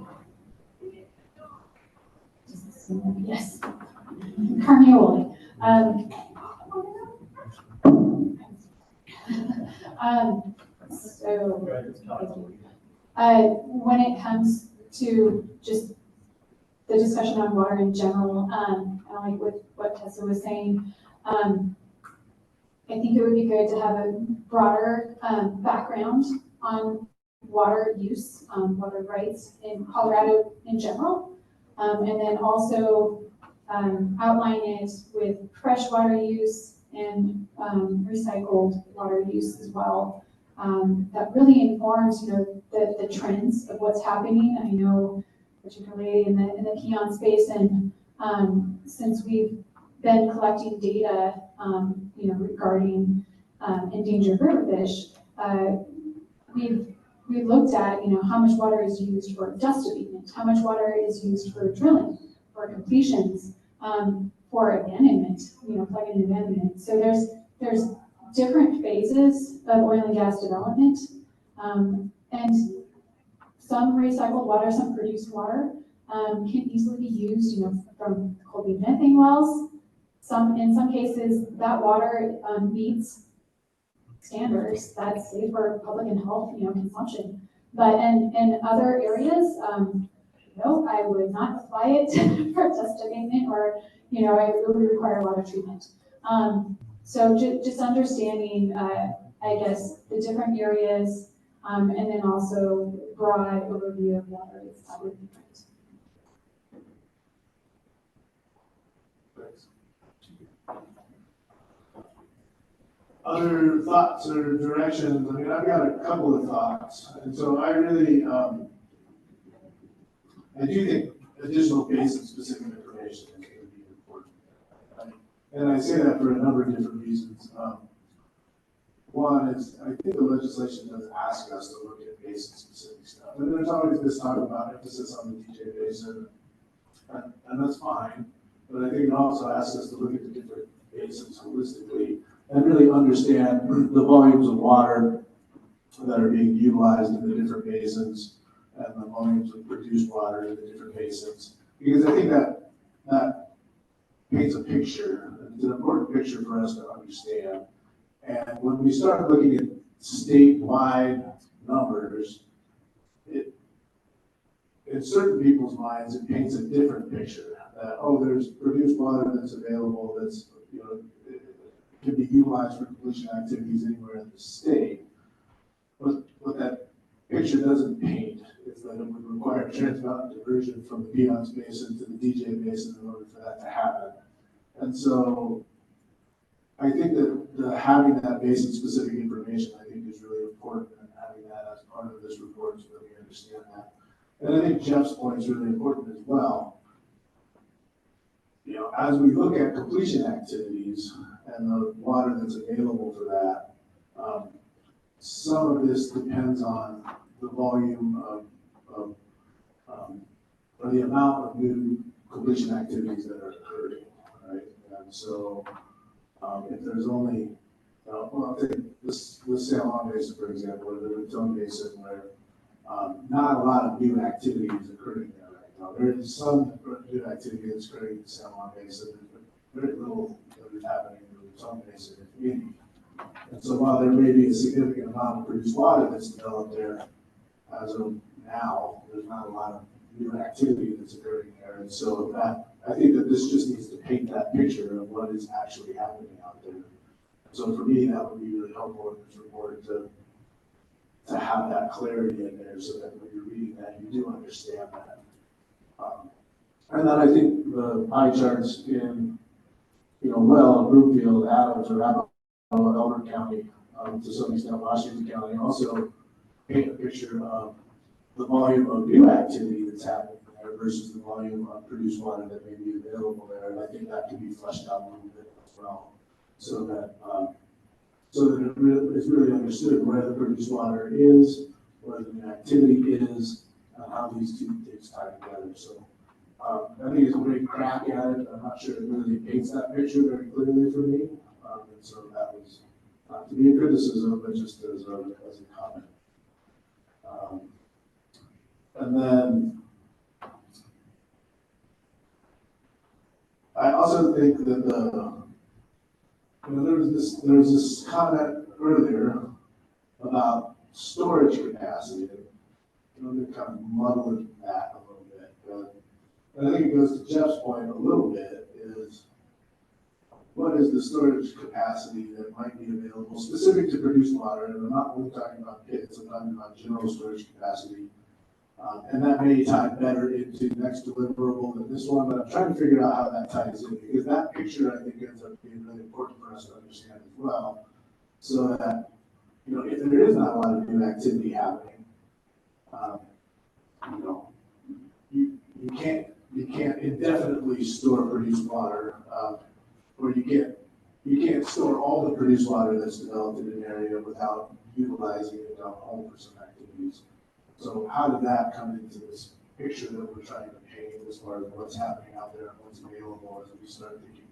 Yes. Carnioli. When it comes to just the discussion on water in general, I like what Tessa was saying. I think it would be good to have a broader background on water use, water rights in Colorado in general, and then also outline it with freshwater use and recycled water use as well. That really informs, the trends of what's happening. I know, particularly in the Keon's Basin, since we've been collecting data, regarding endangered riverfish, we've looked at, how much water is used for dust abatement, how much water is used for drilling, for completions, for abandonment, plug and abandonment. So there's different phases of oil and gas development, and some recycled water, some produced water, can easily be used, from coal methane wells. In some cases, that water meets standards that's safe for public and health, consumption. But in other areas, no, I would not apply it for dust abatement, or it would require a lot of treatment. So just understanding, I guess, the different areas, and then also broad overview of water is that would be great. Other thoughts or directions? I mean, I've got a couple of thoughts. And so I really, I do think additional basin-specific information is going to be important. And I say that for a number of different reasons. One is, I think the legislation does ask us to look at basin-specific stuff. And there's always this talk about emphasis on the DJ Basin, and that's fine. But I think it also asks us to look at the different basins holistically and really understand the volumes of water that are being utilized in the different basins and the volumes of produced water in the different basins. Because I think that paints a picture. It's an important picture for us to understand. And when we start looking at statewide numbers, in certain people's minds, it paints a different picture. That, there's produced water that's available that's, can be utilized for completion activities anywhere in the state. But what that picture doesn't paint is that it would require trans-mountain diversion from the Keon's Basin to the DJ Basin in order for that to happen. And so I think that having that basin-specific information, I think, is really important, and having that as part of this report so that we understand that. And I think Jeff's point is really important as well. As we look at completion activities and the water that's available for that, some of this depends on the volume of or the amount of new completion activities that are occurring, right? And so if there's only, I'll take this San Juan Basin, for example, or the Raton Basin, where not a lot of new activity is occurring there right now. There is some new activity that's occurring in the San Juan Basin, but very little that is happening in the Raton Basin in the community. And so while there may be a significant amount of produced water that's developed there, as of now, there's not a lot of new activity that's occurring there. And so I think that this just needs to paint that picture of what is actually happening out there. So for me, that would be really helpful in this report to have that clarity in there so that when you're reading that, you do understand that. And then I think the pie charts in well, Broomfield, Adams, or Elbert County, to some extent Washington County, and also paint a picture of the volume of new activity that's happening there versus the volume of produced water that may be available there. And I think that could be fleshed out a little bit as well, so that it's really understood where the produced water is, where the new activity is, and how these two things tie together. So I think it's a great crack at it. I'm not sure it really paints that picture very clearly for me. And so that was not to be a criticism, but just as a comment. And then I also think that there was this comment earlier about storage capacity. They're kind of muddling that a little bit. And I think it goes to Jeff's point a little bit is what is the storage capacity that might be available specific to produced water? And I'm not only talking about pits, I'm talking about general storage capacity. And that may tie better into the next deliverable than this one, but I'm trying to figure out how that ties in, because that picture I think ends up being really important for us to understand as well. So that, if there is not a lot of new activity happening, you can't indefinitely store produced water, or you can't store all the produced water that's developed in an area without utilizing it down home for some activities. So how did that come into this picture that we're trying to paint as far as what's happening out there and what's available as we start thinking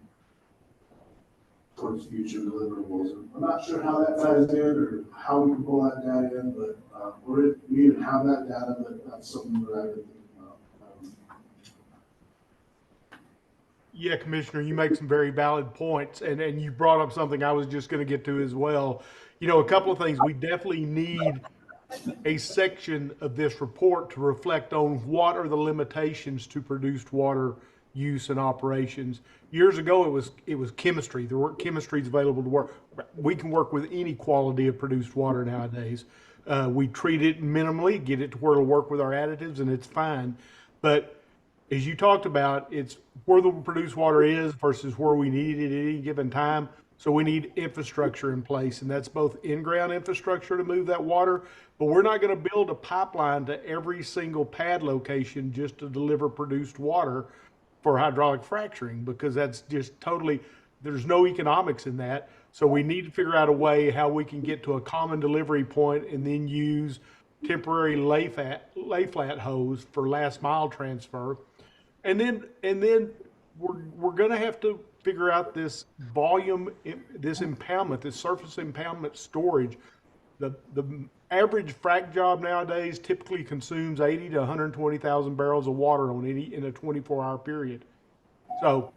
towards future deliverables? I'm not sure how that ties in or how we can pull that data in, but we even have that data, but that's something that I've been thinking about. Yeah, Commissioner, you make some very valid points, and you brought up something I was just going to get to as well. A couple of things. We definitely need a section of this report to reflect on what are the limitations to produced water use and operations. Years ago, it was chemistry. There weren't chemistries available to work. We can work with any quality of produced water nowadays. We treat it minimally, get it to where it'll work with our additives, and it's fine. But as you talked about, it's where the produced water is versus where we need it at any given time. So we need infrastructure in place, and that's both in-ground infrastructure to move that water, but we're not going to build a pipeline to every single pad location just to deliver produced water for hydraulic fracturing, because that's just totally, there's no economics in that. So we need to figure out a way how we can get to a common delivery point and then use temporary lay flat hose for last mile transfer. And then we're going to have to figure out this volume, this impoundment, this surface impoundment storage. The average frac job nowadays typically consumes 80 to 120,000 barrels of water in a 24-hour period. So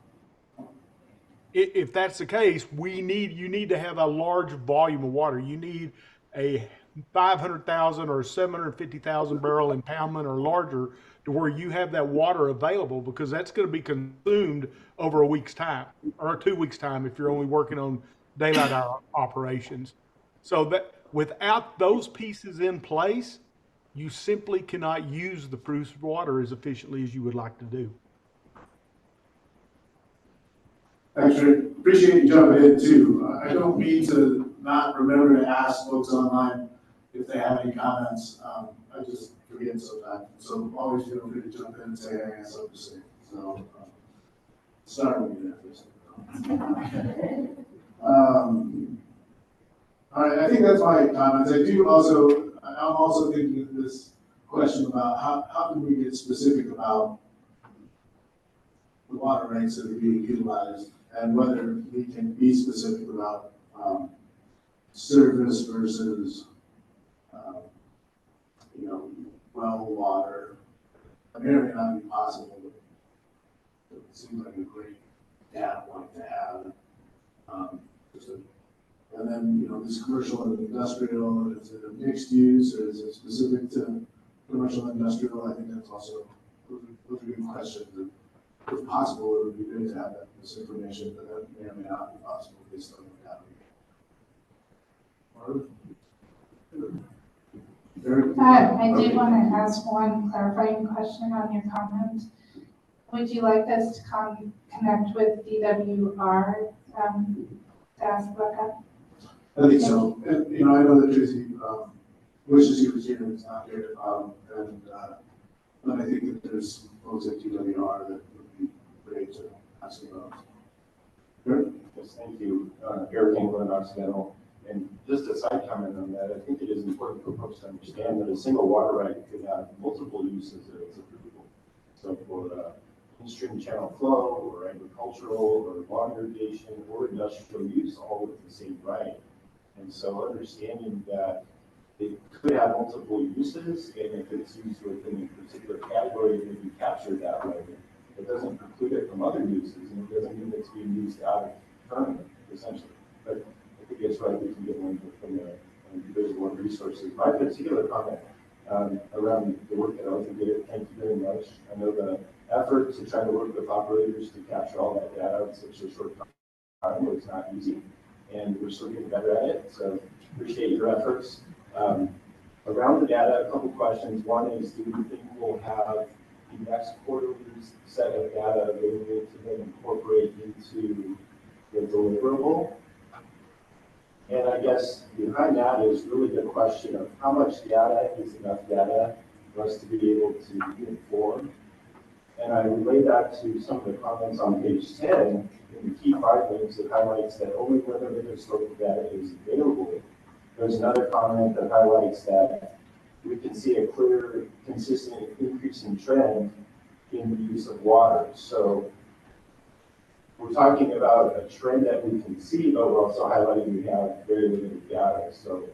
if that's the case, you need to have a large volume of water. You need a 500,000 or 750,000 barrel impoundment or larger to where you have that water available, because that's going to be consumed over a week's time or 2 weeks' time if you're only working on daylight hour operations. So that without those pieces in place, you simply cannot use the produced water as efficiently as you would like to do. Thanks, Rick. Appreciate you jumping in too. I don't mean to not remember to ask folks online if they have any comments. I just forget sometimes. So always feel free to jump in and say, hey, I have something to say. So start with me there first. All right, I think that's my comments. I'm also thinking of this question about how can we get specific about the water rights that are being utilized, and whether we can be specific about surface versus well water. It may or may not be possible, but it seems like a great data point to have. And then, this commercial and industrial, is it a mixed use or is it specific to commercial and industrial? I think that's also those are good questions. And if possible, it would be good to have this information, but that may or may not be possible based on the data. I did want to ask one clarifying question on your comment. Would you like us to connect with DWR to ask about that? I think so. And, you know, I know that Tracy wishes he was here and it's not here. But I think that there's folks at DWR that would be great to ask about. Sure. Yes, thank you. Eric England, Occidental. And just a side comment on that, I think it is important for folks to understand that a single water right could have multiple uses that it's applicable. So for in-stream channel flow, or agricultural, or lawn irrigation, or industrial use, all with the same right. And so understanding that it could have multiple uses, and if it's used within a particular category, it may be captured that way. It doesn't preclude it from other uses, and it doesn't mean it's being used out of turn, essentially. But I think it's right, we can get one from the Division of Resources. My particular comment around the work that I was did, thank you very much. I know the effort to try to work with operators to capture all that data in such a short time was not easy, and we're still getting better at it, so appreciate your efforts. Around the data, a couple questions. One is, do you think we'll have the next quarterly set of data available to then incorporate into the deliverable? And I guess behind that is really the question of how much data is enough data for us to be able to be informed. And I relate that to some of the comments on page 10 in the key findings that highlights that only limited historical data is available. There's another comment that highlights that we can see a clear, consistent increasing trend in the use of water. So we're talking about a trend that we can see, but we're also highlighting we have very limited data. So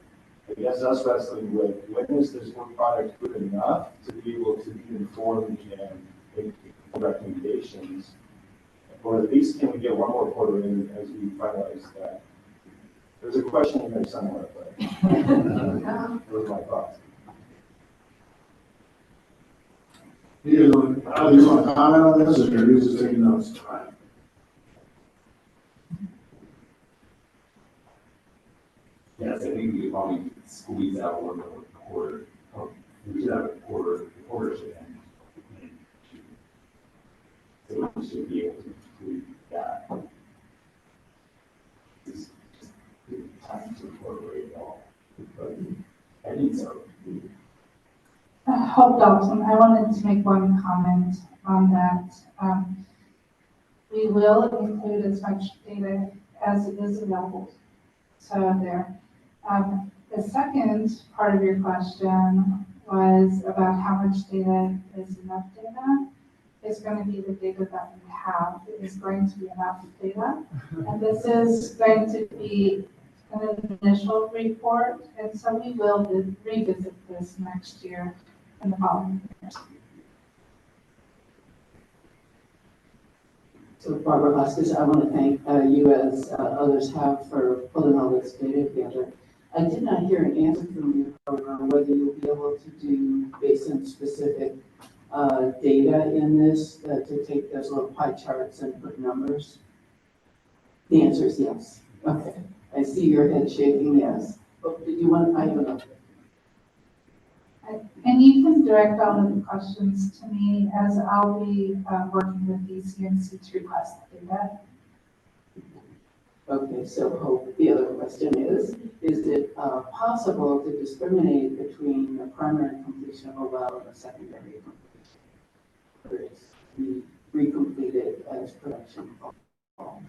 I guess us wrestling with, when is this work product good enough to be able to be informed and make recommendations? Or at least can we get one more quarter in as we finalize that? There's a question in there somewhere, but those are my thoughts. You want to comment on this, or are you just taking notes? Yes, I think we could probably squeeze out one more quarter. We should have a quarter should end. So we should be able to include that. It's just time to incorporate it all. But I think so. Hope Dalton, I wanted to make one comment on that. We will include as much data as is available. So there. The second part of your question was about how much data is enough data. It's going to be the data that we have. It is going to be enough data. And this is going to be an initial report. And so we will revisit this next year and the following years. So Barbara Vasquez, I want to thank you, as others have, for pulling all this data together. I did not hear an answer from you, however, whether you'll be able to do basin-specific data in this, to take those little pie charts and put numbers. The answer is yes. Okay. I see your head shaking yes. But did you want, I don't know. And you can direct all of the questions to me, as I'll be working with DCMC to request data. Okay, so Hope, the other question is it possible to discriminate between the primary completion of a well and a secondary completion? Whether it's recompleted as production falls?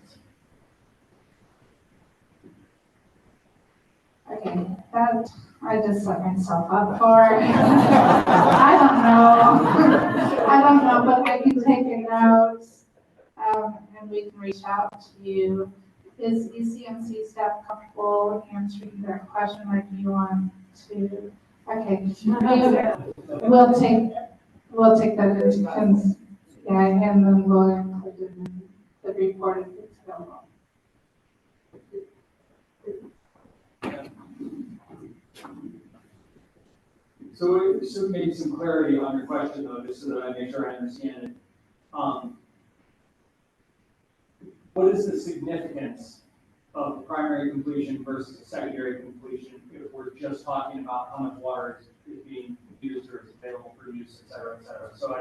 Okay, that I just set myself up for. I don't know, but I can take your notes, and we can reach out to you. Is ECMC staff comfortable answering that question, or do you want to? Okay, we'll take that into and then we'll include it in the report if it's available. So just maybe some clarity on your question, though, just so that I make sure I understand it. What is the significance of primary completion versus secondary completion if we're just talking about how much water is being used or is available for use, et cetera, et cetera? So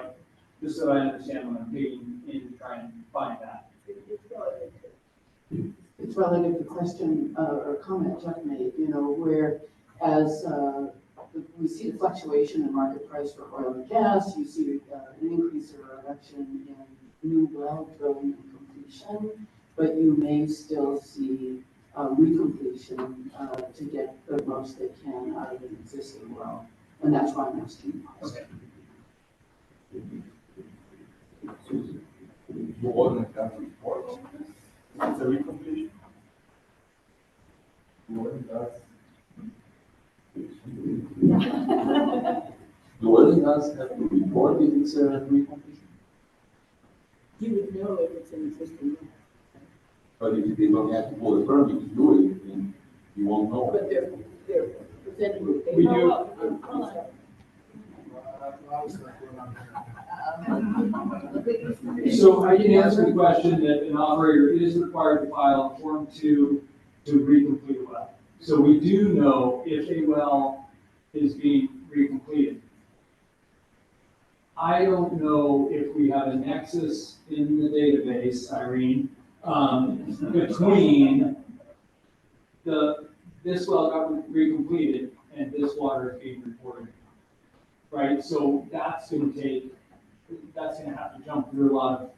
just so I understand when I'm digging in to try and find that. It's relative to question or comment Jeff made, you know, where as we see the fluctuation in market price for oil and gas, you see an increase or reduction in new well drilling and completion, but you may still see recompletion to get the most they can out of an existing well. And that's why I'm asking the question. The oil and gas report, it's a recompletion. The oil and gas. The oil and gas have to report if it's a recompletion. You would know if it's an existing well. But if they don't have to pull the permit to do it, then you won't know. But they're presenting. We do. So I can answer the question that an operator is required to file a Form 2 to recomplete a well. So we do know if a well is being recompleted. I don't know if we have a nexus in the database, Irene, between this well got recompleted and this water is being reported. Right, so that's going to have to jump through a lot of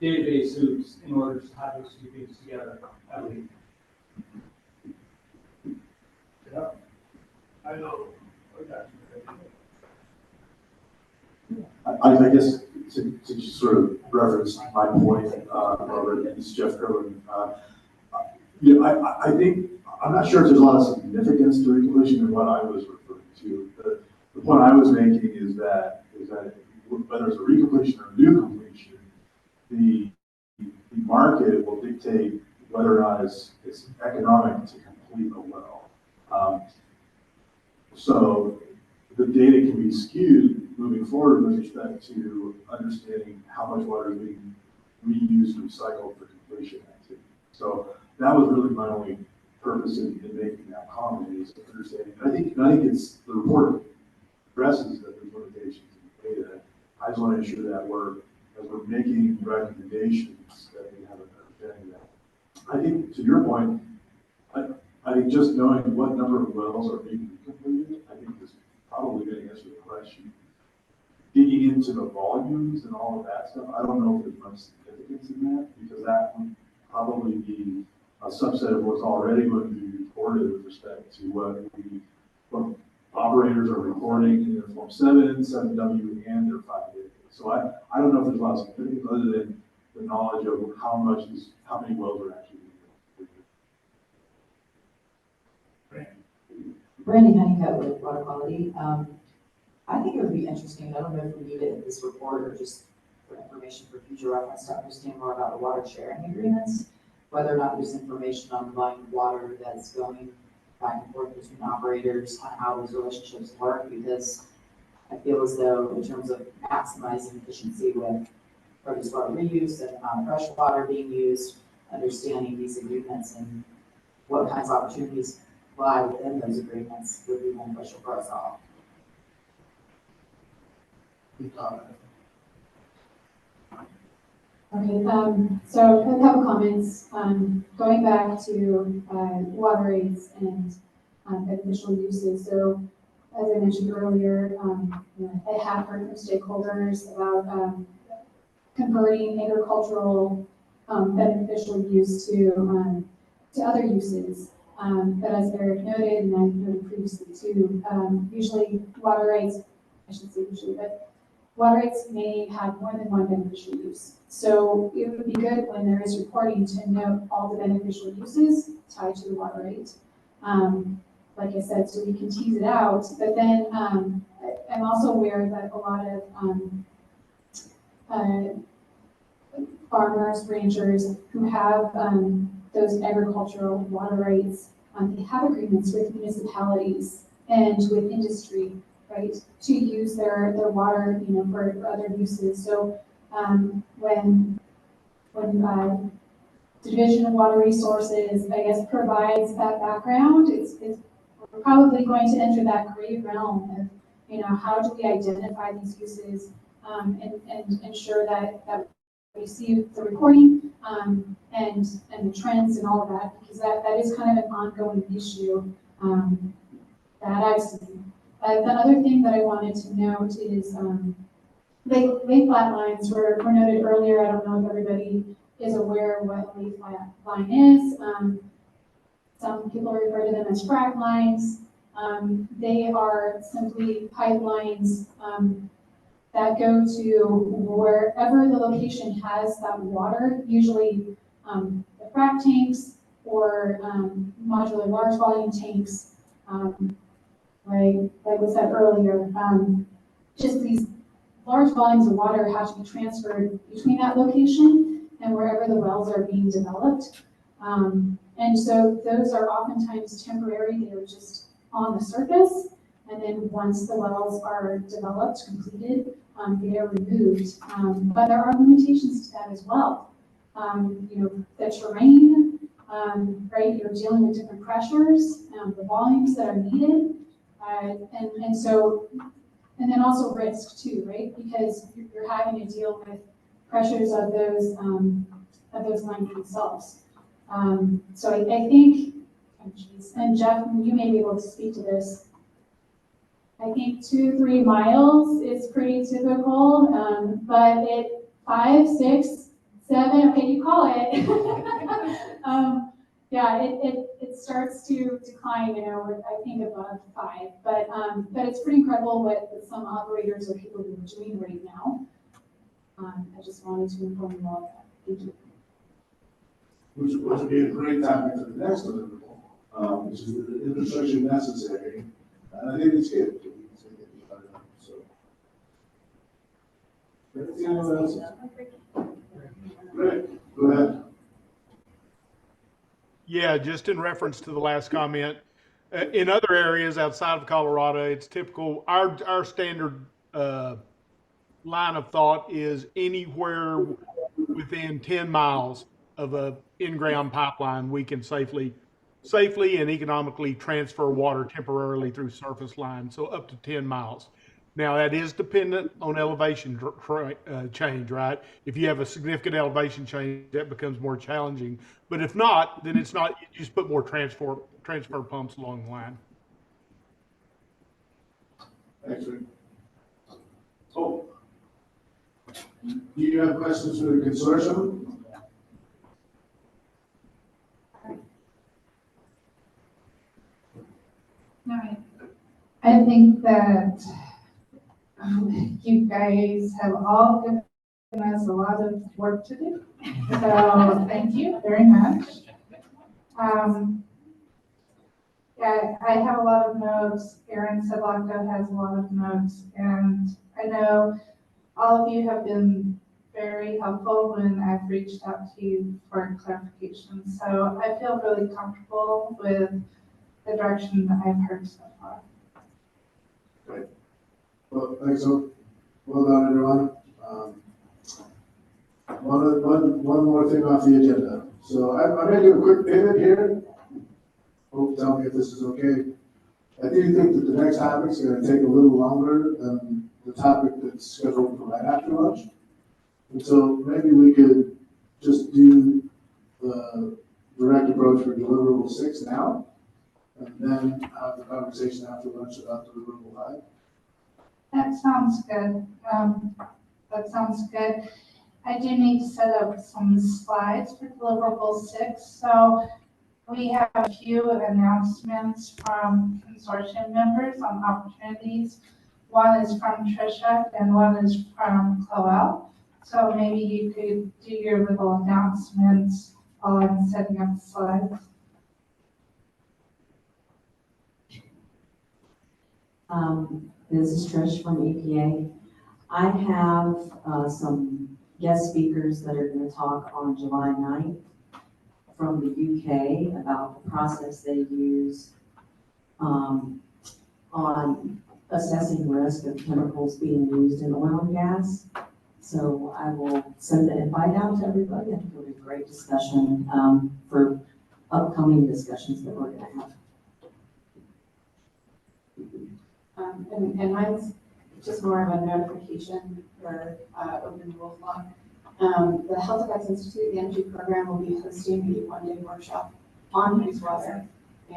database hoops in order to have those two things together, I believe. Yeah, I know. I guess to sort of reference my point, Robert, this is Jeff Kerwin. I think, I'm not sure if there's a lot of significance to recompletion in what I was referring to. The point I was making is that whether it's a recompletion or a new completion, the market will dictate whether or not it's economic to complete a well. So the data can be skewed moving forward with respect to understanding how much water is being reused and recycled for completion activity. So that was really my only purpose in making that comment, is understanding. I think it's the report addresses that there's limitations in the data. I just want to ensure that as we're making recommendations, that we have an understanding of that. I think to your point, I think just knowing what number of wells are being completed, I think is probably going to answer the question. Digging into the volumes and all of that stuff, I don't know if there's much significance in that, because that would probably be a subset of what's already going to be reported with respect to what operators are reporting in their Form 7, 7W, and their 5-day. So I don't know if there's a lot of significance other than the knowledge of how many wells are actually being completed. Brandy Honeycutt with Water Quality. I think it would be interesting, I don't know if we need it in this report or just for information for future reference to understand more about the water sharing agreements, whether or not there's information on the volume of water that's going back and forth between operators on how those relationships work, because I feel as though in terms of maximizing efficiency with produced water reuse and the amount of fresh water being used, understanding these agreements and what kinds of opportunities lie within those agreements would be beneficial for us all. Okay, so a couple comments. Going back to water rates and beneficial uses. So as I mentioned earlier, I have heard from stakeholders about converting agricultural beneficial use to other uses. But as Eric noted, and I noted previously too, usually water rates, I shouldn't say usually, but water rates may have more than one beneficial use. So it would be good when there is reporting to note all the beneficial uses tied to the water rate. Like I said, so we can tease it out. But then I'm also aware that a lot of farmers, ranchers who have those agricultural water rates, they have agreements with municipalities and with industry, right, to use their water, for other uses. So when Division of Water Resources, I guess, provides that background, we're probably going to enter that gray realm of, how do we identify these uses and ensure that we see the reporting and the trends and all of that, because that is kind of an ongoing issue that I've seen. The other thing that I wanted to note is lay flat lines were noted earlier. I don't know if everybody is aware what lay flat line is. Some people refer to them as frac lines. They are simply pipelines that go to wherever the location has that water, usually the frac tanks or modular large volume tanks, like was said earlier. Just these large volumes of water have to be transferred between that location and wherever the wells are being developed. And so those are oftentimes temporary. They're just on the surface. And then once the wells are developed, completed, they are removed. But there are limitations to that as well. The terrain, right? You're dealing with different pressures, the volumes that are needed. And then also risk too, right? Because you're having to deal with pressures of those lines themselves. So I think, and Jeff, you may be able to speak to this. I think 2-3 miles is pretty typical, but 5, 6, 7, okay, you call it. Yeah, it starts to decline, I think above 5, but it's pretty incredible what some operators are capable of doing right now. I just wanted to inform you all of that. Thank you. Which would be a great topic for the next deliverable, which is the infrastructure necessary. And I think it's good. So, anyone else? Great, go ahead. Yeah, just in reference to the last comment, in other areas outside of Colorado, it's typical. Our standard line of thought is anywhere within 10 miles of a in-ground pipeline, we can safely and economically transfer water temporarily through surface lines, so up to 10 miles. Now, that is dependent on elevation change, right? If you have a significant elevation change, that becomes more challenging. But if not, then it's not, you just put more transfer pumps along the line. Thanks, Rick. Oh, do you have questions for the consortium? All right. I think that you guys have all given us a lot of work to do. So thank you very much. Yeah, I have a lot of notes. Aaron Sedlacko has a lot of notes. And I know all of you have been very helpful when I've reached out to you for clarification. So I feel really comfortable with the direction that I've heard so far. Great. Well, thanks. Well done, everyone. One more thing off the agenda. So I'm going to do a quick pivot here. Hope tell me if this is okay. I do think that the next topic is going to take a little longer than the topic that's scheduled for right after lunch. And so maybe we could just do the direct approach for deliverable 6 now, and then have the conversation after lunch about deliverable 5. That sounds good. That sounds good. I do need to set up some slides for deliverable 6. So we have a few announcements from consortium members on opportunities. One is from Trisha and one is from Chloe. So maybe you could do your little announcements while I'm setting up the slides. This is Trish from EPA. I have some guest speakers that are going to talk on July 9th from the UK about the process they use on assessing risk of chemicals being used in oil and gas. So I will send the invite out to everybody. I think it'll be a great discussion for upcoming discussions that we're going to have. And mine's just more of a notification for open rule law. The Health Effects Institute, the energy program, will be hosting a one-day workshop on produced water,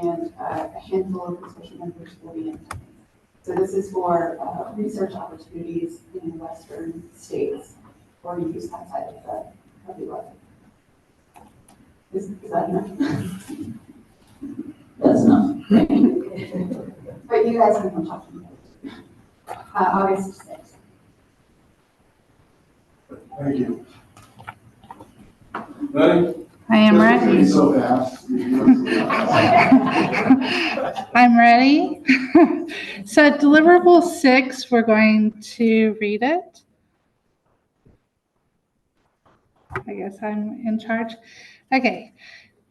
and a handful of consortium members will be in attendance. So this is for research opportunities in Western states or use outside of the US. Is that enough? That's enough. Thank you. But you guys can come talk to me. August 6th. Thank you. Ready? I am ready. So fast. I'm ready. So deliverable 6, we're going to read it. I guess I'm in charge. Okay.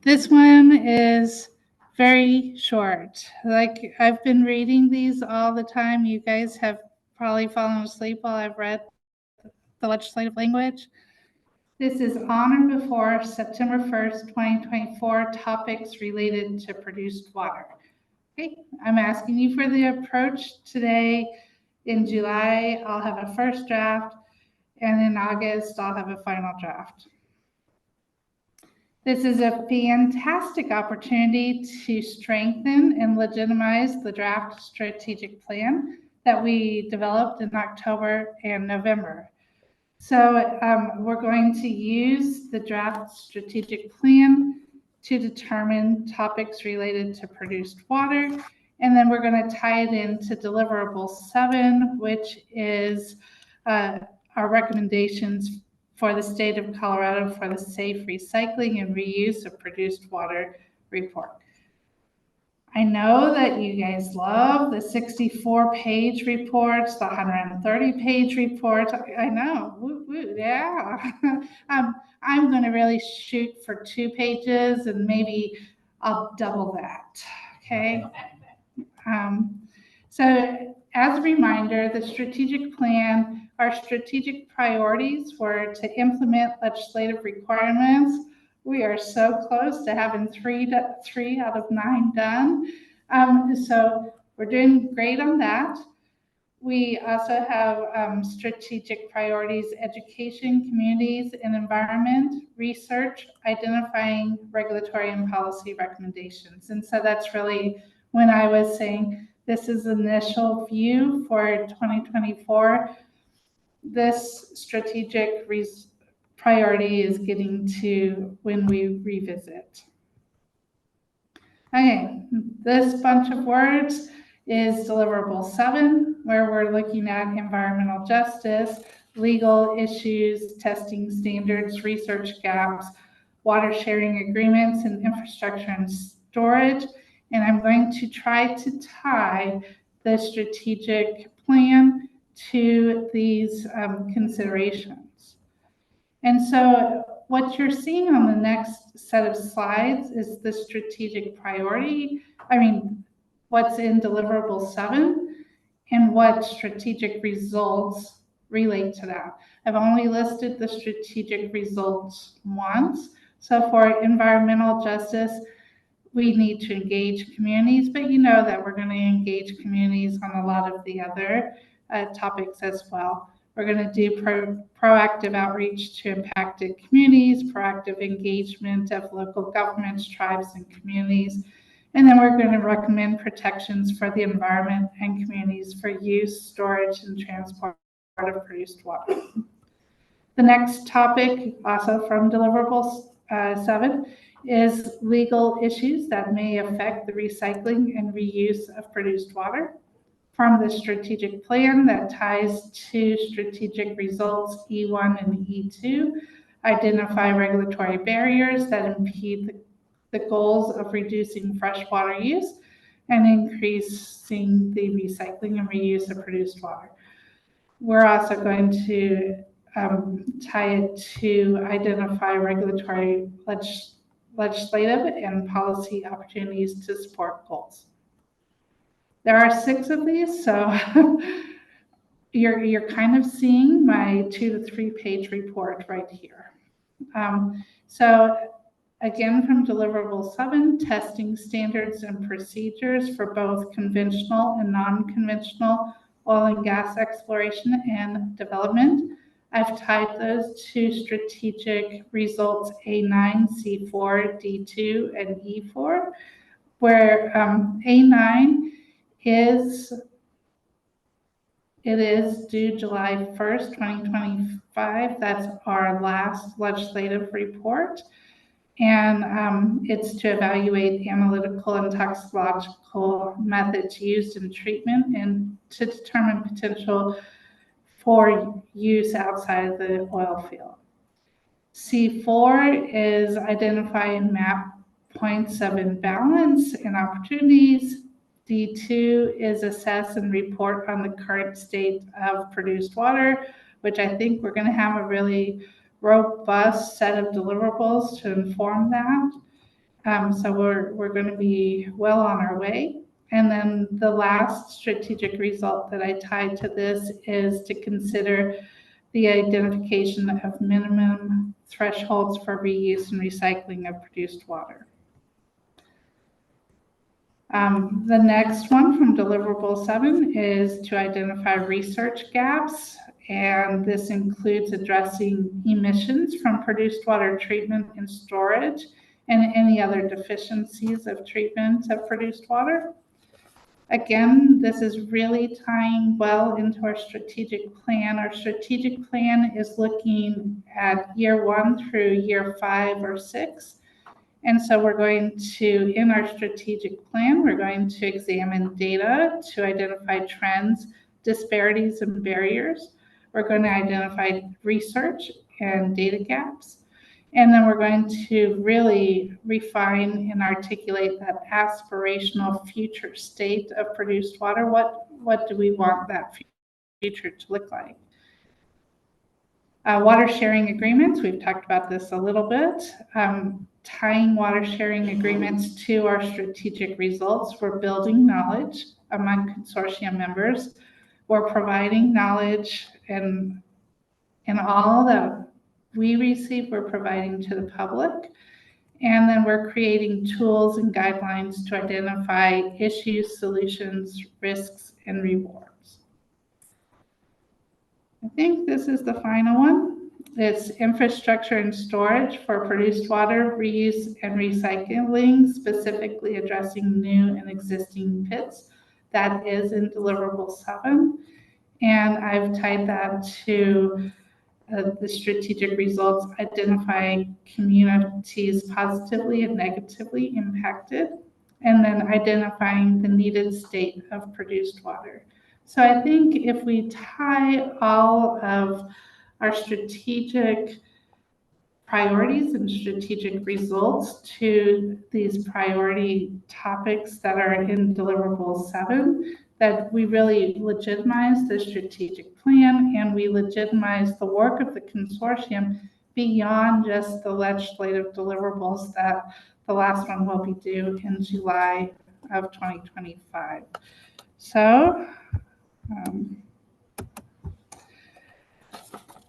This one is very short. Like, I've been reading these all the time. You guys have probably fallen asleep while I've read the legislative language. This is on or before September 1st, 2024, topics related to produced water. Okay, I'm asking you for the approach today. In July, I'll have a first draft, and in August, I'll have a final draft. This is a fantastic opportunity to strengthen and legitimize the draft strategic plan that we developed in October and November. So we're going to use the draft strategic plan to determine topics related to produced water. And then we're going to tie it into deliverable 7, which is our recommendations for the state of Colorado for the safe recycling and reuse of produced water report. I know that you guys love the 64-page reports, the 130-page reports. I know, woo, woo, yeah. I'm going to really shoot for 2 pages, and maybe I'll double that, okay? So as a reminder, the strategic plan, our strategic priorities were to implement legislative requirements. We are so close to having 3 out of 9 done. So we're doing great on that. We also have strategic priorities: education, communities, and environment, research, identifying regulatory and policy recommendations. And so that's really when I was saying this is initial view for 2024. This strategic priority is getting to when we revisit. Okay, this bunch of words is deliverable 7, where we're looking at environmental justice, legal issues, testing standards, research gaps, water sharing agreements, and infrastructure and storage. And I'm going to try to tie the strategic plan to these considerations. And so what you're seeing on the next set of slides is the strategic priority. What's in deliverable 7 and what strategic results relate to that. I've only listed the strategic results once. So for environmental justice, we need to engage communities, but you know that we're going to engage communities on a lot of the other topics as well. We're going to do proactive outreach to impacted communities, proactive engagement of local governments, tribes, and communities. And then we're going to recommend protections for the environment and communities for use, storage, and transport of produced water. The next topic, also from deliverables 7, is legal issues that may affect the recycling and reuse of produced water. From the strategic plan that ties to strategic results E1 and E2, identify regulatory barriers that impede the goals of reducing freshwater use and increasing the recycling and reuse of produced water. We're also going to tie it to identify regulatory, legislative, and policy opportunities to support goals. There are 6 of these, so you're kind of seeing my 2 to 3 page report right here. So again, from deliverable 7, testing standards and procedures for both conventional and non-conventional oil and gas exploration and development. I've tied those to strategic results A9, C4, D2, and E4, where A9 is due July 1st, 2025. That's our last legislative report. And it's to evaluate analytical and toxicological methods used in treatment and to determine potential for use outside of the oil field. C4 is identify and map points of imbalance and opportunities. D2 is assess and report on the current state of produced water, which I think we're going to have a really robust set of deliverables to inform that. So we're going to be well on our way. And then the last strategic result that I tied to this is to consider the identification of minimum thresholds for reuse and recycling of produced water. The next one from deliverable 7 is to identify research gaps, and this includes addressing emissions from produced water treatment and storage and any other deficiencies of treatment of produced water. Again, this is really tying well into our strategic plan. Our strategic plan is looking at year 1 through year 5 or 6. And so we're going to, in our strategic plan, we're going to examine data to identify trends, disparities, and barriers. We're going to identify research and data gaps. And then we're going to really refine and articulate that aspirational future state of produced water. What do we want that future to look like? Water sharing agreements, we've talked about this a little bit. Tying water sharing agreements to our strategic results. We're building knowledge among consortium members. We're providing knowledge and all that we receive, we're providing to the public. And then we're creating tools and guidelines to identify issues, solutions, risks, and rewards. I think this is the final one. It's infrastructure and storage for produced water, reuse and recycling, specifically addressing new and existing pits. That is in deliverable 7. And I've tied that to the strategic results, identifying communities positively and negatively impacted, and then identifying the needed state of produced water. So I think if we tie all of our strategic priorities and strategic results to these priority topics that are in deliverable 7, that we really legitimize the strategic plan and we legitimize the work of the consortium beyond just the legislative deliverables that the last one will be due in July of 2025. So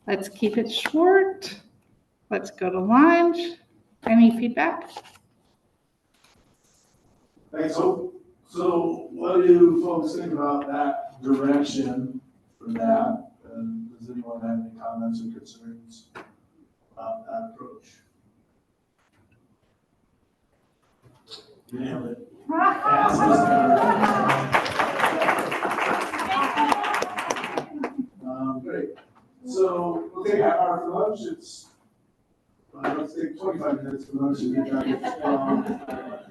let's keep it short. Let's go to lunch. Any feedback? Thanks, Hope. So what do folks think about that direction for that? And does anyone have any comments or concerns about that approach? Nailed it. Great. So we'll take a half hour for lunch. It's let's take 25 minutes for lunch and get back.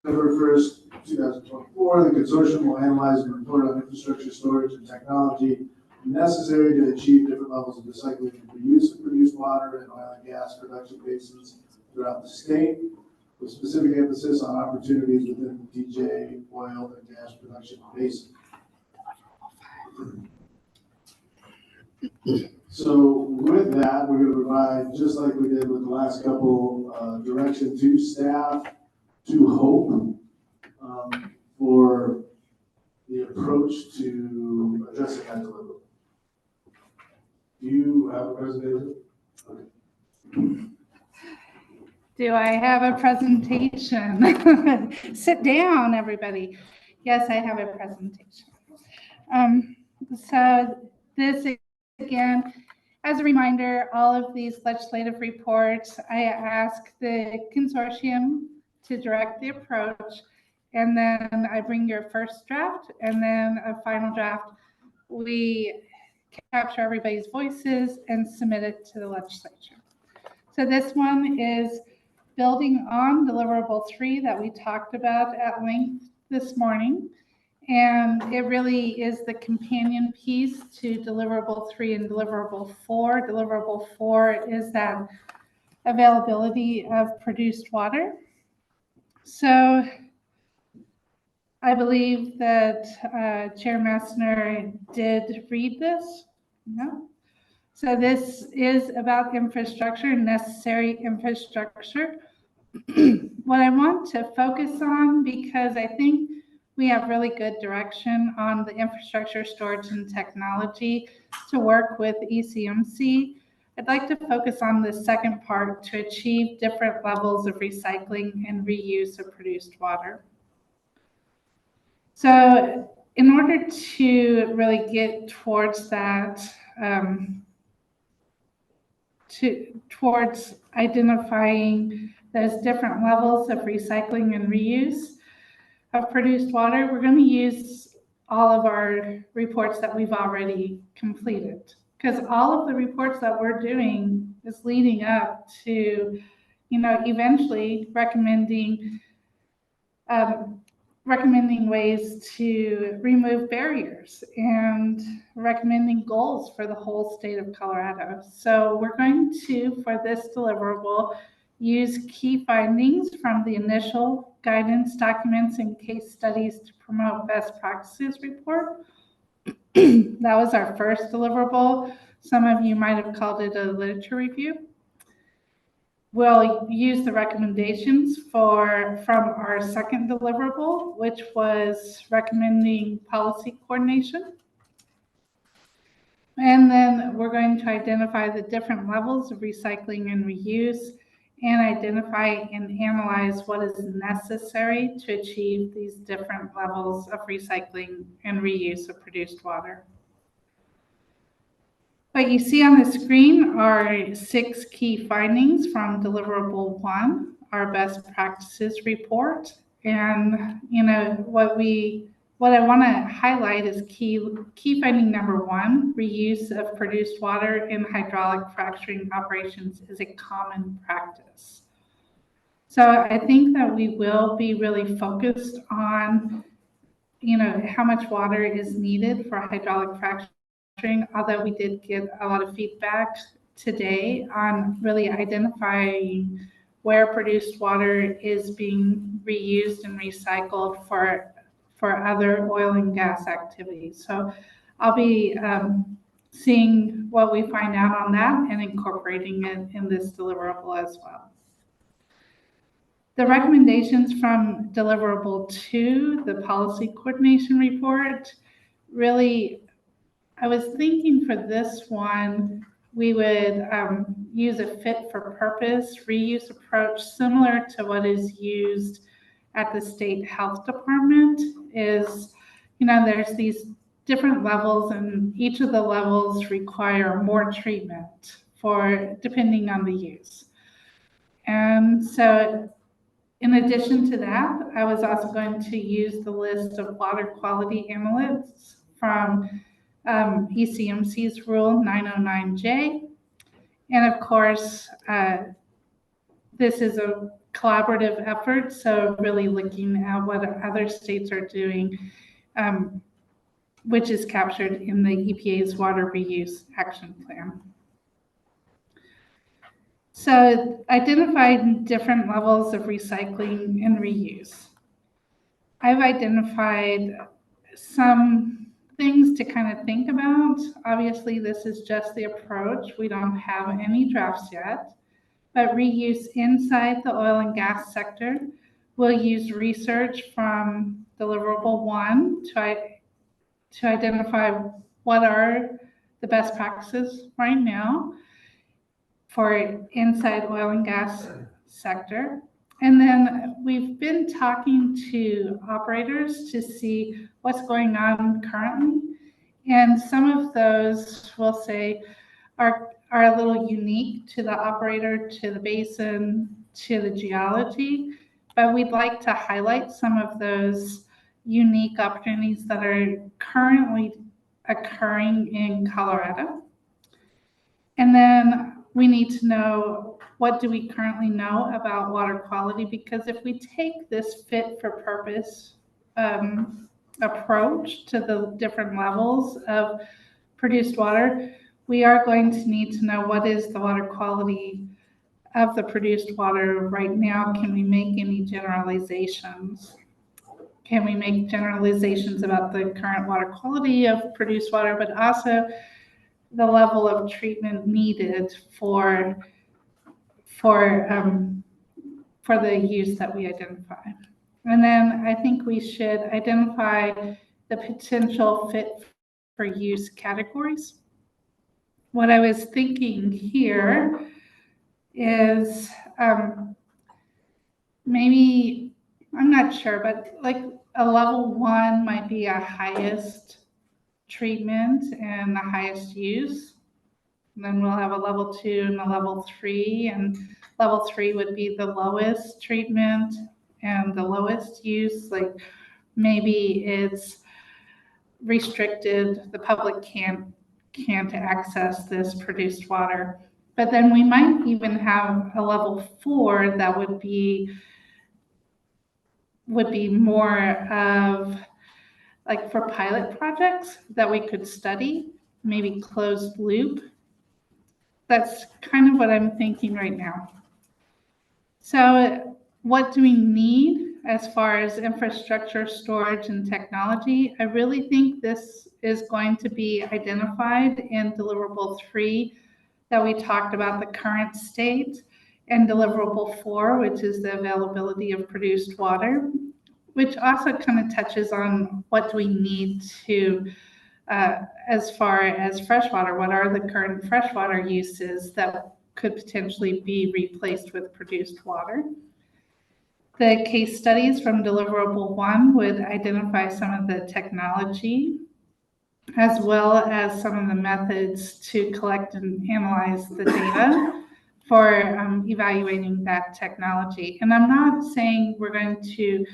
November 1st, 2024, the consortium will analyze and report on infrastructure, storage, and technology necessary to achieve different levels of recycling and reuse of produced water and oil and gas production basins throughout the state, with specific emphasis on opportunities within the DJ oil and gas production basin. So with that, we're going to provide, just like we did with the last couple direction to staff to hope for the approach to addressing that deliverable. Do you have a presentation? Okay. Do I have a presentation? Sit down, everybody. Yes, I have a presentation. So this, again, as a reminder, all of these legislative reports, I ask the consortium to direct the approach, and then I bring your first draft, and then a final draft. We capture everybody's voices and submit it to the legislature. So this one is building on deliverable 3 that we talked about at length this morning. And it really is the companion piece to deliverable 3 and deliverable 4. Deliverable 4 is that availability of produced water. So I believe that Chair Messner did read this. No? So this is about infrastructure, necessary infrastructure. What I want to focus on, because I think we have really good direction on the infrastructure, storage, and technology to work with ECMC. I'd like to focus on the second part to achieve different levels of recycling and reuse of produced water. So in order to really get towards that, towards identifying those different levels of recycling and reuse of produced water, we're going to use all of our reports that we've already completed, because all of the reports that we're doing is leading up to, eventually recommending ways to remove barriers and recommending goals for the whole state of Colorado. So we're going to, for this deliverable, use key findings from the initial guidance documents and case studies to promote best practices report. That was our first deliverable. Some of you might have called it a literature review. We'll use the recommendations from our second deliverable, which was recommending policy coordination. And then we're going to identify the different levels of recycling and reuse, and identify and analyze what is necessary to achieve these different levels of recycling and reuse of produced water. What you see on the screen are 6 key findings from deliverable 1, our best practices report. And what I want to highlight is key finding number 1, reuse of produced water in hydraulic fracturing operations is a common practice. So I think that we will be really focused on, how much water is needed for hydraulic fracturing, although we did get a lot of feedback today on really identifying where produced water is being reused and recycled for other oil and gas activities. So I'll be seeing what we find out on that and incorporating it in this deliverable as well. The recommendations from deliverable 2, the policy coordination report, really, I was thinking for this one, we would use a fit for purpose reuse approach similar to what is used at the state health department. Is, there's these different levels, and each of the levels require more treatment depending on the use. And so in addition to that, I was also going to use the list of water quality analysts from ECMC's Rule 909J. And of course, this is a collaborative effort, so really looking at what other states are doing, which is captured in the EPA's Water Reuse Action Plan. So identified different levels of recycling and reuse. I've identified some things to kind of think about. Obviously, this is just the approach. We don't have any drafts yet. but reuse inside the oil and gas sector. We'll use research from deliverable 1 to identify what are the best practices right now for inside oil and gas sector. And then we've been talking to operators to see what's going on currently. And some of those, we'll say, are a little unique to the operator, to the basin, to the geology. But we'd like to highlight some of those unique opportunities that are currently occurring in Colorado. And then we need to know, what do we currently know about water quality? Because if we take this fit for purpose approach to the different levels of produced water, we are going to need to know what is the water quality of the produced water right now. Can we make any generalizations? Can we make generalizations about the current water quality of produced water, but also the level of treatment needed for the use that we identify? And then I think we should identify the potential fit for use categories. What I was thinking here is maybe, I'm not sure, but like a level 1 might be a highest treatment and the highest use. And then we'll have a level 2 and a level 3, and level 3 would be the lowest treatment and the lowest use. Like maybe it's restricted, the public can't access this produced water. But then we might even have a level 4 that would be more of like for pilot projects that we could study, maybe closed loop. That's kind of what I'm thinking right now. So what do we need as far as infrastructure, storage, and technology? I really think this is going to be identified in deliverable 3 that we talked about, the current state, and deliverable 4, which is the availability of produced water, which also kind of touches on what do we need to, as far as freshwater, what are the current freshwater uses that could potentially be replaced with produced water. The case studies from deliverable 1 would identify some of the technology as well as some of the methods to collect and analyze the data for evaluating that technology. And I'm not saying we're going to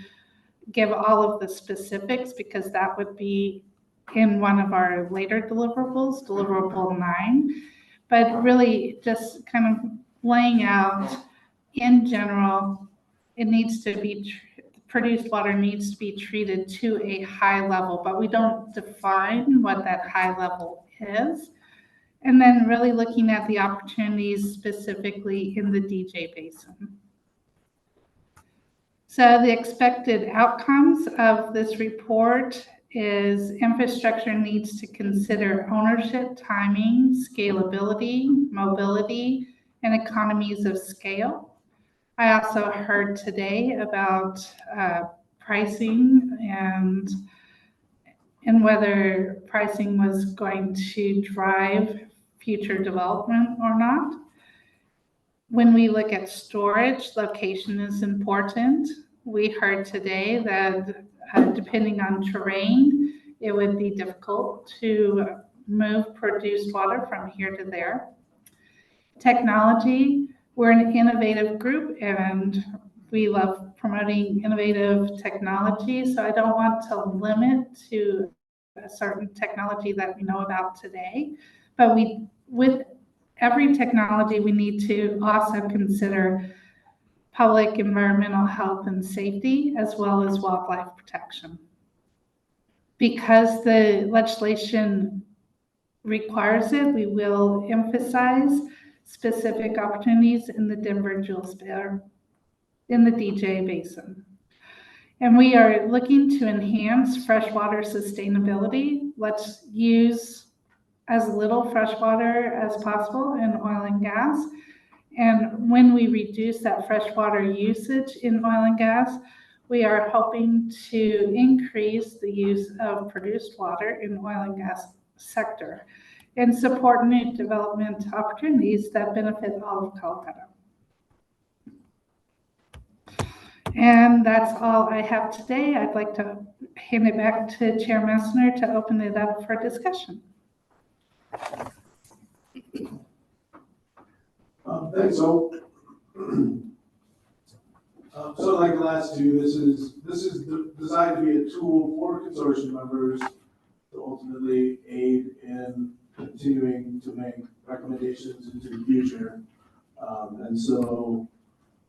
give all of the specifics, because that would be in one of our later deliverables, deliverable 9, but really just kind of laying out in general, it needs to be, produced water needs to be treated to a high level, but we don't define what that high level is. And then really looking at the opportunities specifically in the DJ Basin. So the expected outcomes of this report is infrastructure needs to consider ownership, timing, scalability, mobility, and economies of scale. I also heard today about pricing and whether pricing was going to drive future development or not. When we look at storage, location is important. We heard today that depending on terrain, it would be difficult to move produced water from here to there. Technology, we're an innovative group and we love promoting innovative technology. So I don't want to limit to a certain technology that we know about today, but with every technology, we need to also consider public environmental health and safety, as well as wildlife protection. Because the legislation requires it, we will emphasize specific opportunities in the Denver Jewel Spur, in the DJ Basin. And we are looking to enhance freshwater sustainability. Let's use as little fresh water as possible in oil and gas. And when we reduce that freshwater usage in oil and gas, we are hoping to increase the use of produced water in oil and gas sector and support new development opportunities that benefit all of Colorado. And that's all I have today. I'd like to hand it back to Chair Messner to open it up for discussion. Thanks, so. So like the last two, this is designed to be a tool for consortium members to ultimately aid in continuing to make recommendations into the future. And so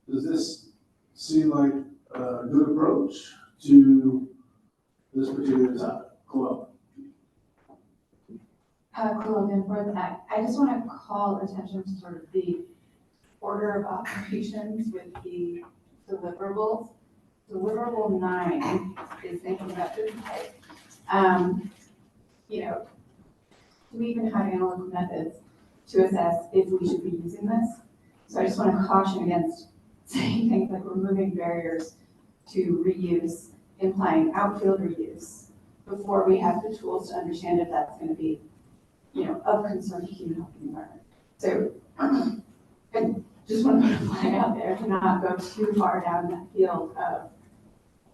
does this seem like a good approach to this particular topic? Cool. Cool, again, for that, I just want to call attention to sort of the order of operations with the deliverables. Deliverable 9 is thinking about this type. You know, do we even have analytical methods to assess if we should be using this? So I just want to caution against saying things like removing barriers to reuse, implying outfield reuse, before we have the tools to understand if that's going to be, you know, of concern to human health and environment. So I just want to put a flag out there to not go too far down that field of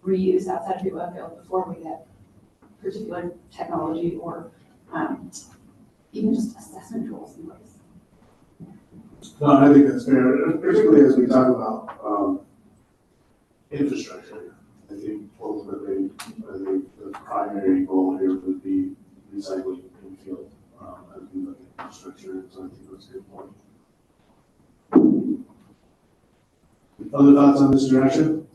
reuse outside of the oil field before we get particular technology or even just assessment tools in place. No, I think that's fair, particularly as we talk about infrastructure. I think ultimately the primary goal here would be recycling in the field as we look at infrastructure. So I think that's a good point. Other thoughts on this direction?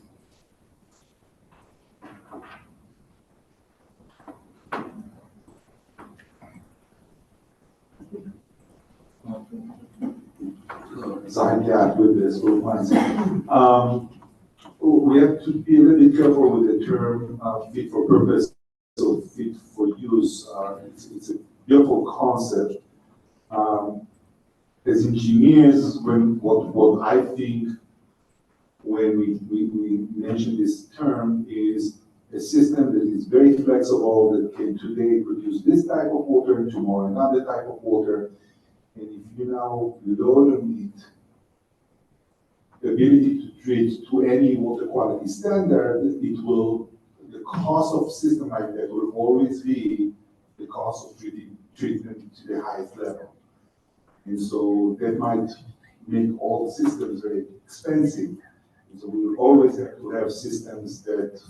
So I'm glad with this group mindset. We have to be a little bit careful with the term fit for purpose, so fit for use. It's a beautiful concept. As engineers, what I think when we mention this term is a system that is very flexible, that can today produce this type of water, tomorrow another type of water. And if you now load on it the ability to treat to any water quality standard, the cost of system like that will always be the cost of treatment to the highest level. And so that might make all systems very expensive. And so we will always have to have systems that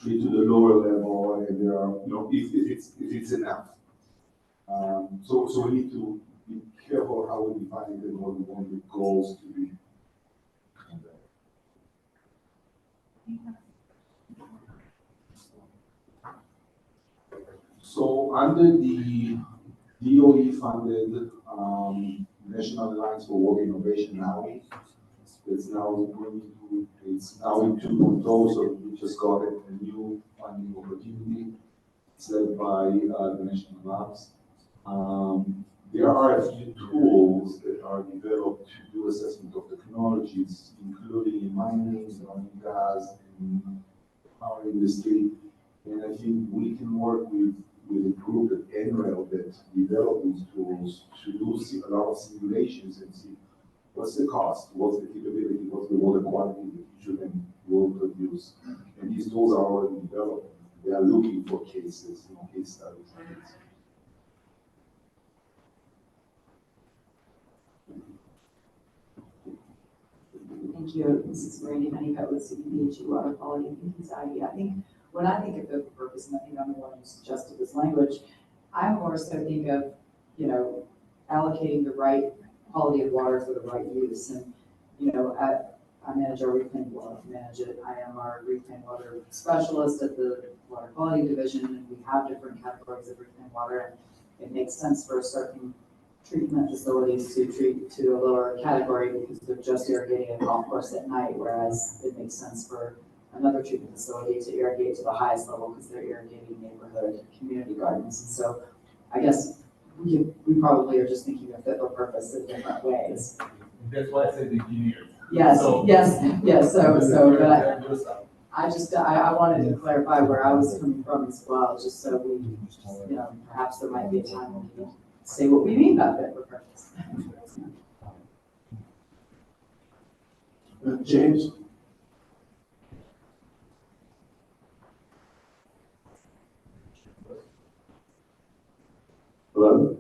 treat to the lower level, and there are, if it's enough. So we need to be careful how we define it and what we want the goals to be. So under the DOE-funded National Alliance for Water Innovation NAWI, it's now in 2.0, so we just got a new funding opportunity. It's led by the National Labs. There are a few tools that are developed to do assessment of technologies, including in mining, oil and gas, and the power industry. And I think we can work with a group at NREL that develop these tools to do a lot of simulations and see what's the cost, what's the capability, what's the water quality that each of them will produce. And these tools are already developed. They are looking for cases, case studies. Thank you. This is Randy Honeycutt with CDPHE Water Quality and Society. I think when I think of fit for purpose, and I think I'm the one who suggested this language, I more so think of, allocating the right quality of water for the right use. And, I manage our reclaimed water, I am our reclaimed water specialist at the Water Quality Division, and we have different categories of reclaimed water. And it makes sense for certain treatment facilities to treat to a lower category because they're just irrigating a golf course at night, whereas it makes sense for another treatment facility to irrigate to the highest level because they're irrigating neighborhood community gardens. And so I guess we probably are just thinking of fit for purpose in different ways. That's why I said engineers. Yes, So- yes, so, but Do something. I wanted to clarify where I was coming from as well, just so we, you know, perhaps there might be a time when we say what we mean by fit for purpose. James? Hello?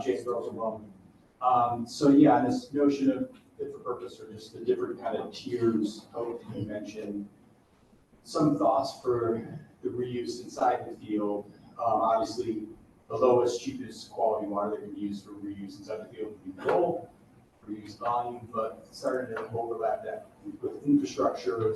James Rosenbaum. So yeah, on this notion of fit for purpose, or just the different kind of tiers, Hope, you mentioned some thoughts for the reuse inside the field. Obviously, the lowest, cheapest quality water that can be used for reuse inside the field would be gold, reuse volume, but starting to overlap that with infrastructure.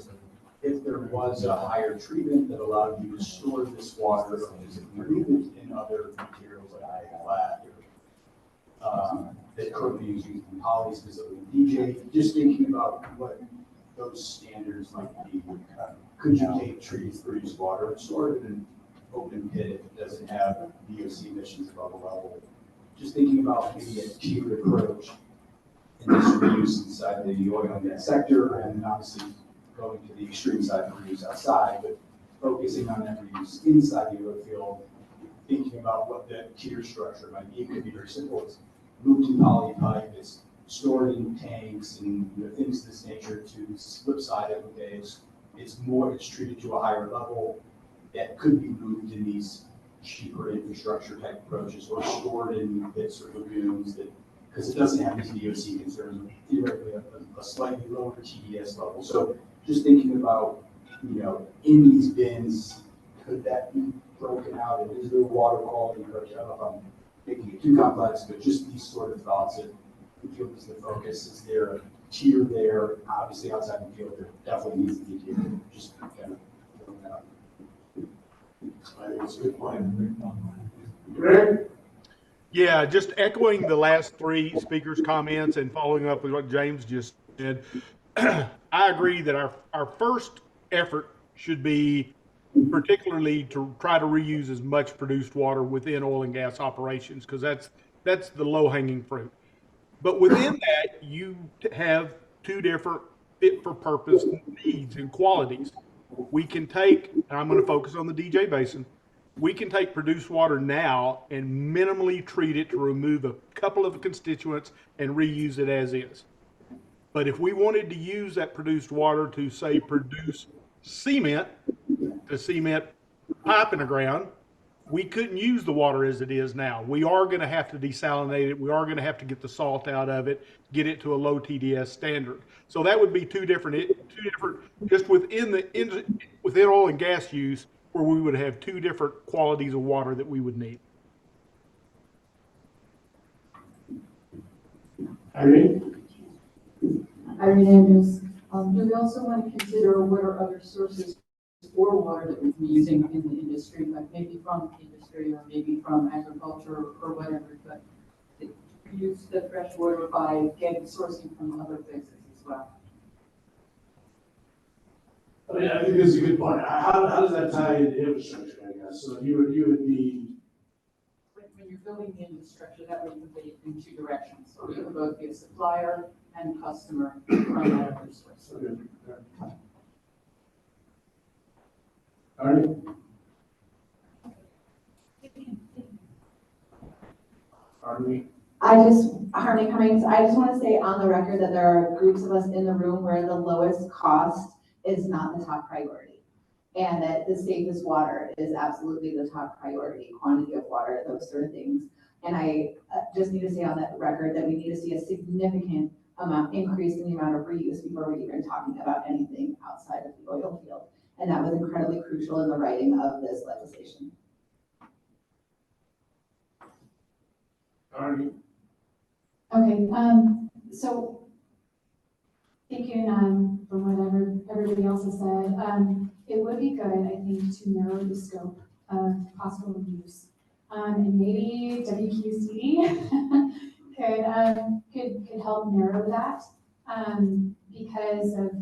If there was a higher treatment that allowed you to store this water, is it treated in other materials like flat or that currently is used in poly, specifically DJ, just thinking about what those standards might be. Could you take treated produced water and store it in an open pit if it doesn't have VOC emissions above a level? Just thinking about maybe a tiered approach in this reuse inside the oil and gas sector, and obviously going to the extreme side for reuse outside, but focusing on that reuse inside the oil field, thinking about what that tier structure might be. It could be very simple. It's moved in poly pipe, it's stored in tanks and things of this nature. To the flip side of it, it's treated to a higher level that could be moved in these cheaper infrastructure type approaches, or stored in pits or lagoons that, because it doesn't have these VOC concerns, but theoretically a slightly lower TDS level. So just thinking about, in these bins, could that be broken out? And is there a water quality approach? I don't know if I'm making it too complex, but just these sort of thoughts that the field is the focus. Is there a tier there? Obviously outside the field, there definitely needs to be a tier. Just kind of throwing that out. I think it's a good point. Greg? Yeah, just echoing the last three speakers' comments and following up with what James just said, I agree that our first effort should be particularly to try to reuse as much produced water within oil and gas operations, because that's the low-hanging fruit. But within that, you have two different fit-for-purpose needs and qualities. We can take, and I'm going to focus on the DJ Basin, we can take produced water now and minimally treat it to remove a couple of the constituents and reuse it as is. But if we wanted to use that produced water to, say, produce cement, to cement pipe in the ground, we couldn't use the water as it is now. We are going to have to desalinate it. We are going to have to get the salt out of it, get it to a low TDS standard. So that would be two different just within oil and gas use, where we would have two different qualities of water that we would need. Irene Andrews, do we also want to consider what are other sources for water that we'd be using in the industry, like maybe from industry or maybe from agriculture or whatever, but use the fresh water by sourcing from other places as well? I mean, I think this is a good point. How does that tie into infrastructure, I guess? So you would be. When you're building the infrastructure, that way you can get in two directions. So you can both be a supplier and customer from that other source. Okay. Arnie? Harmony Cummings, I just want to say on the record that there are groups of us in the room where the lowest cost is not the top priority. And that the safest water is absolutely the top priority, quantity of water, those sort of things. And I just need to say on that record that we need to see a significant increase in the amount of reuse before we're even talking about anything outside of the oil field. And that was incredibly crucial in the writing of this legislation. Arnie? Okay, so thinking from what everybody else has said, it would be good, I think, to narrow the scope of possible use. And maybe WQC could help narrow that because of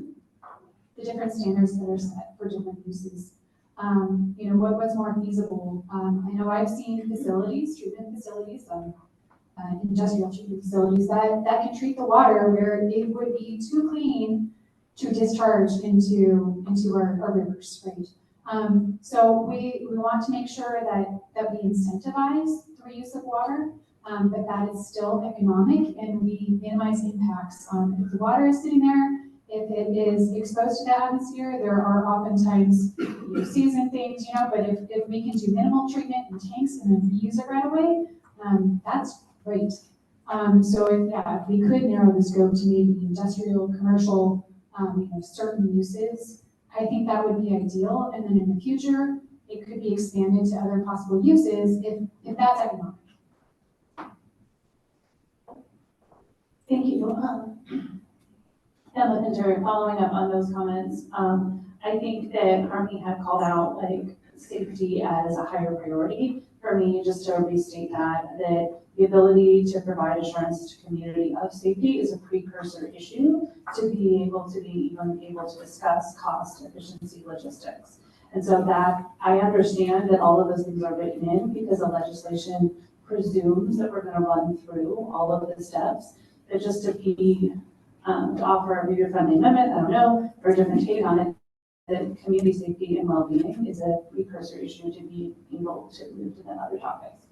the different standards that are set for different uses. What's more feasible? I know I've seen facilities, treatment facilities, industrial treatment facilities that can treat the water where it would be too clean to discharge into our rivers, right? So we want to make sure that we incentivize the reuse of water, but that is still economic and we minimize impacts. If the water is sitting there, if it is exposed to the atmosphere, there are oftentimes UCs and things, but if we can do minimal treatment in tanks and then reuse it right away, that's great. So if we could narrow the scope to maybe industrial, commercial, certain uses, I think that would be ideal. And then in the future, it could be expanded to other possible uses if that's economic. Thank you. Emma Pinter, following up on those comments, I think that Carmi had called out like safety as a higher priority. For me, just to restate that the ability to provide assurance to community of safety is a precursor issue to be able to discuss cost, efficiency, logistics. And so that I understand that all of those things are written in because the legislation presumes that we're going to run through all of the steps. But just to be to offer a reader-friendly amendment, I don't know, or a different take on it, that community safety and well-being is a precursor issue to be able to move to the other topics.